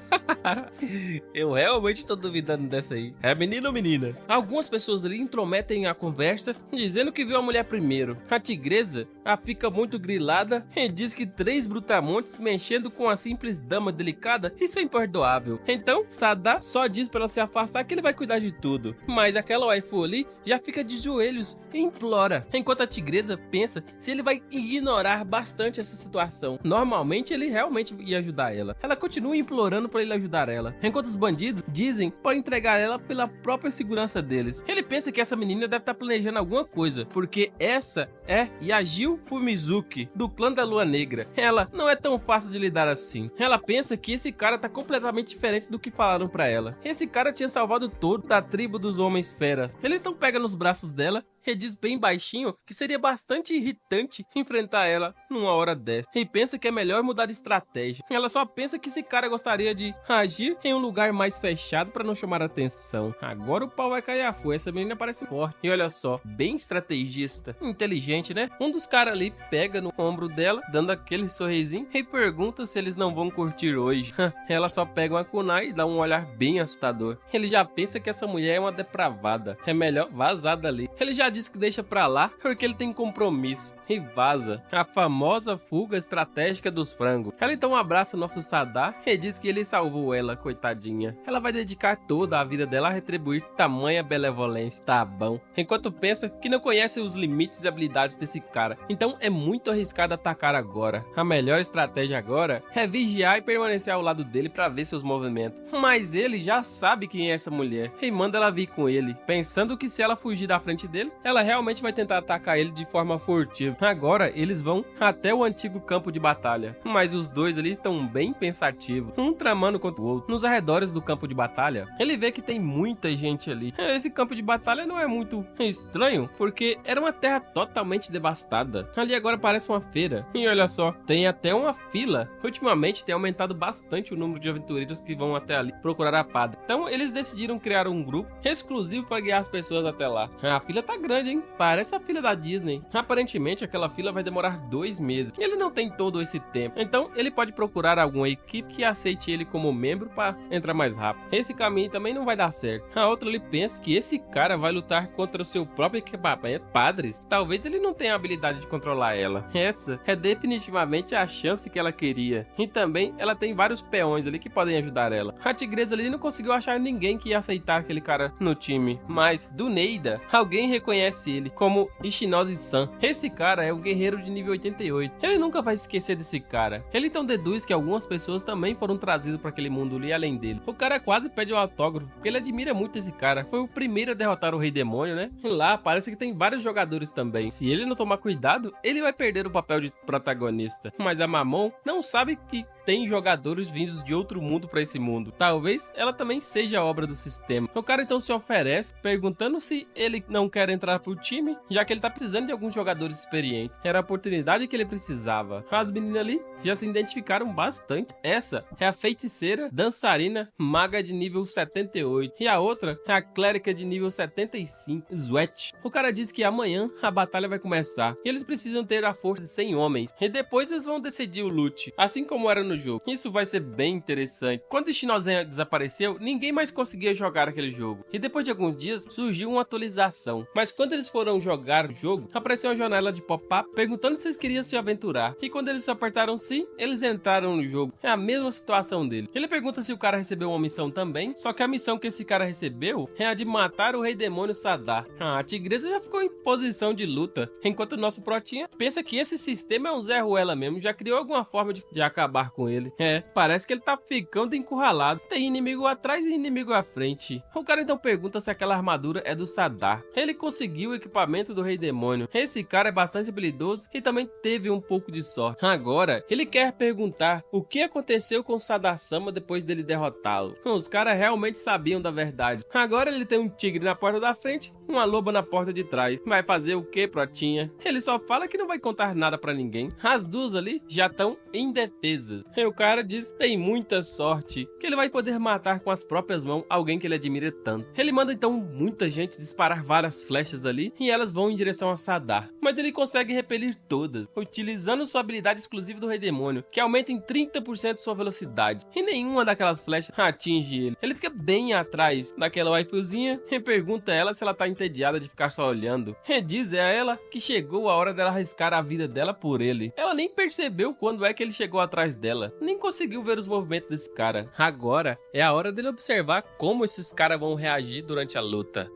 Eu realmente tô duvidando dessa aí. É menino ou menina? Algumas pessoas ali intrometem a conversa, dizendo que viu a mulher primeiro. A tigresa fica muito grilada e diz que 3 brutamontes mexendo com a simples dama delicada, isso é imperdoável. Então, Sadar só diz pra ela se afastar que ele vai cuidar de tudo. Mas aquela waifu ali já fica de joelhos e implora, enquanto a tigresa pensa se ele vai ignorar bastante essa situação. Normalmente ele realmente ia ajudar ela. Ela continua implorando para ele ajudar ela, enquanto os bandidos dizem para entregar ela pela própria segurança deles. Ele pensa que essa menina deve estar planejando alguma coisa, porque essa é Yagio Fumizuki, do clã da Lua Negra. Ela não é tão fácil de lidar assim. Ela pensa que esse cara tá completamente diferente do que falaram para ela. Esse cara tinha salvado todo da tribo dos homens feras. Ele então pega nos braços dela e diz bem baixinho que seria bastante irritante enfrentar ela numa hora dessa. E pensa que é melhor mudar de estratégia. Ela só pensa que esse cara gostaria de agir em um lugar mais fechado para não chamar atenção. Agora o pau vai cair a folha. Essa menina parece forte. E olha só, bem estrategista. Inteligente, né? Um dos caras ali pega no ombro dela, dando aquele sorrisinho e pergunta se eles não vão curtir hoje. Ela só pega uma kunai e dá um olhar bem assustador. Ele já pensa que essa mulher é uma depravada. É melhor vazar dali. Ele já diz que deixa pra lá porque ele tem compromisso e vaza. A famosa fuga estratégica dos frangos. Ela então abraça nosso Sadar e diz que ele salvou ela, coitadinha. Ela vai dedicar toda a vida dela a retribuir tamanha benevolência. Tá bom. Enquanto pensa que não conhece os limites e habilidades desse cara. Então é muito arriscado atacar agora. A melhor estratégia agora é vigiar e permanecer ao lado dele pra ver seus movimentos. Mas ele já sabe quem é essa mulher e manda ela vir com ele, pensando que se ela fugir da frente dele, ela realmente vai tentar atacar ele de forma furtiva. Agora eles vão até o antigo campo de batalha, mas os dois ali estão bem pensativos, um tramando contra o outro. Nos arredores do campo de batalha, ele vê que tem muita gente ali. Esse campo de batalha não é muito estranho, porque era uma terra totalmente devastada. Ali agora parece uma feira. E olha só, tem até uma fila. Ultimamente tem aumentado bastante o número de aventureiros que vão até ali procurar a padre. Então eles decidiram criar um grupo exclusivo para guiar as pessoas até lá. A fila tá grande, hein? Parece a fila da Disney. Aparentemente aquela fila vai demorar 2 meses. Ele não tem todo esse tempo. Então ele pode procurar alguma equipe que aceite ele como membro para entrar mais rápido. Esse caminho também não vai dar certo. A outra ali pensa que esse cara vai lutar contra o seu próprio equipamento. Padres, talvez ele não tenha a habilidade de controlar ela. Essa é definitivamente a chance que ela queria. E também ela tem vários peões ali que podem ajudar ela. A tigresa ali não conseguiu achar ninguém que ia aceitar aquele cara no time. Mas do Neida, alguém reconhece reconhece ele como Ichinose-san. Esse cara é o guerreiro de nível 88. Ele nunca vai esquecer desse cara. Ele então deduz que algumas pessoas também foram trazidas para aquele mundo ali além dele. O cara quase pede um autógrafo, porque ele admira muito esse cara. Foi o primeiro a derrotar o Rei Demônio, né? E lá parece que tem vários jogadores também. Se ele não tomar cuidado, ele vai perder o papel de protagonista. Mas a Mamon não sabe que tem jogadores vindos de outro mundo para esse mundo. Talvez ela também seja obra do sistema. O cara então se oferece, perguntando se ele não quer entrar pro time, já que ele tá precisando de alguns jogadores experientes. Era a oportunidade que ele precisava. As meninas ali já se identificaram bastante. Essa é a feiticeira, dançarina, maga de nível 78. E a outra é a clérica de nível 75, Sweat. O cara diz que amanhã a batalha vai começar. E eles precisam ter a força de 100 homens. E depois eles vão decidir o loot. Assim como era no jogo. Isso vai ser bem interessante. Quando o Ichinose desapareceu, ninguém mais conseguia jogar aquele jogo. E depois de alguns dias, surgiu uma atualização. Mas quando eles foram jogar o jogo, apareceu uma janela de pop-up perguntando se eles queriam se aventurar. E quando eles apertaram sim, eles entraram no jogo. É a mesma situação dele. Ele pergunta se o cara recebeu uma missão também, só que a missão que esse cara recebeu é a de matar o Rei Demônio Sadar. A tigresa já ficou em posição de luta, enquanto o nosso protinha pensa que esse sistema é um Zé Ruela mesmo, já criou alguma forma de acabar com ele. Parece que ele tá ficando encurralado. Tem inimigo atrás e inimigo à frente. O cara então pergunta se aquela armadura é do Sadar. Ele conseguiu o equipamento do Rei Demônio. Esse cara é bastante habilidoso e também teve um pouco de sorte. Agora, ele quer perguntar o que aconteceu com o Sadar-sama depois dele derrotá-lo. Os caras realmente sabiam da verdade. Agora ele tem um tigre na porta da frente, uma loba na porta de trás. Vai fazer o que, protinha? Ele só fala que não vai contar nada pra ninguém. As duas ali já estão indefesas. E o cara diz que tem muita sorte, que ele vai poder matar com as próprias mãos alguém que ele admira tanto. Ele manda então muita gente disparar várias flechas ali e elas vão em direção a Sadar. Mas ele consegue repelir todas, utilizando sua habilidade exclusiva do Rei Demônio, que aumenta em 30% sua velocidade. E nenhuma daquelas flechas atinge ele. Ele fica bem atrás daquela waifuzinha e pergunta a ela se ela tá entediada de ficar só olhando. E diz a ela que chegou a hora dela arriscar a vida dela por ele. Ela nem percebeu quando é que ele chegou atrás dela. Nem conseguiu ver os movimentos desse cara. Agora é a hora dele observar como esses caras vão reagir durante a luta.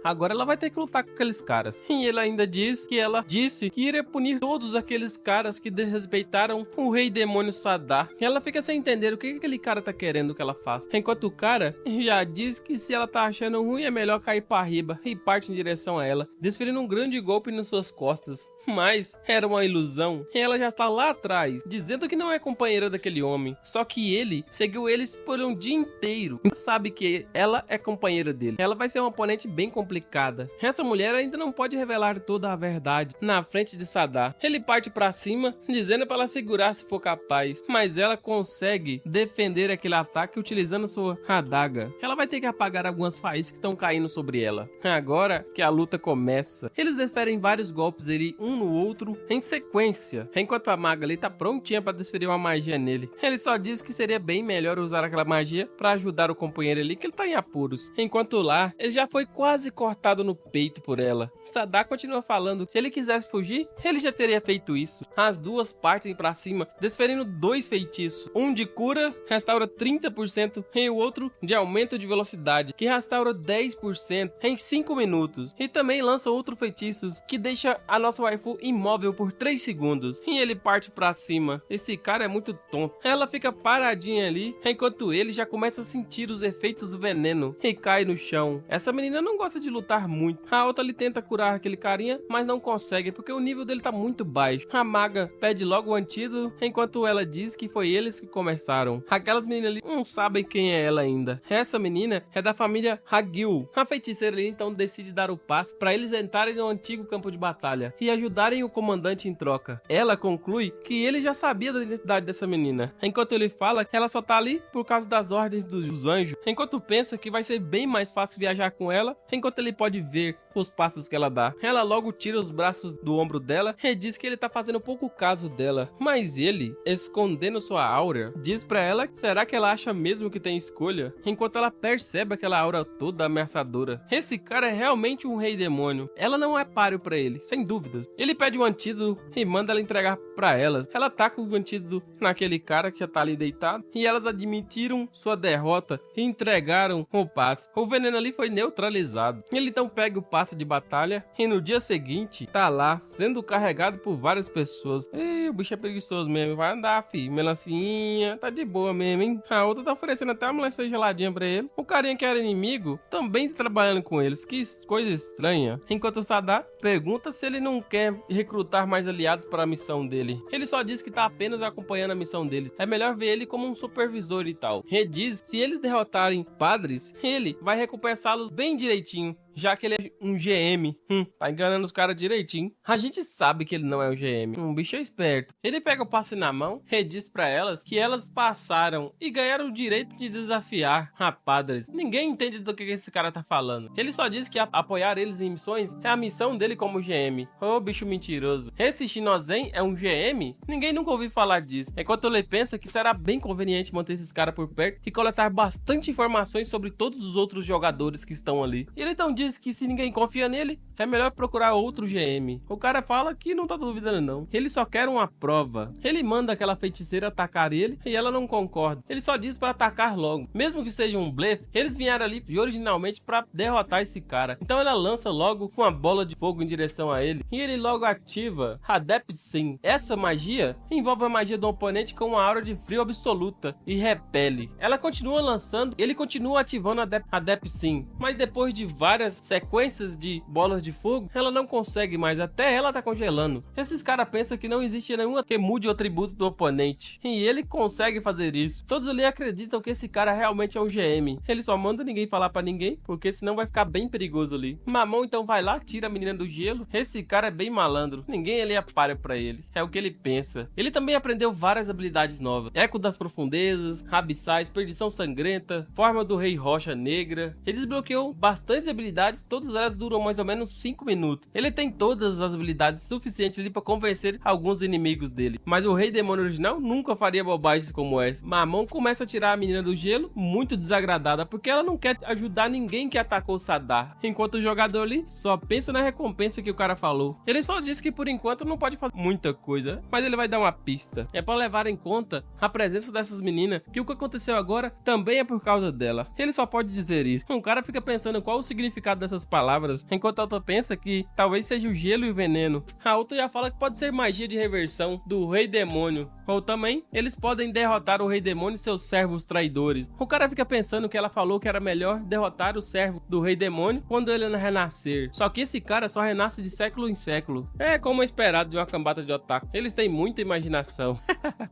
Agora ela vai ter que lutar com aqueles caras. E ele ainda diz que ela disse que iria punir todos aqueles caras que desrespeitaram o Rei Demônio Sadar. E ela fica sem entender o que aquele cara tá querendo que ela faça. Enquanto o cara já diz que se ela tá achando ruim é melhor cair pra riba e parte em direção a ela, desferindo um grande golpe nas suas costas. Mas era uma ilusão. E ela já tá lá atrás, dizendo que não é companheira daquele homem. Só que ele seguiu eles por um dia inteiro. Sabe que ela é companheira dele. Ela vai ser uma oponente bem complicada. Essa mulher ainda não pode revelar toda a verdade na frente de Sadar. Ele parte pra cima, dizendo pra ela segurar se for capaz. Mas ela consegue defender aquele ataque utilizando sua adaga. Ela vai ter que apagar algumas faíscas que estão caindo sobre ela. Agora que a luta começa, eles desferem vários golpes ali, um no outro, em sequência. Enquanto a maga ali tá prontinha pra desferir uma magia nele. Ele só diz que seria bem melhor usar aquela magia pra ajudar o companheiro ali, que ele tá em apuros. Enquanto lá, ele já foi quase cortado no peito por ela. Sadar continua falando que se ele quisesse fugir, ele já teria feito isso. As duas partem pra cima, desferindo dois feitiços. Um de cura, restaura 30%, e o outro de aumento de velocidade, que restaura 10% em 5 minutos. E também lança outro feitiço, que deixa a nossa waifu imóvel por 3 segundos. E ele parte pra cima. Esse cara é muito tonto. Ela fica paradinha ali, enquanto ele já começa a sentir os efeitos do veneno e cai no chão. Essa menina não gosta de lutar muito. A outra ali tenta curar aquele carinha, mas não consegue, porque o nível dele tá muito baixo. A maga pede logo o antídoto, enquanto ela diz que foi eles que começaram. Aquelas meninas ali não sabem quem é ela ainda. Essa menina é da família Hagil. A feiticeira ali então decide dar o passe para eles entrarem no antigo campo de batalha e ajudarem o comandante em troca. Ela conclui que ele já sabia da identidade dessa menina. Enquanto ele fala que ela só tá ali por causa das ordens dos anjos. Enquanto pensa que vai ser bem mais fácil viajar com ela, enquanto ele pode ver os passos que ela dá. Ela logo tira os braços do ombro dela e diz que ele tá fazendo pouco caso dela. Mas ele, escondendo sua aura, diz pra ela que será que ela acha mesmo que tem escolha? Enquanto ela percebe aquela aura toda ameaçadora. Esse cara é realmente um rei demônio. Ela não é páreo pra ele, sem dúvidas. Ele pede um antídoto e manda ela entregar pra elas. Ela taca o antídoto naquele cara que já tá ali deitado e elas admitiram sua derrota e entregaram o passe. O veneno ali foi neutralizado. Ele então pega o passe de batalha e no dia seguinte tá lá sendo carregado por várias pessoas. E o bicho é preguiçoso mesmo, vai andar, filho. Melancia, tá de boa mesmo, hein? A outra tá oferecendo até uma melancia geladinha pra ele. O carinha que era inimigo também tá trabalhando com eles. Que coisa estranha. Enquanto o Sadar pergunta se ele não quer recrutar mais aliados para a missão dele. Ele só diz que tá apenas acompanhando a missão deles. É melhor ver ele como um supervisor e tal. Ele diz que se eles derrotarem padres, ele vai recompensá-los bem direitinho, já que ele é um GM. Tá enganando os caras direitinho. A gente sabe que ele não é um GM. Um bicho é esperto. Ele pega o passe na mão e diz pra elas que elas passaram e ganharam o direito de desafiar a padres. Ninguém entende do que esse cara tá falando. Ele só diz que apoiar eles em missões é a missão dele como GM. Ô, bicho mentiroso. Esse Shinozen é um GM? Ninguém nunca ouviu falar disso. Enquanto ele pensa que será bem conveniente manter esses caras por perto e coletar bastante informações sobre todos os outros jogadores que estão ali. E ele então diz que se ninguém confia nele, é melhor procurar outro GM. O cara fala que não tá duvidando não. Ele só quer uma prova. Ele manda aquela feiticeira atacar ele e ela não concorda. Ele só diz pra atacar logo. Mesmo que seja um blefe, eles vieram ali originalmente pra derrotar esse cara. Então ela lança logo uma bola de fogo em direção a ele e ele logo ativa Hadepsin. Essa magia envolve a magia do oponente com uma aura de frio absoluta e repele. Ela continua lançando, ele continua ativando a Hadepsin, mas depois de várias sequências de bolas de fogo, ela não consegue mais, até ela tá congelando. Esses caras pensam que não existe nenhuma que mude o atributo do oponente, e ele consegue fazer isso. Todos ali acreditam que esse cara realmente é um GM. Ele só manda ninguém falar pra ninguém, porque senão vai ficar bem perigoso ali. Mamão então vai lá, tira a menina do gelo. Esse cara é bem malandro, ninguém ali é páreo pra ele, é o que ele pensa. Ele também aprendeu várias habilidades novas: Eco das Profundezas, Rabissais, Perdição Sangrenta, Forma do Rei Rocha Negra. Ele desbloqueou bastante habilidades, todas elas duram mais ou menos 5 minutos. Ele tem todas as habilidades suficientes ali para convencer alguns inimigos dele, mas o Rei Demônio original nunca faria bobagens como essa. Mamão começa a tirar a menina do gelo, muito desagradada, porque ela não quer ajudar ninguém que atacou o Sadar, enquanto o jogador ali só pensa na recompensa que o cara falou. Ele só diz que por enquanto não pode fazer muita coisa, mas ele vai dar uma pista. É para levar em conta a presença dessas meninas, que o que aconteceu agora também é por causa dela. Ele só pode dizer isso. Um cara fica pensando qual o significado dessas palavras, enquanto a outra pensa que talvez seja o gelo e o veneno. A outra já fala que pode ser magia de reversão do Rei Demônio, ou também eles podem derrotar o Rei Demônio e seus servos traidores. O cara fica pensando que ela falou que era melhor derrotar o servo do Rei Demônio quando ele renascer. Só que esse cara só renasce de século em século. É como esperado de uma cambada de otaku. Eles têm muita imaginação.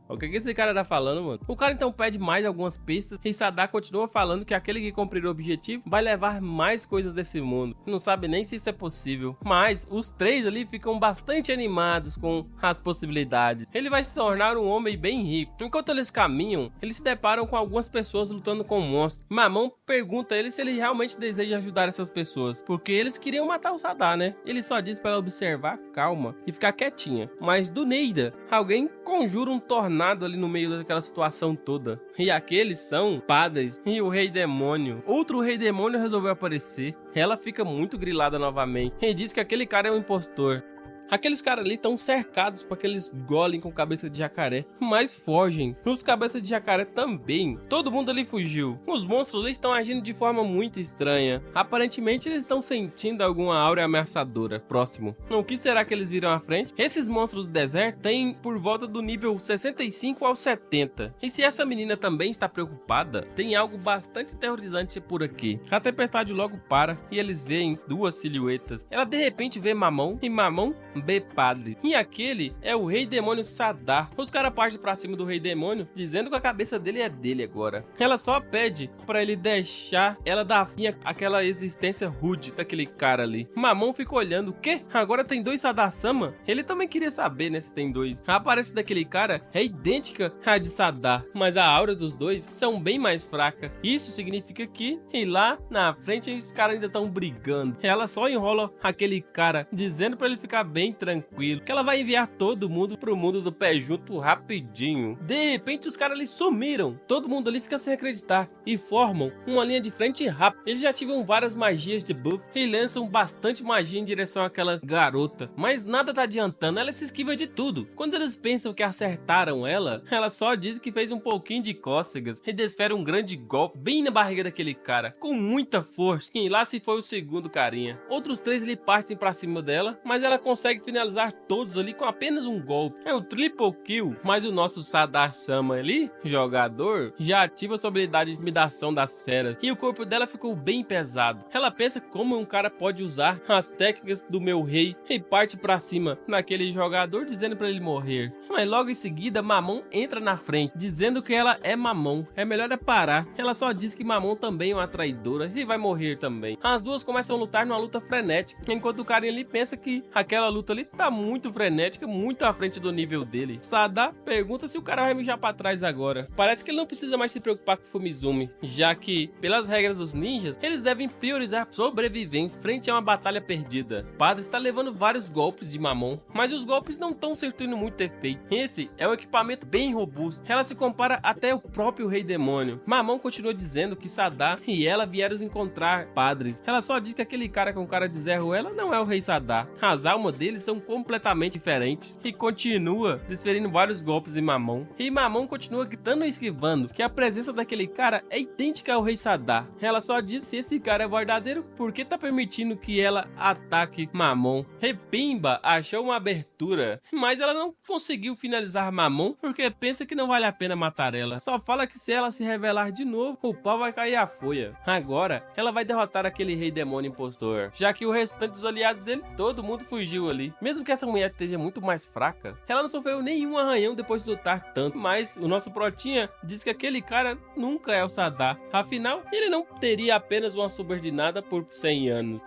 O que esse cara tá falando, mano? O cara então pede mais algumas pistas e Sadar continua falando que aquele que cumprir o objetivo vai levar mais coisas desse mundo. Não sabe nem se isso é possível. Mas os três ali ficam bastante animados com as possibilidades. Ele vai se tornar um homem bem rico. Enquanto eles caminham, eles se deparam com algumas pessoas lutando com monstros. Mamão pergunta a ele se ele realmente deseja ajudar essas pessoas, porque eles queriam matar o Sadar, né? Ele só diz para ela observar, calma e ficar quietinha. Mas do nada, alguém conjura um tornado ali no meio daquela situação toda. E aqueles são padres e o Rei Demônio. Outro Rei Demônio resolveu aparecer. Ela fica muito grilada novamente e diz que aquele cara é um impostor. Aqueles caras ali estão cercados por aqueles golem com cabeça de jacaré, mas fogem. Os cabeças de jacaré também. Todo mundo ali fugiu. Os monstros ali estão agindo de forma muito estranha. Aparentemente eles estão sentindo alguma aura ameaçadora próximo. O que será que eles viram à frente? Esses monstros do deserto têm por volta do nível 65 ao 70. E se essa menina também está preocupada, tem algo bastante aterrorizante por aqui. A tempestade logo para e eles veem duas silhuetas. Ela de repente vê Mamão e Mamão B. Padre. E aquele é o Rei Demônio Sadar. Os caras partem pra cima do Rei Demônio, dizendo que a cabeça dele é dele agora. Ela só pede pra ele deixar ela dar fim àquela existência rude daquele cara ali. Mamão fica olhando. O quê? Agora tem dois Sadar-sama? Ele também queria saber, né, se tem dois. A aparência daquele cara é idêntica à de Sadar, mas a aura dos dois são bem mais fraca. Isso significa que, e lá na frente, os caras ainda estão brigando. Ela só enrola aquele cara, dizendo pra ele ficar bem bem tranquilo, que ela vai enviar todo mundo pro mundo do pé junto rapidinho. De repente os caras ali sumiram, todo mundo ali fica sem acreditar e formam uma linha de frente rápida. Eles já ativam várias magias de buff e lançam bastante magia em direção àquela garota, mas nada tá adiantando, ela se esquiva de tudo. Quando eles pensam que acertaram ela, ela só diz que fez um pouquinho de cócegas e desfere um grande golpe bem na barriga daquele cara, com muita força, e lá se foi o segundo carinha. Outros 3 ali partem pra cima dela, mas ela consegue finalizar todos ali com apenas um golpe. É um triple kill, mas o nosso Sadar-sama ali, jogador, já ativa sua habilidade de intimidação das feras, e o corpo dela ficou bem pesado. Ela pensa como um cara pode usar as técnicas do meu rei e parte pra cima naquele jogador dizendo pra ele morrer. Mas logo em seguida Mamon entra na frente, dizendo que ela é Mamon, é melhor parar. Ela só diz que Mamon também é uma traidora e vai morrer também. As duas começam a lutar numa luta frenética, enquanto o carinha ali pensa que aquela luta ali tá muito frenética, muito à frente do nível dele. Sadar pergunta se o cara vai mijar pra trás agora. Parece que ele não precisa mais se preocupar com Fumizumi, já que, pelas regras dos ninjas, eles devem priorizar sobrevivência frente a uma batalha perdida. Padre está levando vários golpes de Mamon, mas os golpes não estão surtindo muito efeito. Esse é um equipamento bem robusto. Ela se compara até o próprio Rei Demônio. Mamon continua dizendo que Sadar e ela vieram encontrar padres. Ela só diz que aquele cara com cara de Zé Ruela não é o Rei Sadar. As almas deles são completamente diferentes. E continua desferindo vários golpes em Mamon. E Mamon continua gritando e esquivando que a presença daquele cara é idêntica ao Rei Sadar. Ela só diz se esse cara é verdadeiro porque tá permitindo que ela ataque Mamon. Repimba achou uma abertura, mas ela não conseguiu finalizar Mamon porque pensa que não vale a pena matar ela. Só fala que se ela se revelar de novo, o pau vai cair a folha. Agora, ela vai derrotar aquele Rei Demônio impostor, já que o restante dos aliados dele, todo mundo fugiu ali. Mesmo que essa mulher esteja muito mais fraca, ela não sofreu nenhum arranhão depois de lutar tanto, mas o nosso protinha diz que aquele cara nunca é o Sadar. Afinal, ele não teria apenas uma subordinada por 100 anos.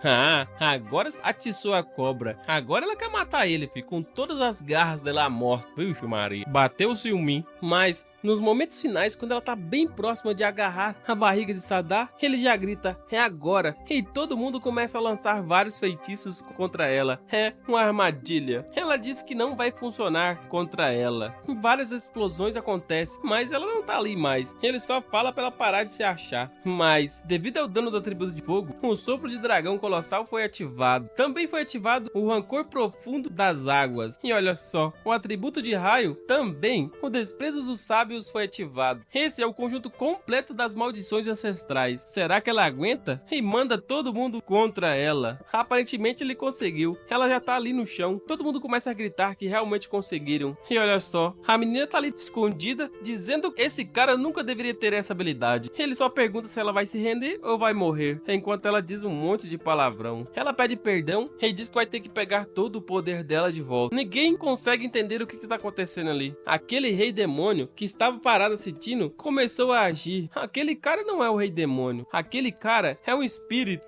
Agora atiçou a cobra. Agora ela quer matar ele, filho, com todas as garras dela à morte. Vixe Maria, bateu o ciúme. Mas nos momentos finais, quando ela tá bem próxima de agarrar a barriga de Sadar, ele já grita, é agora, e todo mundo começa a lançar vários feitiços contra ela. É uma armadilha. Ela diz que não vai funcionar contra ela. Várias explosões acontecem, mas ela não tá ali mais. Ele só fala pra ela parar de se achar. Mas, devido ao dano do atributo de fogo, o sopro de dragão colossal foi ativado. Também foi ativado o rancor profundo das águas. E olha só, o atributo de raio também, o desprezo dos sábios foi ativado. Esse é o conjunto completo das maldições ancestrais. Será que ela aguenta? E manda todo mundo contra ela. Aparentemente ele conseguiu. Ela já tá ali no chão. Todo mundo começa a gritar que realmente conseguiram. E olha só, a menina tá ali escondida, dizendo que esse cara nunca deveria ter essa habilidade. Ele só pergunta se ela vai se render ou vai morrer, enquanto ela diz um monte de palavrão. Ela pede perdão e diz que vai ter que pegar todo o poder dela de volta. Ninguém consegue entender o que tá acontecendo ali. Aquele Rei Demônio que estava parado assistindo começou a agir. Aquele cara não é o Rei Demônio. Aquele cara é um espírito.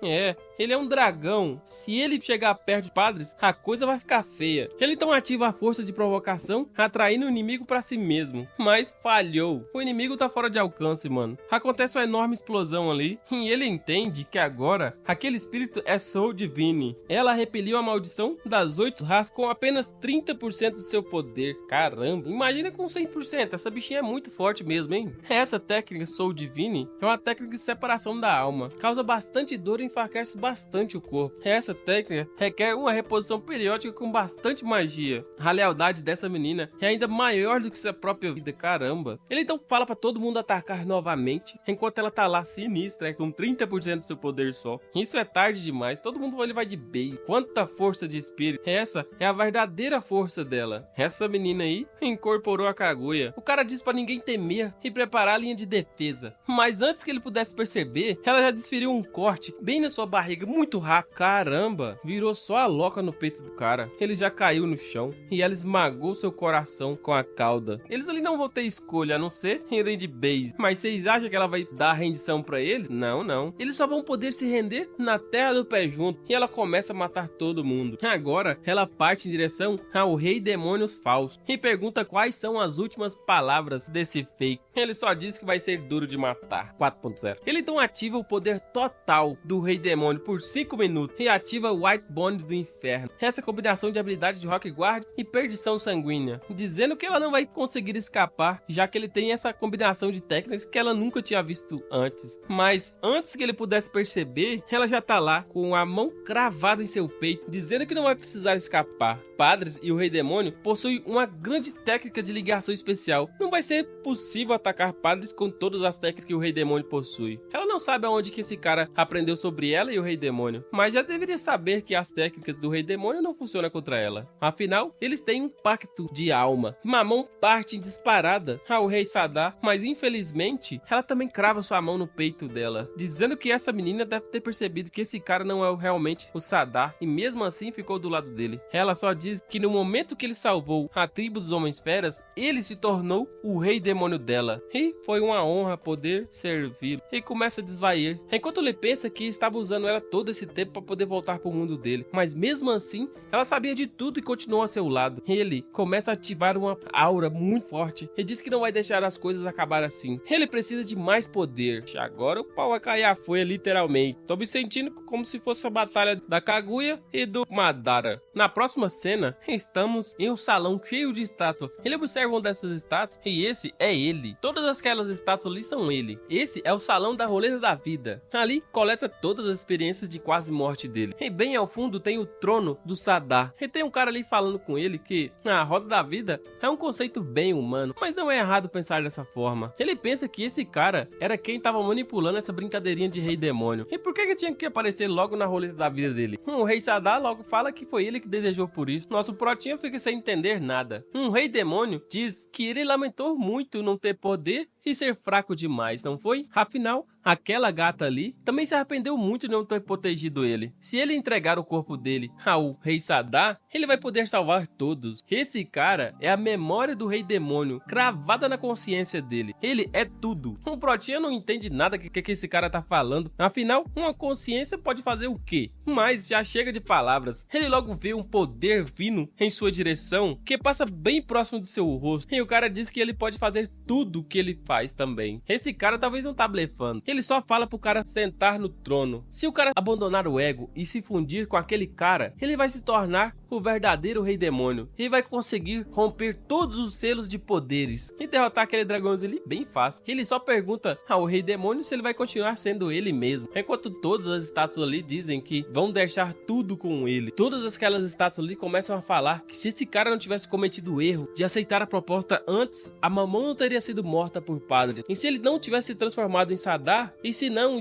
Ele é um dragão. Se ele chegar perto de padres, a coisa vai ficar feia. Ele então ativa a força de provocação, atraindo o inimigo pra si mesmo. Mas falhou. O inimigo tá fora de alcance, mano. Acontece uma enorme explosão ali. E ele entende que agora, aquele espírito é Soul Divine. Ela repeliu a maldição das 8 raças com apenas 30% do seu poder. Caramba, imagina com 100%. Essa bichinha é muito forte mesmo, hein? Essa técnica Soul Divine é uma técnica de separação da alma. Causa bastante dor e enfraquece bastante o corpo. Essa técnica requer uma reposição periódica com bastante magia. A lealdade dessa menina é ainda maior do que sua própria vida, caramba. Ele então fala pra todo mundo atacar novamente, enquanto ela tá lá sinistra, com 30% do seu poder só. Isso é tarde demais, todo mundo vai de base. Quanta força de espírito. Essa é a verdadeira força dela. Essa menina aí incorporou a Kaguya. O cara diz pra ninguém temer e preparar a linha de defesa. Mas antes que ele pudesse perceber, ela já desferiu um corte bem na sua barriga, muito rápido. Caramba, virou só a loca no peito do cara. Ele já caiu no chão e ela esmagou seu coração com a cauda. Eles ali não vão ter escolha a não ser render de base. Mas vocês acham que ela vai dar a rendição pra eles? Não, não. Eles só vão poder se render na terra do pé junto. E ela começa a matar todo mundo. Agora, ela parte em direção ao Rei Demônios Falso e pergunta quais são as últimas palavras desse fake. Ele só diz que vai ser duro de matar. 4.0. Ele então ativa o poder total do Rei Demônio por 5 minutos e ativa White Bond do Inferno. Essa combinação de habilidades de Rock Guard e Perdição Sanguínea, dizendo que ela não vai conseguir escapar, já que ele tem essa combinação de técnicas que ela nunca tinha visto antes. Mas antes que ele pudesse perceber, ela já tá lá com a mão cravada em seu peito, dizendo que não vai precisar escapar. Padres e o Rei Demônio possuem uma grande técnica de ligação especial. Não vai ser possível atacar Padres com todas as técnicas que o Rei Demônio possui. Ela não sabe aonde que esse cara aprendeu sobre ela e o Rei Demônio, mas já deveria saber que as técnicas do Rei Demônio não funcionam contra ela. Afinal, eles têm um pacto de alma. Uma mão parte em disparada ao Rei Sadar, mas infelizmente ela também crava sua mão no peito dela, dizendo que essa menina deve ter percebido que esse cara não é realmente o Sadar e mesmo assim ficou do lado dele. Ela só diz que no momento que ele salvou a tribo dos Homens-Feras, ele se tornou o Rei Demônio dela. E foi uma honra poder servir. E começa a desvair, enquanto ele pensa que estava usando ela todo esse tempo para poder voltar para o mundo dele. Mas mesmo assim, ela sabia de tudo e continuou a seu lado. Ele começa a ativar uma aura muito forte e diz que não vai deixar as coisas acabar assim. Ele precisa de mais poder. Agora o pau vai cair a folha, literalmente. Tô me sentindo como se fosse a batalha da Kaguya e do Madara. Na próxima cena, estamos em um salão cheio de estátuas. Ele observa uma dessas estátuas e esse é ele. Todas aquelas estátuas ali são ele. Esse é o salão da roleta da vida. Ali coleta todas as experiências de quase morte dele. E bem ao fundo tem o trono do Sadar. E tem um cara ali falando com ele que a roda da vida é um conceito bem humano, mas não é errado pensar dessa forma. Ele pensa que esse cara era quem estava manipulando essa brincadeirinha de Rei Demônio. E por que tinha que aparecer logo na roleta da vida dele? O Rei Sadar logo fala que foi ele que desejou por isso. Nosso protinho fica sem entender nada. Um Rei Demônio diz que ele lamentou muito não ter poder e ser fraco demais, não foi? Afinal, aquela gata ali também se arrependeu muito de não ter protegido ele. Se ele entregar o corpo dele ao Rei Sadar, ele vai poder salvar todos. Esse cara é a memória do Rei Demônio, cravada na consciência dele. Ele é tudo. O protinha não entende nada que esse cara tá falando. Afinal, uma consciência pode fazer o quê? Mas já chega de palavras. Ele logo vê um poder vindo em sua direção que passa bem próximo do seu rosto. E o cara diz que ele pode fazer tudo o que ele faz também. Esse cara talvez não tá blefando. Ele só fala pro cara sentar no trono. Se o cara abandonar o ego e se fundir com aquele cara, ele vai se tornar o verdadeiro Rei Demônio e vai conseguir romper todos os selos de poderes e derrotar aquele dragãozinho ali bem fácil. Ele só pergunta ao Rei Demônio se ele vai continuar sendo ele mesmo, enquanto todas as estátuas ali dizem que vão deixar tudo com ele. Todas aquelas estátuas ali começam a falar que se esse cara não tivesse cometido o erro de aceitar a proposta antes, a mamão não teria sido morta por Padre. E se ele não tivesse se transformado em Sadar, e se não,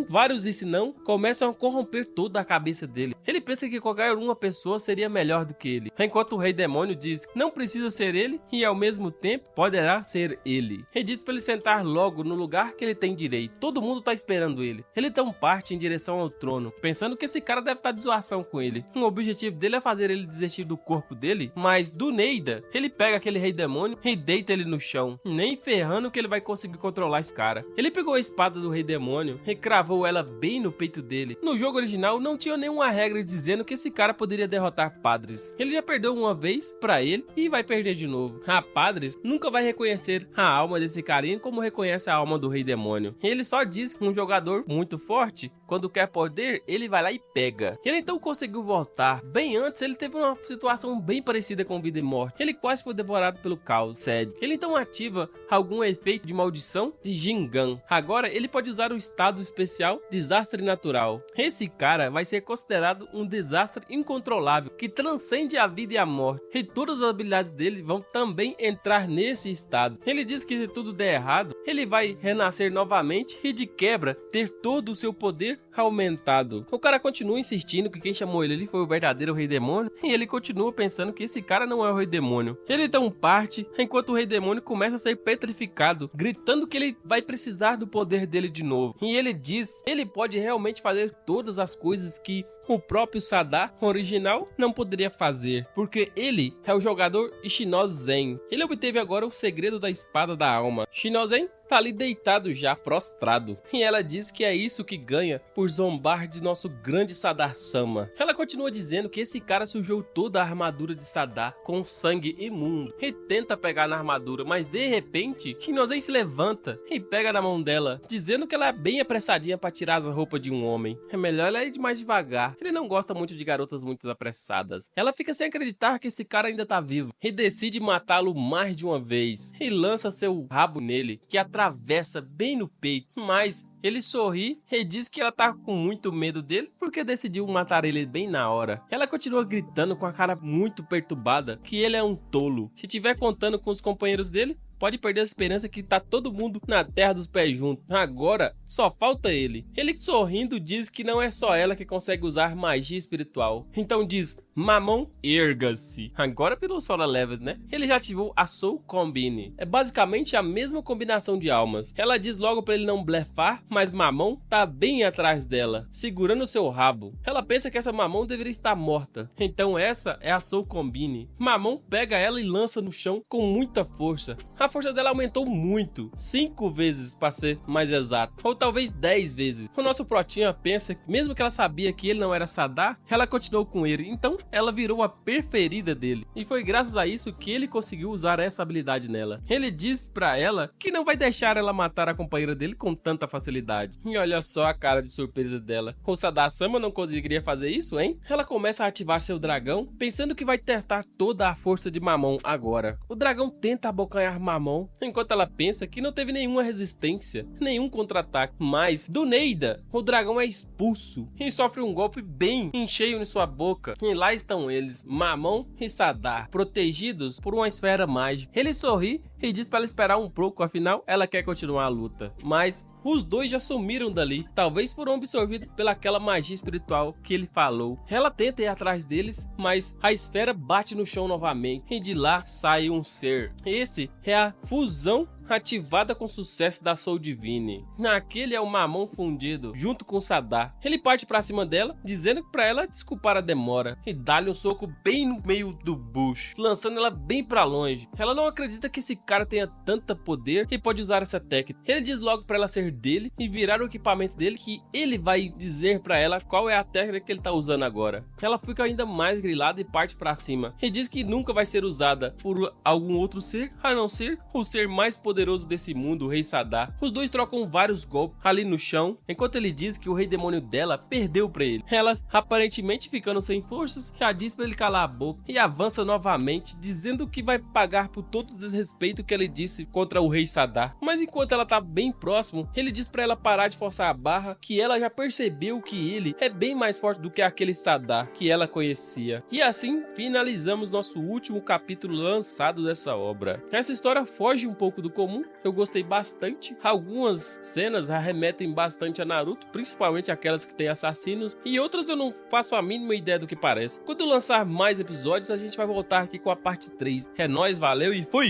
vários e se não, começam a corromper toda a cabeça dele. Ele pensa que qualquer uma pessoa seria melhor do que ele, enquanto o Rei Demônio diz que não precisa ser ele e ao mesmo tempo poderá ser ele. Ele diz para ele sentar logo no lugar que ele tem direito. Todo mundo tá esperando ele. Ele então parte em direção ao trono, pensando que esse cara deve estar de zoação com ele. O objetivo dele é fazer ele desistir do corpo dele, mas do Neida, ele pega aquele Rei Demônio e deita ele no chão, nem ferrando que ele vai conseguir controlar esse cara. Ele pegou a espada do Rei Demônio e cravou ela bem no peito dele. No jogo original não tinha nenhuma regra dizendo que esse cara poderia derrotar Padres. Ele já perdeu uma vez pra ele e vai perder de novo. A Padres nunca vai reconhecer a alma desse carinha como reconhece a alma do Rei Demônio. Ele só diz que um jogador muito forte, quando quer poder, ele vai lá e pega. Ele então conseguiu voltar. Bem antes, ele teve uma situação bem parecida com vida e morte. Ele quase foi devorado pelo caos, Sed. Ele então ativa algum efeito de maldição de Jingan. Agora, ele pode usar o estado especial Desastre Natural. Esse cara vai ser considerado um desastre incontrolável, que transcende a vida e a morte. E todas as habilidades dele vão também entrar nesse estado. Ele diz que se tudo der errado, ele vai renascer novamente e de quebra ter todo o seu poder aumentado. O cara continua insistindo que quem chamou ele ali foi o verdadeiro Rei Demônio e ele continua pensando que esse cara não é o Rei Demônio. Ele então parte, enquanto o Rei Demônio começa a ser petrificado, gritando que ele vai precisar do poder dele de novo. E ele diz que ele pode realmente fazer todas as coisas que o próprio Sadar original não poderia fazer, porque ele é o jogador Ishinozen. Ele obteve agora o segredo da espada da alma. Shinozen tá ali deitado já, prostrado. E ela diz que é isso que ganha por zombar de nosso grande Sadar-sama. Ela continua dizendo que esse cara sujou toda a armadura de Sadar com sangue imundo e tenta pegar na armadura, mas de repente Shinozen se levanta e pega na mão dela, dizendo que ela é bem apressadinha pra tirar as roupas de um homem. É melhor ela ir mais devagar. Ele não gosta muito de garotas muito apressadas. Ela fica sem acreditar que esse cara ainda tá vivo e decide matá-lo mais de uma vez. E lança seu rabo nele, que atravessa bem no peito, mas ele sorri e diz que ela tá com muito medo dele porque decidiu matar ele bem na hora. Ela continua gritando com a cara muito perturbada que ele é um tolo. Se tiver contando com os companheiros dele, pode perder a esperança que tá todo mundo na terra dos pés juntos. Agora, só falta ele. Ele sorrindo diz que não é só ela que consegue usar magia espiritual. Então diz, Mamon, erga-se. Agora virou Sora Level, né? Ele já ativou a Soul Combine. É basicamente a mesma combinação de almas. Ela diz logo pra ele não blefar, mas Mamon tá bem atrás dela, segurando seu rabo. Ela pensa que essa Mamon deveria estar morta. Então essa é a Soul Combine. Mamon pega ela e lança no chão com muita força. A força dela aumentou muito, 5 vezes para ser mais exato, ou talvez 10 vezes. O nosso protinha pensa que mesmo que ela sabia que ele não era Sadar, ela continuou com ele, então ela virou a preferida dele. E foi graças a isso que ele conseguiu usar essa habilidade nela. Ele diz pra ela que não vai deixar ela matar a companheira dele com tanta facilidade. E olha só a cara de surpresa dela. O Sadar-sama não conseguiria fazer isso, hein? Ela começa a ativar seu dragão, pensando que vai testar toda a força de Mamon agora. O dragão tenta abocanhar Mamon, enquanto ela pensa que não teve nenhuma resistência, nenhum contra-ataque. Mas do Neida, o dragão é expulso e sofre um golpe bem em cheio em sua boca. E lá estão eles, Mamon e Sadar, protegidos por uma esfera mágica. Ele sorri e diz para ela esperar um pouco, afinal ela quer continuar a luta. Mas os dois já sumiram dali, talvez foram absorvidos pelaquela magia espiritual que ele falou. Ela tenta ir atrás deles, mas a esfera bate no chão novamente e de lá sai um ser. Esse é a fusão ativada com sucesso da Soul Divine. Aquele é o Mamon fundido, junto com Sadar. Ele parte pra cima dela, dizendo pra ela desculpar a demora, e dá-lhe um soco bem no meio do bucho, lançando ela bem pra longe. Ela não acredita que esse cara tenha tanto poder e pode usar essa técnica. Ele diz logo pra ela ser dele e virar o equipamento dele, que ele vai dizer pra ela qual é a técnica que ele tá usando agora. Ela fica ainda mais grilada e parte pra cima, e diz que nunca vai ser usada por algum outro ser, a não ser o ser mais poderoso desse mundo, o Rei Sadar. Os dois trocam vários golpes ali no chão, enquanto ele diz que o rei demônio dela perdeu pra ele. Ela, aparentemente ficando sem forças, já diz pra ele calar a boca e avança novamente, dizendo que vai pagar por todo o desrespeito que ele disse contra o Rei Sadar. Mas enquanto ela tá bem próximo, ele diz pra ela parar de forçar a barra, que ela já percebeu que ele é bem mais forte do que aquele Sadar que ela conhecia. E assim finalizamos nosso último capítulo lançado dessa obra. Essa história foge um pouco do comum, eu gostei bastante. Algumas cenas remetem bastante a Naruto, principalmente aquelas que tem assassinos, e outras eu não faço a mínima ideia do que parece. Quando eu lançar mais episódios, a gente vai voltar aqui com a parte 3. É nóis, valeu e fui!